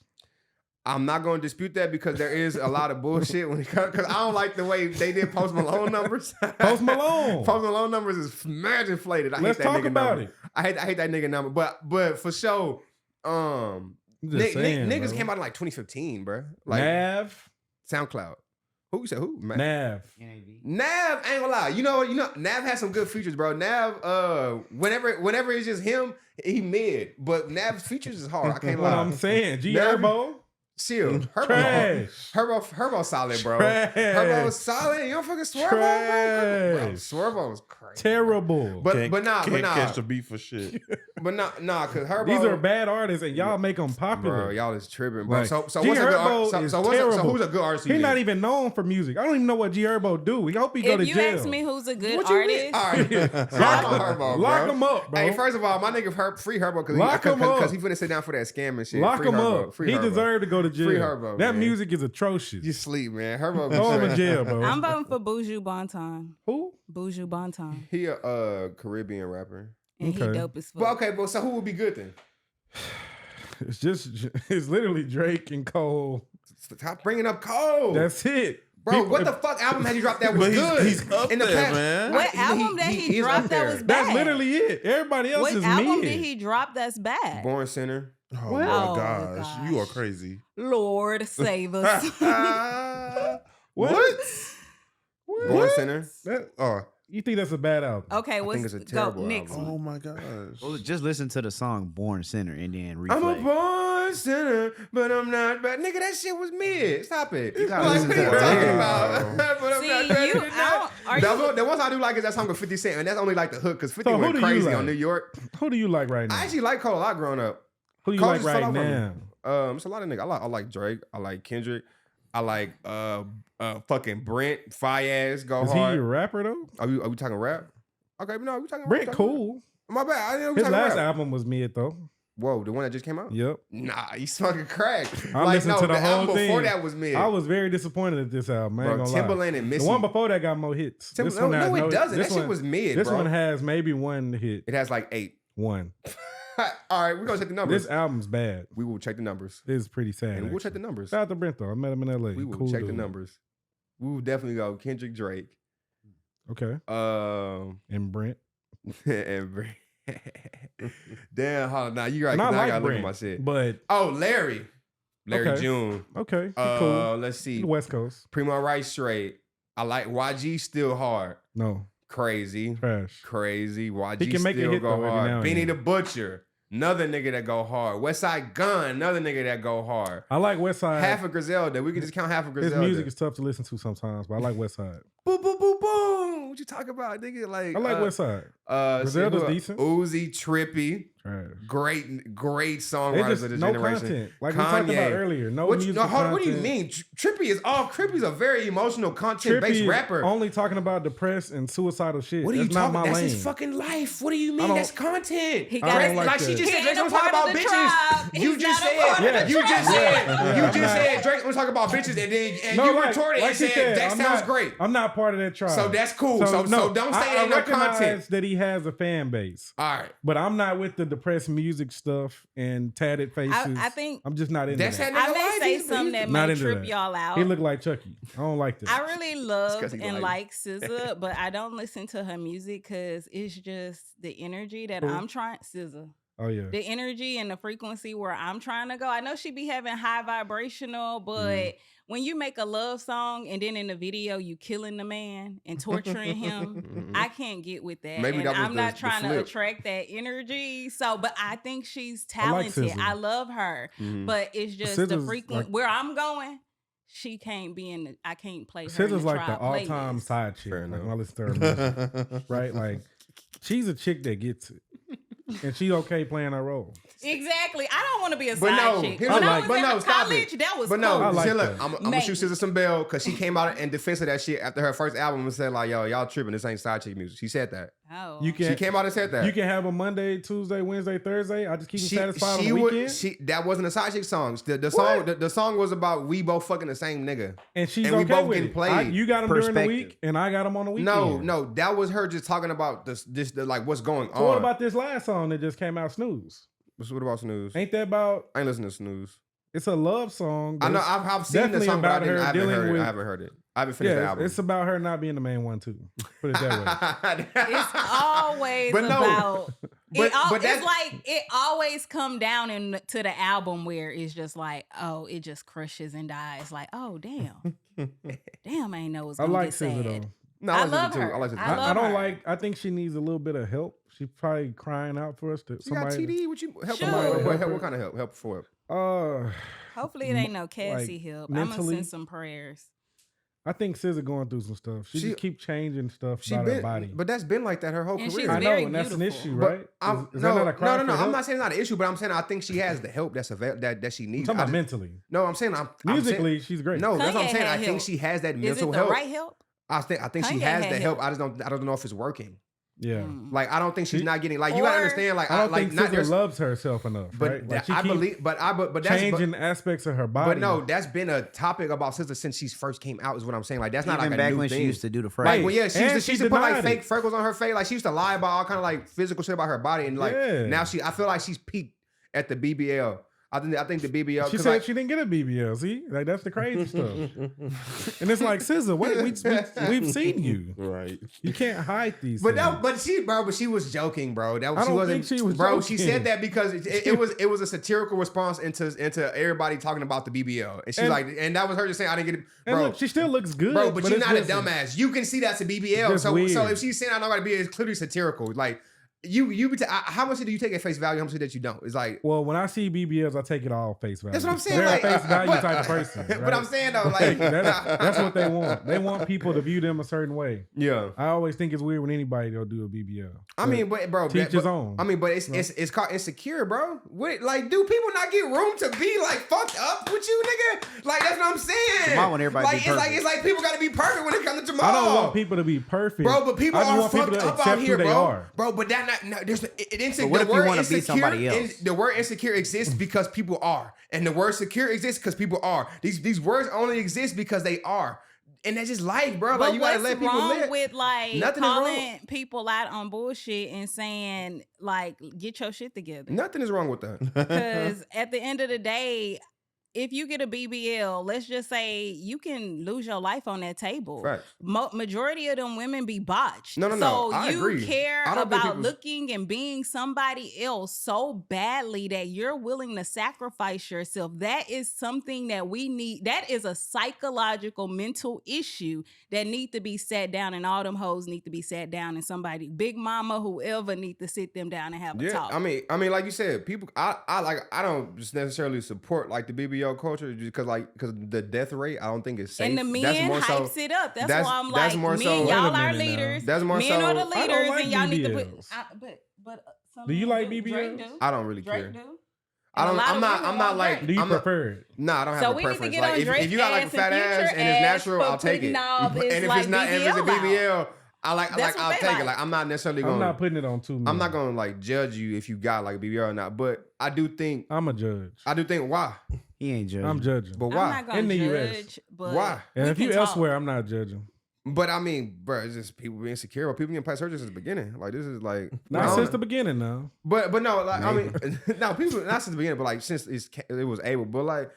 I'm not going to dispute that because there is a lot of bullshit when it comes. Because I don't like the way they did Post Malone numbers. Post Malone. Post Malone numbers is mad inflated. I Let's hate that talk nigga about number. it. I hate that nigga number. But for sure, Just saying, niggas bro. came out in like 2015, bro. Like Nav. SoundCloud. Who you said who? Nav. Nav, I ain't gonna lie. You know, Nav has some good features, bro. Nav, whenever it's just him, he mid. But Nav's features is hard. I can't What lie. I'm saying. G Nav- Herbo. Chill. Trash. Herbo solid, bro. Trash. Herbo solid. You don't fucking Swervo, bro. Trash. Swervo was crazy. Terrible. But Can't nah. catch the beat for shit. But nah, cause Herbo. These are bad artists, and y'all make them popular. Bro, y'all is tripping, bro. Like, So G what's a good Herbo artist? is So terrible. who's a good artist? He's not even known for music. I don't even know what G Herbo do. We hope he go to If you jail. ask me who's a good What you mean? artist, All right, Lock Herbo, bro. Lock him up, bro. Hey, first of all, my nigga free Herbo Lock him up. because he finna sit down for that scam and shit. Lock Free him Herbo. up. Free He Herbo. deserved to go to jail. Free Herbo, that man. music is atrocious. You sleep, man. Herbo. be Throw him in straight. jail, bro. I'm voting for Buju Banton. Who? Buju Banton. He a Caribbean rapper. And Okay. he dope as fuck. But okay, but so who would be good then? It's literally Drake and Cole. Stop bringing up Cole. That's it. Bro, People- what the fuck album has he dropped that was But good? he's up in the there, past? man. What album that he is dropped up that there. was bad? That's literally it. Everybody else What is album mid. did he drop that's bad? Born Center. Oh What? my Oh, gosh, you are gosh. crazy. Lord save us. What? Born Center. You think that's a bad album? Okay, think what's it's a go terrible next album. Oh one? my gosh. Well, just listen to the song "Born Sinner" and then replay. I'm a born sinner, but I'm not bad. Nigga, that shit was mid. Stop it. You gotta Like, listen what to are you that. talking Wow. about? But I'm See, not bad. you out. Are you? The ones I do like is that song with 50 Cent, and that's only like the hook because 50 So who went do you crazy like? on New York. Who do you like right now? I actually like Cole a lot growing up. Who do you Cole like just fell right off on me. now? It's a lot of niggas. I like Drake. I like Kendrick. I like fucking Brent, Fayez, Go Is he Hard. a rapper though? Are we talking rap? Okay, no, we talking Brent rap. cool. My bad. I didn't know we His talking last rap. album was mid though. Whoa, the one that just came out? Yep. Nah, he's fucking crack. I listened to the whole album thing. before that was mid. I was very disappointed at this album. I ain't Bro, gonna lie. Timbaland and Missy. The one before that got more hits. This one has no, it doesn't. This That shit one, was mid, This bro. one has maybe one hit. It has like 8. One. All right, we're gonna check the numbers. This album's bad. We will check the numbers. It's pretty sad. And we'll check actually. the numbers. Shout out to Brent though. I met him in LA. We will Cool check the dude. numbers. We will definitely go Kendrick, Drake, Okay. And Brent. and Brent. Damn, hold on. Nah, you right. And I 'Cause now I like gotta look at Brent, my shit. but Oh, Larry Okay. June. okay, he cool. Let's see. He West Coast. Primo Right Straight. I like YG still hard. No, Crazy. trash. Crazy. YG He can make a still hit, go though, every hard. now and Benny then. the Butcher. Another nigga that go hard. Westside Gun. Another nigga that go hard. I like West Side. Half of Griselda. We can just count half of His Griselda. music is tough to listen to sometimes, but I like West Side. Boom, boom, boom, boom. What you talking about, nigga? Like I like West Side. Griselda's Griselda's decent. Uzi, Trippy. Trash. Great It's songwriters just of the no generation. content. Like we talked Kanye. about earlier. No What, music no, hold on, what do you content. mean? Trippy is all. Trippy's a very emotional, content-based Trippy rapper. only talking about depressed and suicidal shit. What are you That's not talking my about? That's lane. his fucking life. What do you I mean? don't- That's content. He I got don't like she that. just He said Drake's ain't gonna a talk part about of the bitches. tribe. You He's just not a part said. of the You just tribe. said. You just said Drake's gonna talk about bitches, and then No, you like- retorted like and she said that I'm sounds not- great. I'm not part of that tribe. So that's cool. So don't say I ain't no recognize content. that he has a fan base, All right. but I'm not with the depressed music stuff and tatted faces. I think I'm just not into That's that. that I nigga may life. say He's- something that Not may into trip that. y'all out. He look like Chucky. I don't like that. I really love 'cause he and lying. like SZA, but I don't listen to her music because it's just the energy that Who? I'm trying. SZA, Oh yeah. the energy and the frequency where I'm trying to go. I know she be having high vibrational, but when you make a love song and then in the video you killing the man and torturing him, I can't get with that. Maybe and that was I'm not the trying to flip. attract that energy. So, but I think she's I like talented. SZA. I love her, Mhm. but it's just the SZA's frequency like- where I'm going. She can't be in. I can't play her. in SZA's the like the tribe all-time playlist. side chick. Fair Like, enough. when I listen to her music, right? Like she's a chick that gets it. and she okay playing her role. Exactly. I don't want to be a But side no, chick. here's When the- I was but in no, stop college, it. that was But no, cool. I like see, look, that. I'm gonna shoot SZA some bell because she came out in defense of that shit after her first album and said like, "Yo, y'all tripping. This ain't side chick music." She said that. Oh. You She can came out and said that. you can have a Monday, Tuesday, Wednesday, Thursday. I just keep them satisfied on the weekend. That wasn't a side chick song. The song was about we both fucking the same nigga. And she's and we okay both with getting it. played. You got them during the Perspective. week, and I got them on the weekend. No, that was her just talking about the like what's going on. So what about this last song that just came out, Snooze? What about Snooze? Ain't that about? I ain't listening to Snooze. It's a love song. I but know it's I've seen the definitely song, but I about her haven't dealing heard it. with. I haven't heard it. I haven't finished the Yeah, album. it's about her not being the main one too. Put it that way. It's always But no. about. But It's that's- like it always come down to the album where it's just like, oh, it just crushes and dies. Like, oh damn, damn, I ain't know it was I gonna like get SZA sad. though. No, I listen love to it, her. too. I like it. I love I don't her. like. I think she needs a little bit of help. She's probably crying out for us to You got somebody. TD? What you help? Sure. Somebody, Help her. what kind of help? Help for it. Hopefully it ain't no Cassie help. I'm gonna mentally- send some prayers. I think SZA going through some stuff. She just keep changing stuff She about been, her body. but that's been like that her whole And career. she's I know, very and that's an beautiful. issue, But right? I'm, Is that not a cry for I'm help? not saying it's not an issue, but I'm saying I think she has the help that she I'm needs. talking I about just- mentally. No, I'm saying I'm Musically, saying, she's great. No, that's what I'm Kanye saying. I had think help. she has that Is mental it the help. right help? I think she Kanye has had the help. help. I don't know if it's working. Yeah. Like I don't think she's She- not getting like you gotta Or- understand. Like I don't think not SZA there's loves herself enough, but right? Like she I keep believe but that's changing aspects of her body. but no, that's been a topic about SZA since she first came out. Is what I'm saying. Like that's not Even like a back new when thing. she used to do the phrase. Like, well, yeah, she And used she to put like denied fake it. freckles on her face. Like she used to lie about all kind of like physical shit about her body, and like Yeah. now I feel like she's peaked at the BBL. I think the BBL. She 'cause, said like, she didn't get a BBL. See, like that's the crazy stuff. And it's like SZA, wait, we've seen you. Right. You can't hide these. But things. but she was joking, bro. That I she don't wasn't. think she was bro, she joking. said that because it was a satirical response into everybody talking about the BBL, and she's And- like, and that was her just saying I didn't get it, And bro. look, she still looks good, Bro, but you're it's not a just- dumbass. You can see that's a BBL. Just So weird. if she's saying I know about BBL, it's clearly satirical. Like how much do you take at face value? How much that you don't? It's like. Well, when I see BBLs, I take it all face value. That's what I'm saying. They're Like, a face value but, type of person. But right? I'm saying though, like that's what they want. They want people to view them a certain way. yeah. I always think it's weird when anybody go do a BBL. I mean, but bro, teach but, his own. I mean, but it's called insecure, bro. What, like, do people not get room to be like fucked up with you, nigga? Like that's what I'm saying. Jamal want everybody to like be it's like people got to be perfect when it comes to Jamal. I don't want people to be perfect, Bro, but people I just are want people fucked to up accept out here, who they bro. are. Bro, but that not no, there's But what if you wanna be somebody else? The word insecure exists because people are, and the word secure exists because people are. These words only exist because they are, and that's just life, bro. But Like you gotta what's let people wrong live. with like Nothing is wrong. calling people out on bullshit and saying like get your shit together? Nothing is wrong with that. Because at the end of the day, if you get a BBL, let's just say you can lose your life on that table. Right. Majority of them women be botched. No, So I you agree. care I don't think about people- looking and being somebody else so badly that you're willing to sacrifice yourself. That is something that we need. That is a psychological, mental issue that need to be sat down, and all them hoes need to be sat down, and somebody, big mama, whoever, need to sit them down and have a Yeah, talk. I mean, like you said, people. I don't just necessarily support like the BBL culture because the death rate. I don't think it's safe. And the That's men more hypes so, it up. That's that's- why I'm that's like, more men, so- Wait a y'all are minute now. leaders. That's more men so- are the I don't leaders, like and y'all need to put. BBLs. Some Do you men like Drake BBLs? do. I don't really Drake care. do. I And a don't. lot I'm of not. women I'm not want like. Drake. Do you I'm not- prefer it? No, I don't have So a we need to preference. get Like on if Drake's you got like a ass fat and ass Future and it's ass natural, for I'll take putting it. all this, And if like, it's not, if it's a BBL out. BBL, I'll That's I'll what they take it. like. Like I'm not necessarily I'm going. not putting it on too much. I'm not going to like judge you if you got like a BBL or not. But I do think. I'm a judge. Why. He ain't judging. I'm judging. But I'm why? not gonna In the US. judge, but Why? And we if you can talk. elsewhere, I'm not judging. But I mean, bro, it's just people being insecure. Or people getting plastic surgery since the beginning. Like this is like I Not don't since know. the beginning, now. But no, like I mean, no, people not since the beginning, but like since it was able. But like,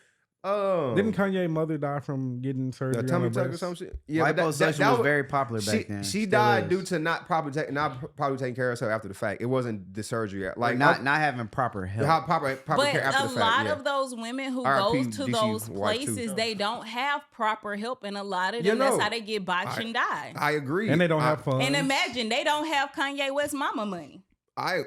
Didn't Kanye mother die from getting surgery a on tummy her tuck or breast? some shit? Yeah, but Liposuction was very popular she, back then. She Still died is. due to not probably taking care of herself after the fact. It wasn't the surgery. Like Like not having proper help. how proper But care after a the fact. lot yeah. of those women who R.I.P. goes to DC those wife too. places, they don't have proper help, and a lot of You them, that's know, how they get botched and die. I agree, And they don't have fun. And imagine they don't have Kanye West mama money. I'm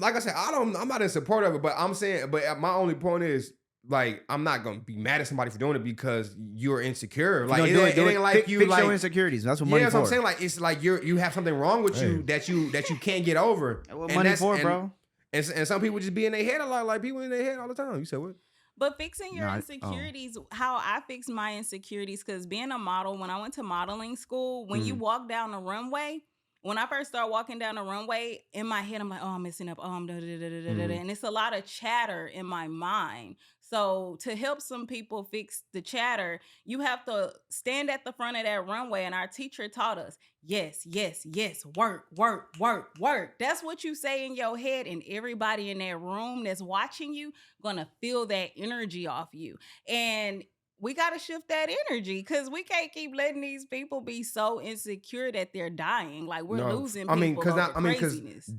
like I said, I'm not in support of it, but I'm saying, but my only point is like I'm not gonna be mad at somebody for doing it because you're insecure. Like No, it ain't like you fix like your insecurities. That's what yeah, money that's for. what I'm saying. Like it's like you have something wrong with you that you can't get over. That's what And money that's- for, and- bro. And some people just be in their head a lot. Like people in their head all the time. You said what? But fixing your Nah, insecurities, how I fix my insecurities, because being a model, when I went to modeling school, when you walk down the runway, when I first started walking down the runway, in my head, I'm like, oh, I'm messing up. Oh, I'm da-da-da-da-da-da. And it's a lot of chatter in my mind. So to help some people fix the chatter, you have to stand at the front of that runway. And our teacher taught us, yes, yes, yes, work, work, work, work. That's what you say in your head. And everybody in that room that's watching you gonna feel that energy off you. And we got to shift that energy because we can't keep letting these people be so insecure that they're dying. Like we're losing people. Because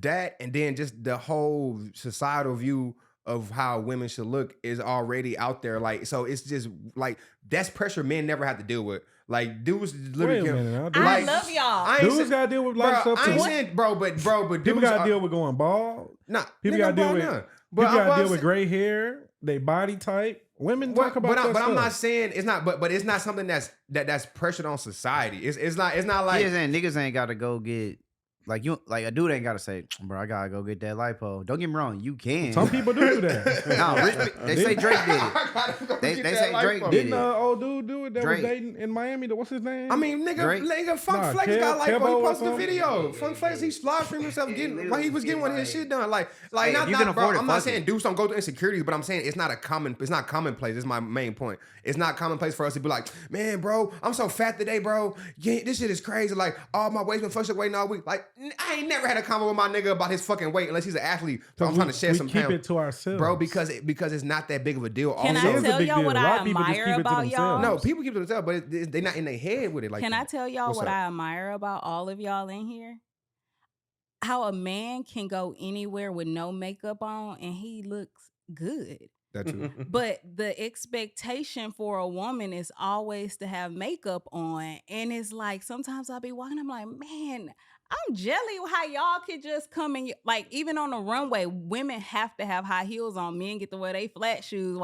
that and then just the whole societal view of how women should look is already out there. Like, so it's just like that's pressure men never have to deal with. Like dudes literally Wait a minute, I love y'all. Dudes gotta deal with like stuff I ain't too. saying, but People dudes gotta are- deal with going bald. Nah, People nigga, gotta deal bro, with nah. people I'm gotta deal with saying- gray hair, they body type. Women talk about that but I'm stuff. not saying it's not. But it's not something that's pressured on society. It's not like He saying niggas ain't got to go get like a dude ain't got to say, bro, I gotta go get that lipo. Don't get me wrong, you can. Some people do that. No, they say Drake did it. They say Drake did Didn't it. old dude do it that Drake. was dating in Miami? What's his name? I mean, nigga, Funk Nah, Flex got like when he Kevo or posted the something? video. Funk Flex, he live streamed himself getting while he was getting one of his shit done. Like Hey, not if you can bro. afford it, I'm not fuck saying it. dudes don't go through insecurities, but I'm saying it's not commonplace. It's my main point. It's not commonplace for us to be like, man, bro, I'm so fat today, bro. Yeah, this shit is crazy. Like, all my waist been fluctuating waiting all week. Like, I ain't never had a convo with my nigga about his fucking weight unless he's an athlete. So I'm trying to shed some keep pounds. it to ourselves, Bro, because it's not that big of a deal. Can It I is a tell big y'all deal. what A lot I of people just admire keep it to about y'all? themselves. No, people keep it to themselves, but they're not in their head with it. Like, Can I that. tell y'all What's what up? I admire about all of y'all in here? How a man can go anywhere with no makeup on and he looks good. That too. But the expectation for a woman is always to have makeup on. And it's like, sometimes I'll be walking, I'm like, man, I'm jelly how y'all could just come in. Like, even on the runway, women have to have high heels on. Men get to wear they flat shoes.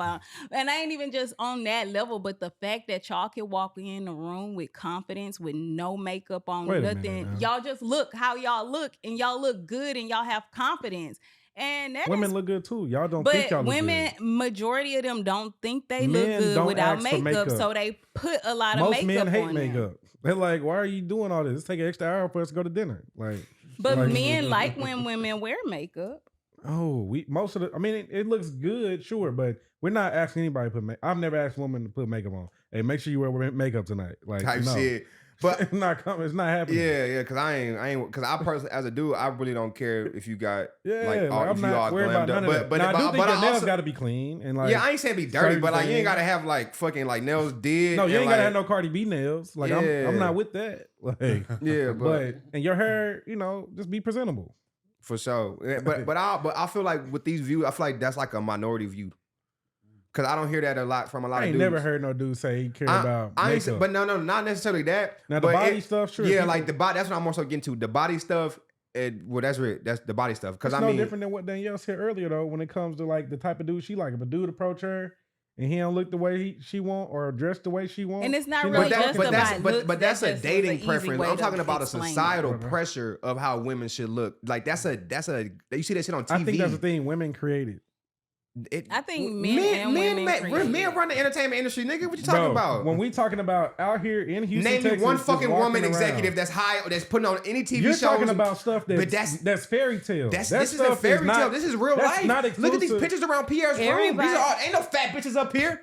And I ain't even just on that level, but the fact that y'all can walk in the room with confidence, with no makeup on, Wait a minute nothing. now. Y'all just look how y'all look, and y'all look good, and y'all have confidence. And that women is, look good too. Y'all don't think y'all but look women, good. majority of them don't think they Men look good don't without ask for makeup, makeup. so they put a lot of Most makeup men hate on makeup. them. They're like, why are you doing all this? It's taking an extra hour for us to go to dinner. Like, But like- men like when women wear makeup. oh, I mean, it looks good, sure, but we're not asking anybody to put makeup. I've never asked women to put makeup on. Hey, make sure you wear makeup tonight. Like, Type no. shit. But it's not coming. It's not happening. yeah, because because I personally, as a dude, I really don't care if you got Yeah, like, like, I'm if you all not worried about glammed up. none of that. But Now, I do think I your nails also- got to be clean and like. yeah, I ain't saying be dirty, certain but like you ain't things. gotta have like fucking like nails did. No, you and, ain't gotta like, have no Cardi B nails. Like Yeah. I'm not with that. Like, Yeah, but and your hair, just be presentable. for sure. Yeah, but I feel like with these views, I feel like that's like a minority view. Cause I don't hear that a lot from a lot I of ain't dudes. never heard no dude say he care about I ain't, makeup. but no, not necessarily that. Now, the but body stuff, sure, Yeah, people- like the body. That's what I'm also getting to. The body stuff. Well, that's it. That's the body stuff. Because it's I no mean, different than what Danielle said earlier, though. When it comes to like the type of dude she like, if a dude approach her and he don't look the way she want or dress the way she want, And it's not she really not just talking to about you. looks. but that's That a just was dating an easy preference. way I'm to talking about a explain it. societal pressure of how women should look. Like that's a. You see that shit on TV. I think that's the thing women created. I think men run the entertainment industry, nigga. What you talking Bro, about? when we talking about out here in Houston, Name me Texas, one just fucking walking woman around. executive that's putting on any TV You're shows. talking about stuff but that's fairy tale. This That isn't stuff fairy is not- tale. This is real that's life. not Look at these exclusive. pictures around Pierre's room. Everybody- These are ain't no fat bitches up here.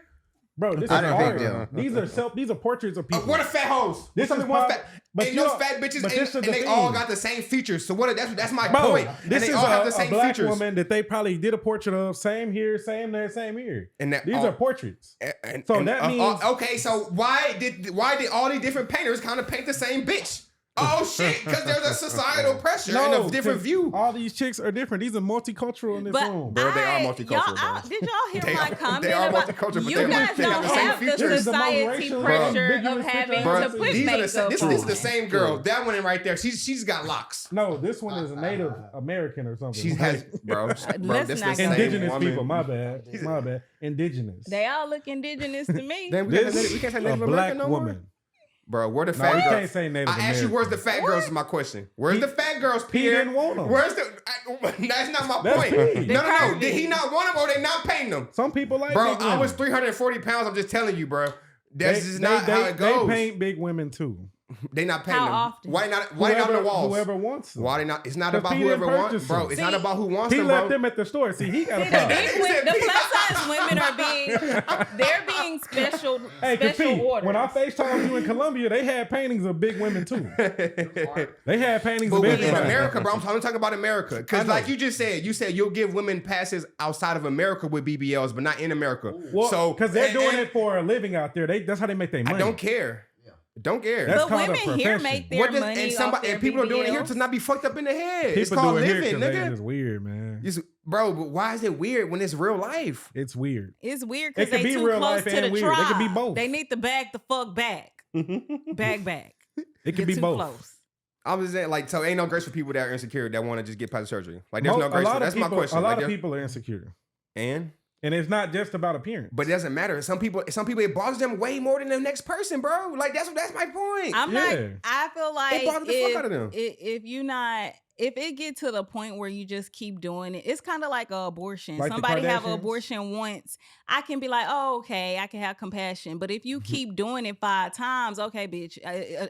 Bro, this is I didn't think art. These are portraits of people. What a fat hoes. This Tell me is one pop- fat. but Ain't you no don't- fat bitches, but and, this is and the they all thing. got the same features. So what? That's my Bro, point. this And they is all have the a same black features. woman that they probably did a portrait of. Same here, same there, same here. And that- These oh. are portraits. And So that means- okay. So why did all these different painters kind of paint the same bitch? Oh shit, because there's a societal pressure and a different 'cause view. All these chicks are different. These are multicultural in this But room. Bro, they are multicultural, Y'all, bro. did y'all hear They my are- comment they are about multicultural, but you they guys they have don't the same have the features. The most society racially pressure ambiguous of having picture Bro, to put these are makeup this on. is the same girl. That one in right there. She's got locks. No, this one is a Native American or something. She has, bro. Let's This not the go same indigenous woman. people. My bad. My bad. Indigenous. They all look indigenous to me. Then we This can't say a Native black American no more? woman. Bro, where the No, fat we girls? can't say Native I asked you, American. where's the fat girls? Is my question. Where's the fat girls, Pierre? didn't want 'em. Where's the? That's not my That's point. P. No. curvy. Did he not want them or they not paying them? Some people like Bro, big I women. was 340 pounds. I'm just telling you, bro. That's just not how it They goes. paint big women too. They not paying How them. often? Why not on the walls? Whoever wants them. Why they not? It's not Cause about P whoever didn't wants, purchase bro. them. It's not See, about who wants He them, left bro. them at the store. See, he got a The problem. plus size women are they're being special Hey, special orders. when I FaceTimed you in Colombia, they had paintings of big women too. They had paintings But of in everybody. America, bro, I'm talking about America. I Because know. like you said you'll give women passes outside of America with BBLs, but not in America. Well, So because they're doing and it for a living out there. That's how they make their money. I don't care. Don't care. That's but called a women here profession. make their What does, money and off somebody their and people are doing it here BBLs. to not be fucked up in the head. It's People called do it here living, because nigga. it's weird, man. Bro, but why is it weird when it's real life? It's weird. It's weird It because could they be too real close life to and the weird. They tribe. could be both. They need to bag the fuck back. Bag. It could You're be too both. close. I was saying, like, so ain't no grace for people that are insecure that want to just get plastic surgery. Like, there's no A grace. lot of That's my people- question. A lot Like, of there's- people are insecure, and it's not just about appearance. but it doesn't matter. Some people it bothers them way more than the next person, bro. Like that's my point. I'm Yeah. not. I feel like bothered the fuck out of them. if it get to the point where you just keep doing it, it's kind of like an abortion. Like the Somebody have an Kardashians? abortion once, I can be like, oh, okay, I can have compassion. But if you keep doing it 5 times, okay, bitch,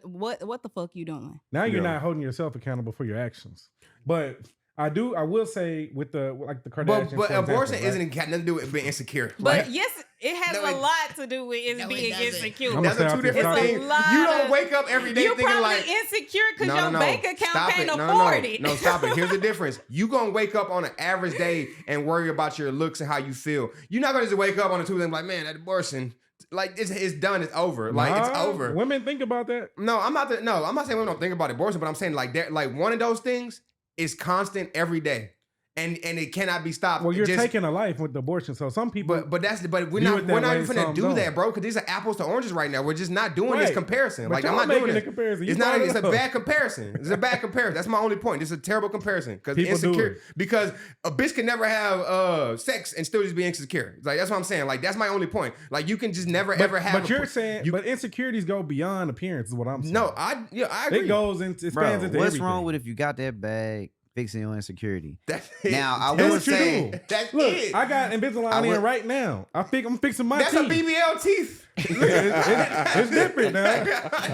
what the fuck you doing? Now you're Yeah. not holding yourself accountable for your actions. But I will say with the Kardashians. But for abortion example, isn't got nothing to do with being insecure. But Like, yes, it has No, a it- lot to do with it No, it being doesn't. insecure. I'm that's gonna a say two different it's a things. lot You don't of- wake up every day You're thinking probably like insecure because No, your no, bank account stop can't it. afford it. No, stop it. Here's the difference. You gonna wake up on an average day and worry about your looks and how you feel. You're not gonna just wake up on a Tuesday and be like, man, that abortion, like it's done, it's over. Like it's nah, over. Women think about that. No, I'm not saying women don't think about abortion, but I'm saying like one of those things is constant every day. And it cannot be stopped. Well, you're Just- taking a life with the abortion. So some people, but we're view not it that even way, finna some do don't. that, bro. Because these are apples to oranges right now. We're just not doing this Right. comparison. But Like I'm y'all not doing making it. a comparison. You It's not. brought it It's a up. bad comparison. It's a bad comparison. That's my only point. It's a terrible comparison because People do insecure. it. Because a bitch can never have sex and still just be insecure. It's like that's what I'm saying. Like that's my only point. Like you can just never ever have. But you're saying, but insecurities go beyond appearance. Is what I'm saying. No, I agree. It goes into, it Bro, spans into what's everything. wrong with if you got that bag fixing your insecurity? That's it. Now, I That's will what you say, do. That's Look, it. I got Invisalign I in would- right now. I'm fixing my That's teeth. a BBL teeth. It's different now.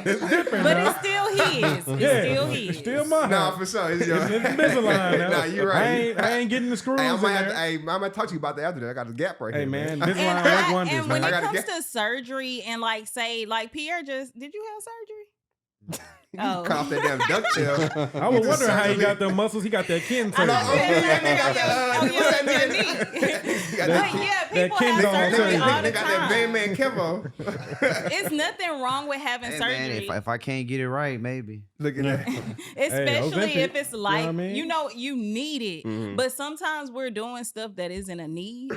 It's different But now. it's still his. It's Yeah, still his. it's still mine. Nah, for sure. It's It's Invisalign now. Nah, you're right. I ain't getting the screws Hey, I in might have there. to, I might talk to you about that after that. I got a gap right Hey here. man, And, Invisalign work wonders, and when man. I it gotta comes get- to surgery and like say like Pierre did you have surgery? Oh. Cut off that damn ducktail. I was wondering how he got them muscles. He got that kin I surgery. know. that nigga got that, Oh, yeah, what's that your nigga? knee. He got But that- yeah, that people Ken have doll surgery surgery. all the They got that Bang time. Man Kevo. It's nothing wrong with having hey, surgery. man, if I can't get it right, maybe. Look at that. Especially Ozempic, if it's like, I mean? you need it. Mhm. But sometimes we're doing stuff that isn't a need.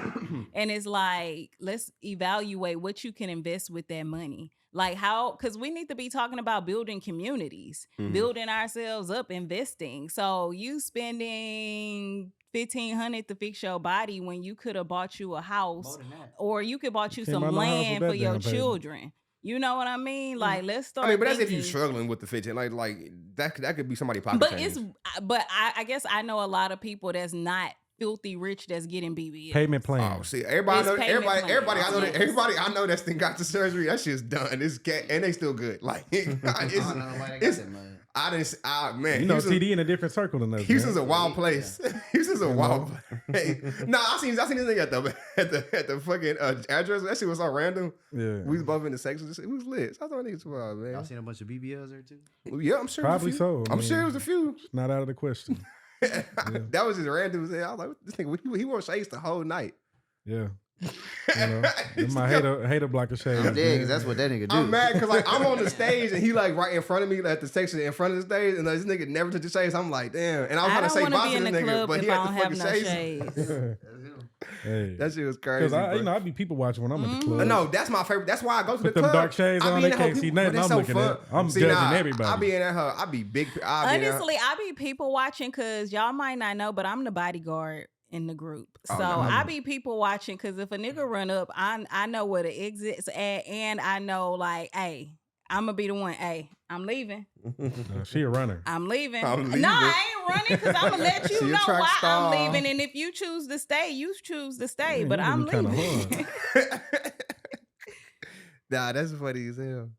And it's like, let's evaluate what you can invest with that money. Like because we need to be talking about building communities, Mhm. building ourselves up, investing. So you spending $1,500 to fix your body when you could have bought you a house or you could bought you Can't buy some no house with land that for your damn payment. children. You know what I mean? Like, let's start. I mean, but that's if you're thinking- struggling with the fidget. Like that could be somebody pocket But change. I guess I know a lot of people that's not filthy rich that's getting BBL. Payment plan. Oh, see, everybody It's know, payment everybody I know that plans. everybody I know that's got the surgery. That shit's done. It's and they still good. Like it's, I didn't. Man, You know, Houston- TD in a different circle than us. Houston's man. a wild place. Houston's a wild place. No, I seen this thing at the fucking address. That shit was so random. Yeah. We was both in the sections. It was lit. So I thought niggas was wild, Y'all man. seen a bunch of BBLs there too? Yeah, I'm sure. it was a Probably few. so. I I'm mean, sure it was a few. Not out of the question. That was just random. I was like, this nigga, he wore shades the whole night. Yeah. In my hater block of shades. I'm dead because that's what that nigga do. I'm mad because like I'm on the stage and he like right in front of me at the section in front of the stage and this nigga never took the shades. I'm like, damn. And I was trying to say bye to this nigga, but he had the fucking shades. Hey. That shit was crazy. Because I be people watching when I'm at the club. No, that's my favorite. That's why I go to the Put club. them dark shades on, they can't see nothing. I'm looking at. I'm judging everybody. I be in that her. I be big. Honestly, I be people watching because y'all might not know, but I'm the bodyguard in the group. So I be people watching because if a nigga run up, I know where the exit's at, and I know like, hey, I'm gonna be the one. Hey, I'm leaving. She a runner. I'm leaving. No, I ain't running because I'm gonna let you know why I'm leaving. And if you choose to stay, you choose to stay. But I'm leaving. Nah, that's funny as hell.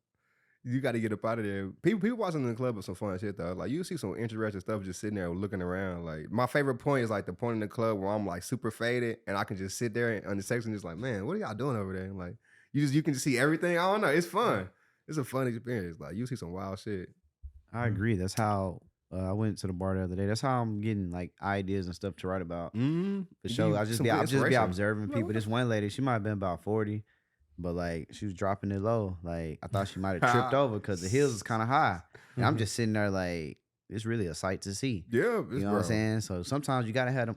You got to get up out of there. People watching in the club with some fun shit though. Like you see some interesting stuff just sitting there looking around. Like my favorite point is like the point in the club where I'm like super faded and I can just sit there on the section just like, man, what are y'all doing over there? And like you can just see everything. I don't know. It's fun. It's a fun experience. Like you see some wild shit. I agree. That's how I went to the bar the other day. That's how I'm getting like ideas and stuff to write about. For sure. I'll just be observing people. This one lady, she might have been about 40. But like she was dropping it low. Like I thought she might have tripped over because the heels was kind of high. And I'm just sitting there like it's really a sight to see. Yeah, you know what I'm saying. So sometimes you gotta have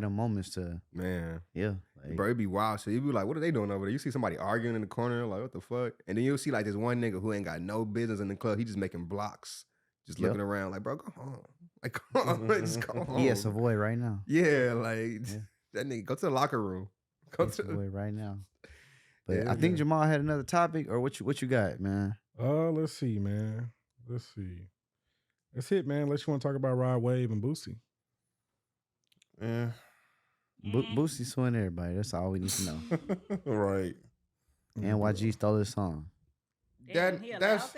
them moments to like, bro, it be wild. So you be like, what are they doing over there? You see somebody arguing in the corner, like what the fuck? And then you'll see like this one nigga who ain't got no business in the club. He just making blocks, just looking around like, bro, go home. Like come on, just go home. Yes, Savoy right now. Yeah, like that nigga go to the locker room. Go to Savoy right now. But I think Jamal had another topic, or what you got, man? Let's see, man. Let's see. That's it, man. Unless you want to talk about Rod Wave and Boosie. Yeah. Boosie suing everybody. That's all we need to know. Right. And YG stole his song. Damn, he allowed that?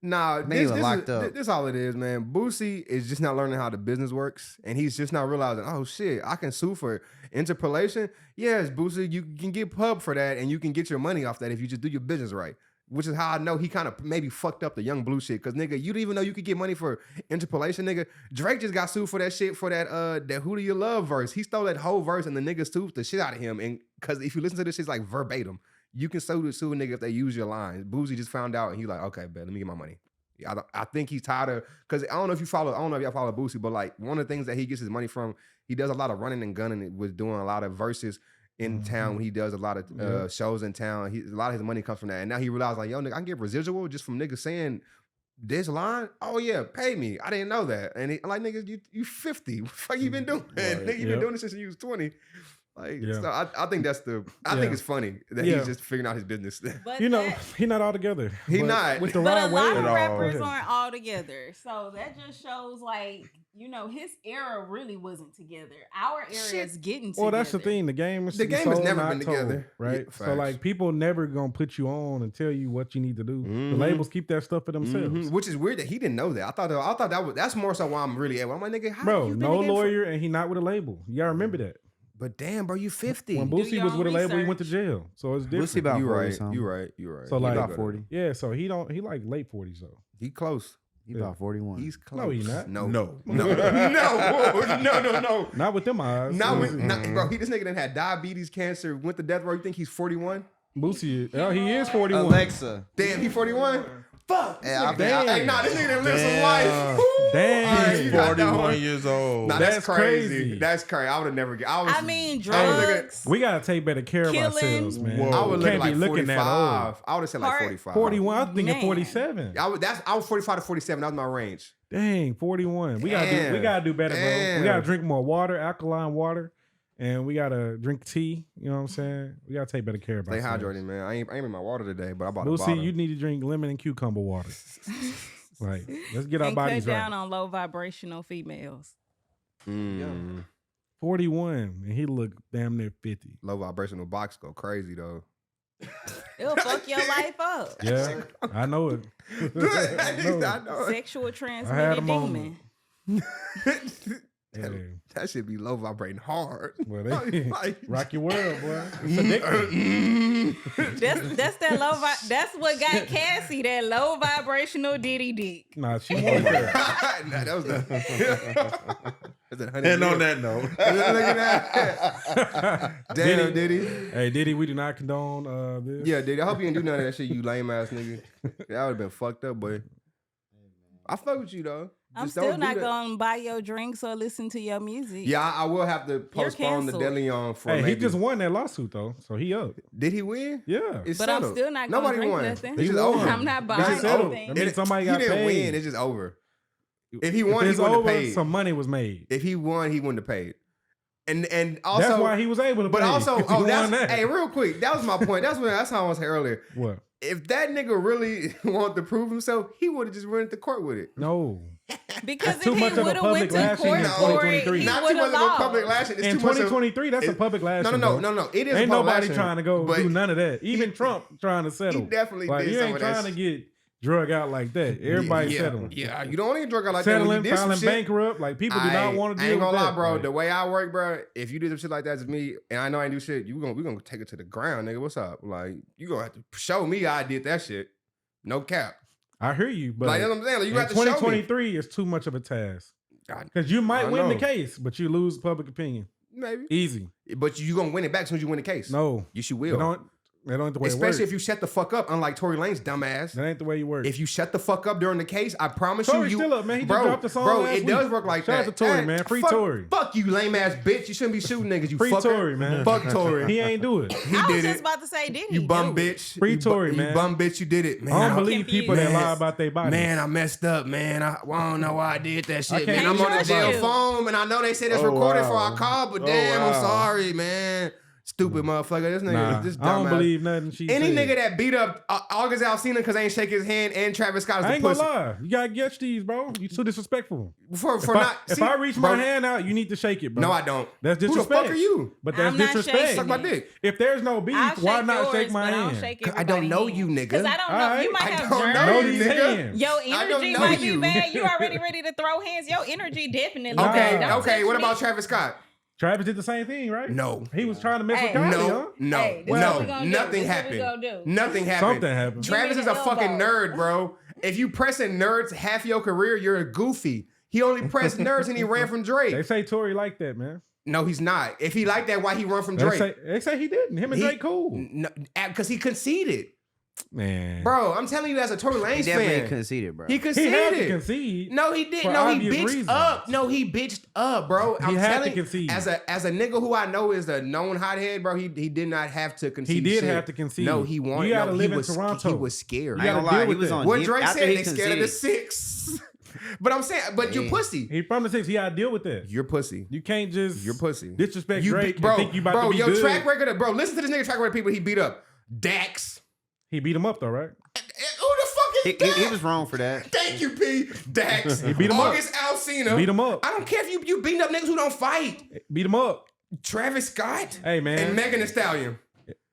Nah, this all it is, man. Boosie is just not learning how the business works, and he's just not realizing, oh shit, I can sue for interpolation. Yes, Boosie, you can get pub for that, and you can get your money off that if you just do your business right. Which is how I know he kind of maybe fucked up the Young Blue shit, because nigga, you didn't even know you could get money for interpolation, nigga. Drake just got sued for that shit for that Who Do You Love verse. He stole that whole verse, and the nigga sued the shit out of him, and because if you listen to this, it's like verbatim. You can sue a nigga if they use your lines. Boosie just found out and he's like, okay, bet, let me get my money. I think he's tired of, because I don't know if y'all follow Boosie, but like one of the things that he gets his money from, he does a lot of running and gunning with doing a lot of verses in town when he does a lot of shows in town. A lot of his money comes from that. And now he realized like, yo, nigga, I can get residual just from niggas saying this line. Oh yeah, pay me. I didn't know that. And I'm like, nigga, you 50. What the fuck you been doing? Right. Nigga, you been doing this since you was 20. Like, so I think that's I think it's funny that he's just figuring out his business. But he not all together. He not. With the but right a lot way of rappers aren't all together. So that just shows like, his era really wasn't together. Our era is getting together. Well, that's the thing. The game has never been together. Right? Yeah, so like people never gonna put you on and tell you what you need to do. The labels keep that stuff for themselves. Which is weird that he didn't know that. I thought that's more so why I'm really at. I'm like, nigga, how bro, you no lawyer and he not with a label. You gotta remember that. But damn, bro, you 50. When Boosie was with a label, he went to jail. So it's different. Boosie about 40 something. You right. So like about 40. Yeah, so he like late 40s though. He close. He about 41. He's close. No, he not. No. Not with them eyes. Bro, this nigga done had diabetes, cancer, went to death row. You think he's 41? Boosie, he is 41. Alexa. Damn, he 41? Fuck. Hey, this nigga done lived some life. Damn. He's 41 years old. Nah, that's crazy. That's crazy. I would have never drugs. We gotta take better care of ourselves, man. Whoa. I would look Can't like be looking 45. that old. I would have said like 45. 41. I was thinking Man. 47. I was 45 to 47. That was my range. Dang, 41. We gotta do better, bro. We gotta drink more water, alkaline water, and we gotta drink tea. You know what I'm saying? We gotta take better care of Stay ourselves. hydrated, man. I ain't in my water today, but I bought a We'll bottle. see. You need to drink lemon and cucumber water. Like, let's get our And bodies cut right. down on low vibrational females. 41, and he look damn near 50. Low vibrational box go crazy though. It'll fuck your life up. Yeah, I know it. I know it. Sexual I had a transmitted moment. demon. Hey, That should be low vibrating hard. well, they Like- rock your world, boy. It's addictive. That's that low. That's what got Cassie that low vibrational Diddy dick. Nah, she wanted that. Nah, that was the And on that note, Look at that. Damn, Diddy. Hey, Diddy, we do not condone this. Yeah, Diddy. I hope you didn't do none of that shit, you lame ass nigga. That would have been fucked up, boy. I fuck with you though. I'm Just still don't do not that. gonna buy your drinks or listen to your music. Yeah, I will have to postpone the canceled. DeLeon for Hey, maybe. he just won that lawsuit though, so he up. Did he win? Yeah. It's But I'm settled. still not gonna Nobody drink won. nothing. It's just He won. over. I'm not It's buying just settled. anything. I mean, somebody got he didn't paid. win. It's just over. If he won, If it's he wouldn't have over, paid. some money was made. If he won, he wouldn't have paid. And also, That's why he was able to but pay. also, 'cause he oh, won that's that. hey, real quick. That was my point. That's how I was saying earlier. What? If that nigga really wanted to prove himself, he would have just run to court with it. No. Because That's too if much he of a would have went public to lashing court in for it, 2023. he Not would too have much of a lost. public lashing. It's In too much of 2023, that's a public lashing. no. It It is ain't public nobody lashing, trying to go but do none of that. Even Trump trying to settle. He definitely like, did you some ain't of that trying to get drug out like that. Everybody yeah, settling. Yeah, you don't want to get drug out like that. When Settling, you did some filing shit, bankrupt. Like people do not want to I deal ain't with gonna lie, that. bro. Like, The way I work, bro, if you do some shit like that to me, and I know I ain't do shit, we gonna take it to the ground, nigga. What's up? Like, you gonna have to show me I did that shit. No cap. I hear you, but Like, that's what I'm saying. Like, you in have to show me. 2023 is too much of a task. Because you might I win the know. case, but you lose public opinion. Maybe. Easy. But you gonna win it back as soon as you win the case. No. Yes, you They will. don't the way it Especially works. if you shut the fuck up, unlike Tory Lanez dumbass. That ain't the way you work. If you shut the fuck up during the case, I promise Tory's you, still up, man. He just bro, dropped the song bro, last it does week. work like Shout out that. to Tory, Hey, man. Free fuck, Tory. Fuck you, lame ass bitch. You shouldn't be shooting niggas. You Free fucker. Tory, man. Fuck Tory. He ain't do it. He I was did just it. about to say, did he? You bum do it? bitch. Free You Tory, man. You bum bitch. You did it, man. I don't I'm believe people that confused. lie about their bodies. Man, I messed up, man. I don't know why I did that shit, can't man. I'm on the trust jail you. phone, and I know they said it's Oh, recorded wow. for our call, but Oh, damn, I'm wow. sorry, man. Stupid motherfucker. This nigga, Nah, this I don't dumbass. believe nothing she Any said. nigga that beat up August Alsina because they ain't shake his hand and Travis Scott is I a ain't gonna pussy. lie. You gotta get these, bro. You too disrespectful. For If, not. if see, I reach bro, my hand out, you need to shake it, bro. No, I don't. That's Who the disrespect. fuck are you? But that's I'm not disrespect. shaking Suck my it. dick. If there's no beef, I'll why shake not yours, shake my but I don't hand? shake I don't know everybody's you, hands. nigga. Because I don't know. Alright. You might I have don't germs. know Know you, these nigga. hands. Your I don't energy know might you. be bad. You already ready to throw hands. Your energy definitely Nah. Okay, bad. Don't okay. touch What me. about Travis Scott? Travis did the same thing, right? No. He was trying to mess with Hey. Kylie, No, huh? no, Hey, this is what we no. gonna do. Nothing This is what we happened. gonna do. Nothing happened. Something happened. Travis Give is me a the fucking elbow. nerd, bro. If you pressing nerds half your career, you're a goofy. He only pressed nerds and he ran from They Drake. say Tory like that, man. No, he's not. If he like that, why he run from They Drake? say he didn't. Him and He- Drake cool. No, because he conceded. Man. Bro, I'm telling you as a Tory He Lanez definitely fan. conceded, bro. He He had to conceded. concede. No, he didn't. For No, he obvious bitched reasons. up. No, he bitched up, bro. I'm had to telling you, concede. as a nigga who I know is a known hothead, bro. He did not have to concede. He did shit. have to concede. No, he wanted. You gotta no, live he in was, Toronto. He was scared. You I ain't gotta gonna lie, deal he with was that. on What deep- Drake after said, he they scared of the conceded. 6. But I'm saying, but you Yeah. pussy. He from the 6. He gotta deal with that. You're pussy. You can't just You're pussy. disrespect You Drake bro, and think you about bro, to be your good. track record of, bro, listen to this nigga track record of people he beat up. Dax. He beat him up though, right? Who the fuck is He Dax? was wrong for that. Thank you, P. Dax. He beat him up. August Alsina. Beat him up. I don't care if you beating up niggas who don't fight. Beat him up. Travis Scott. Hey, man. And Megan Thee Stallion.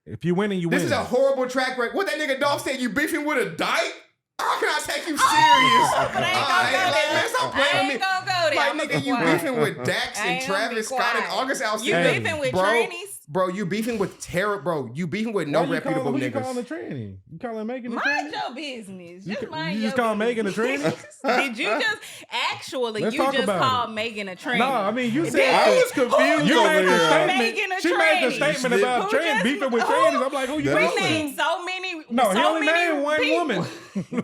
If you winning, you This win. is a horrible track record. What that nigga Dolph said, you beefing with a dyke? How can I take you serious? But I ain't gonna go like, there. man, stop I playing ain't with me. gonna go there. Like, I'ma nigga, be you quiet. beefing with Dax I and ain't gonna be Travis Scott and quiet. August Alsina. You Hey. beefing with bro, trannies? Bro, you beefing with terror, bro. You beefing with no Why you reputable call, who you calling a niggas. tranny? You calling Megan a Mind tranny? your business. You Just ca- mind you your just call Megan a business. Did you just actually? Let's you talk just about called it. Megan a tranny? No, I mean you Did- said I was confused you over made the here. statement. Megan a She made the tranny. statement She about did. trans Who beefing with just- trannies. I'm like, who you That We is- calling? named so many. No, so he only many named one people. woman.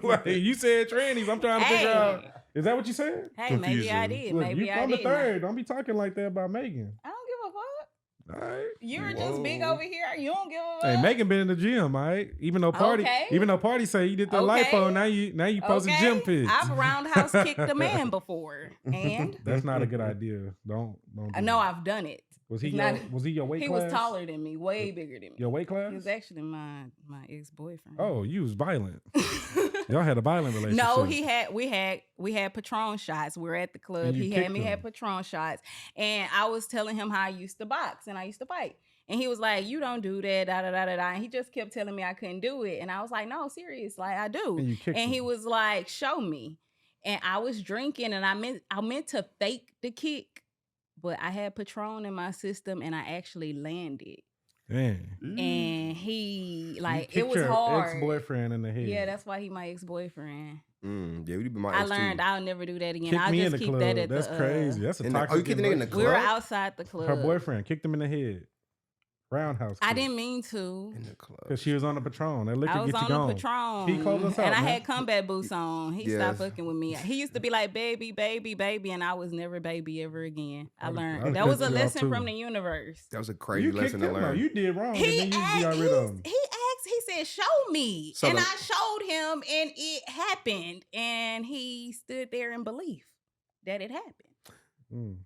Like, you said trannies. I'm trying to figure Hey. out. Is that what you said? Hey, maybe I Confusion. did. Look, Maybe you I from the did. third. Don't be talking like that about Megan. I don't give a fuck. All right. You're just big Whoa. over here. You don't give a fuck. Hey, Megan been in the gym, all right? Even though Pardi say you did the Okay. lipo, now you posting gym pics. I've roundhouse kicked a man before, and That's not a good idea. Don't. I do know that. I've done it. Was he It's your, not- was he your weight He class? was taller than me, way bigger than me. Your weight class? He was actually my ex-boyfriend. Oh, you was violent. Y'all had a violent relationship. No, we had Patron shots. We were at the club. And you He had kicked me him. had Patron shots, and I was telling him how I used to box and I used to fight. And he was like, "You don't do that, da da da da da." And he just kept telling me I couldn't do it, and I was like, "No, serious, like I do." And you kicked And he him. was like, "Show me." And I was drinking, and I meant to fake the kick, but I had Patron in my system, and I actually landed. Dang. and he You like kicked it was your hard. ex-boyfriend in the head. Yeah, that's why he my ex-boyfriend. Yeah, we be my I ex, too. learned I'll never do that again. Kicked I'll me in just the keep club. that at That's the. crazy. That's a In the- toxic. oh, you kicked a nigga in the emotion. We were club? outside the club. Her boyfriend kicked him in the head. Roundhouse. I kick. didn't mean to. In the club. Because she was on the Patron. That liquor I was get you on gone. the Patron, He closed us out, and I man. had combat boots on. He stopped Yes. fucking with me. He used to be like, "Baby, baby, baby," and I was never baby ever again. I I'd learned have that was a kicked you out, lesson too. from the universe. That was a crazy You lesson kicked to him. No, learn. you did wrong. He and then you asked, got rid of him. he said, "Show me," So and the- I showed him, and it happened, and he stood there in belief that it happened Mm.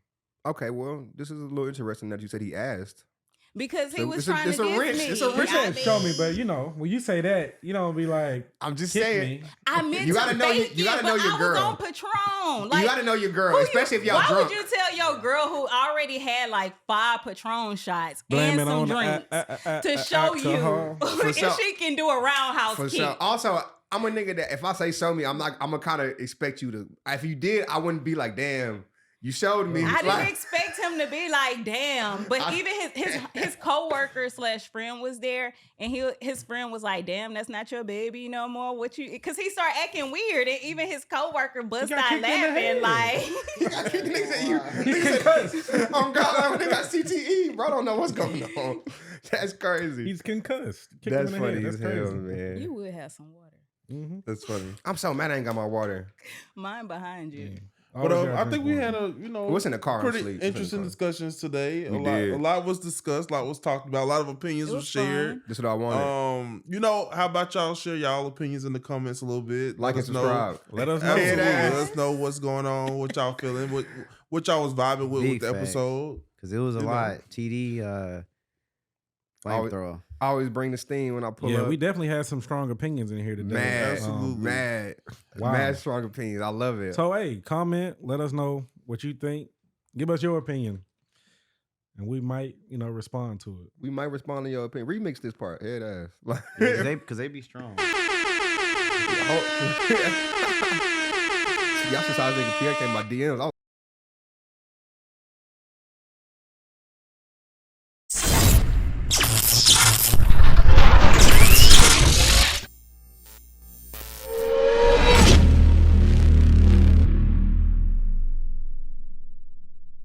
Okay, well, this is a little interesting that you said he asked. because he So was it's a- trying it's to a get wrench. me. It's a He wrench. said, "Show me," but you know, when you say that, you don't be like, I'm just "Kick saying. me." I meant You to gotta know fake you gotta it, know but your I girl. was on Patron. Like, You gotta know your girl, who especially if y'all why drunk. would you tell your girl who already had like 5 Patron shots Blame and it some on the drinks to show alcohol. you For if sure. she can do a roundhouse For kick? sure. Also, I'm a nigga that if I say show me, I'm gonna kind of expect you to. If you did, I wouldn't be like, damn, you showed me. I didn't Like, expect him to be like, damn. But I- even his coworker / friend was there, and his friend was like, damn, that's not your baby no more. What you? Because he started acting weird, and even his coworker bust got out kicked in the laughing head. like. niggas at you. He Niggas concussed. at- oh God, they got CTE, bro. I don't know what's going on. That's crazy. He's concussed. Kicked That's him in the funny head. as That's hell, crazy. man. You would have some water. Mhm. That's funny. I'm so mad I ain't got my water. Mine behind you. But Always gotta I drink think we water. had a What's in the car? I'm pretty asleep. What's in the interesting car? discussions today. We did. A lot was discussed, a lot was talked about, a lot of opinions It were was shared. fun. This is what I wanted. How about y'all share y'all opinions in the comments a little bit? Like and us know. subscribe. Let us know. Absolutely. Head Let ass. us know what's going on, what y'all feeling, what y'all was vibing with Big the facts. episode. Because it was a You know. lot. TD, flamethrower. I always bring the steam when I pull Yeah, up. we definitely had some strong opinions in here today. Mad, Absolutely. mad, Wow. mad strong opinions. I love it. So hey, comment. Let us know what you think. Give us your opinion, and we might, respond to it. We might respond to your opinion. Remix this part, head ass. Like, Because they be strong. Y'all should start thinking Pierre came by DMs.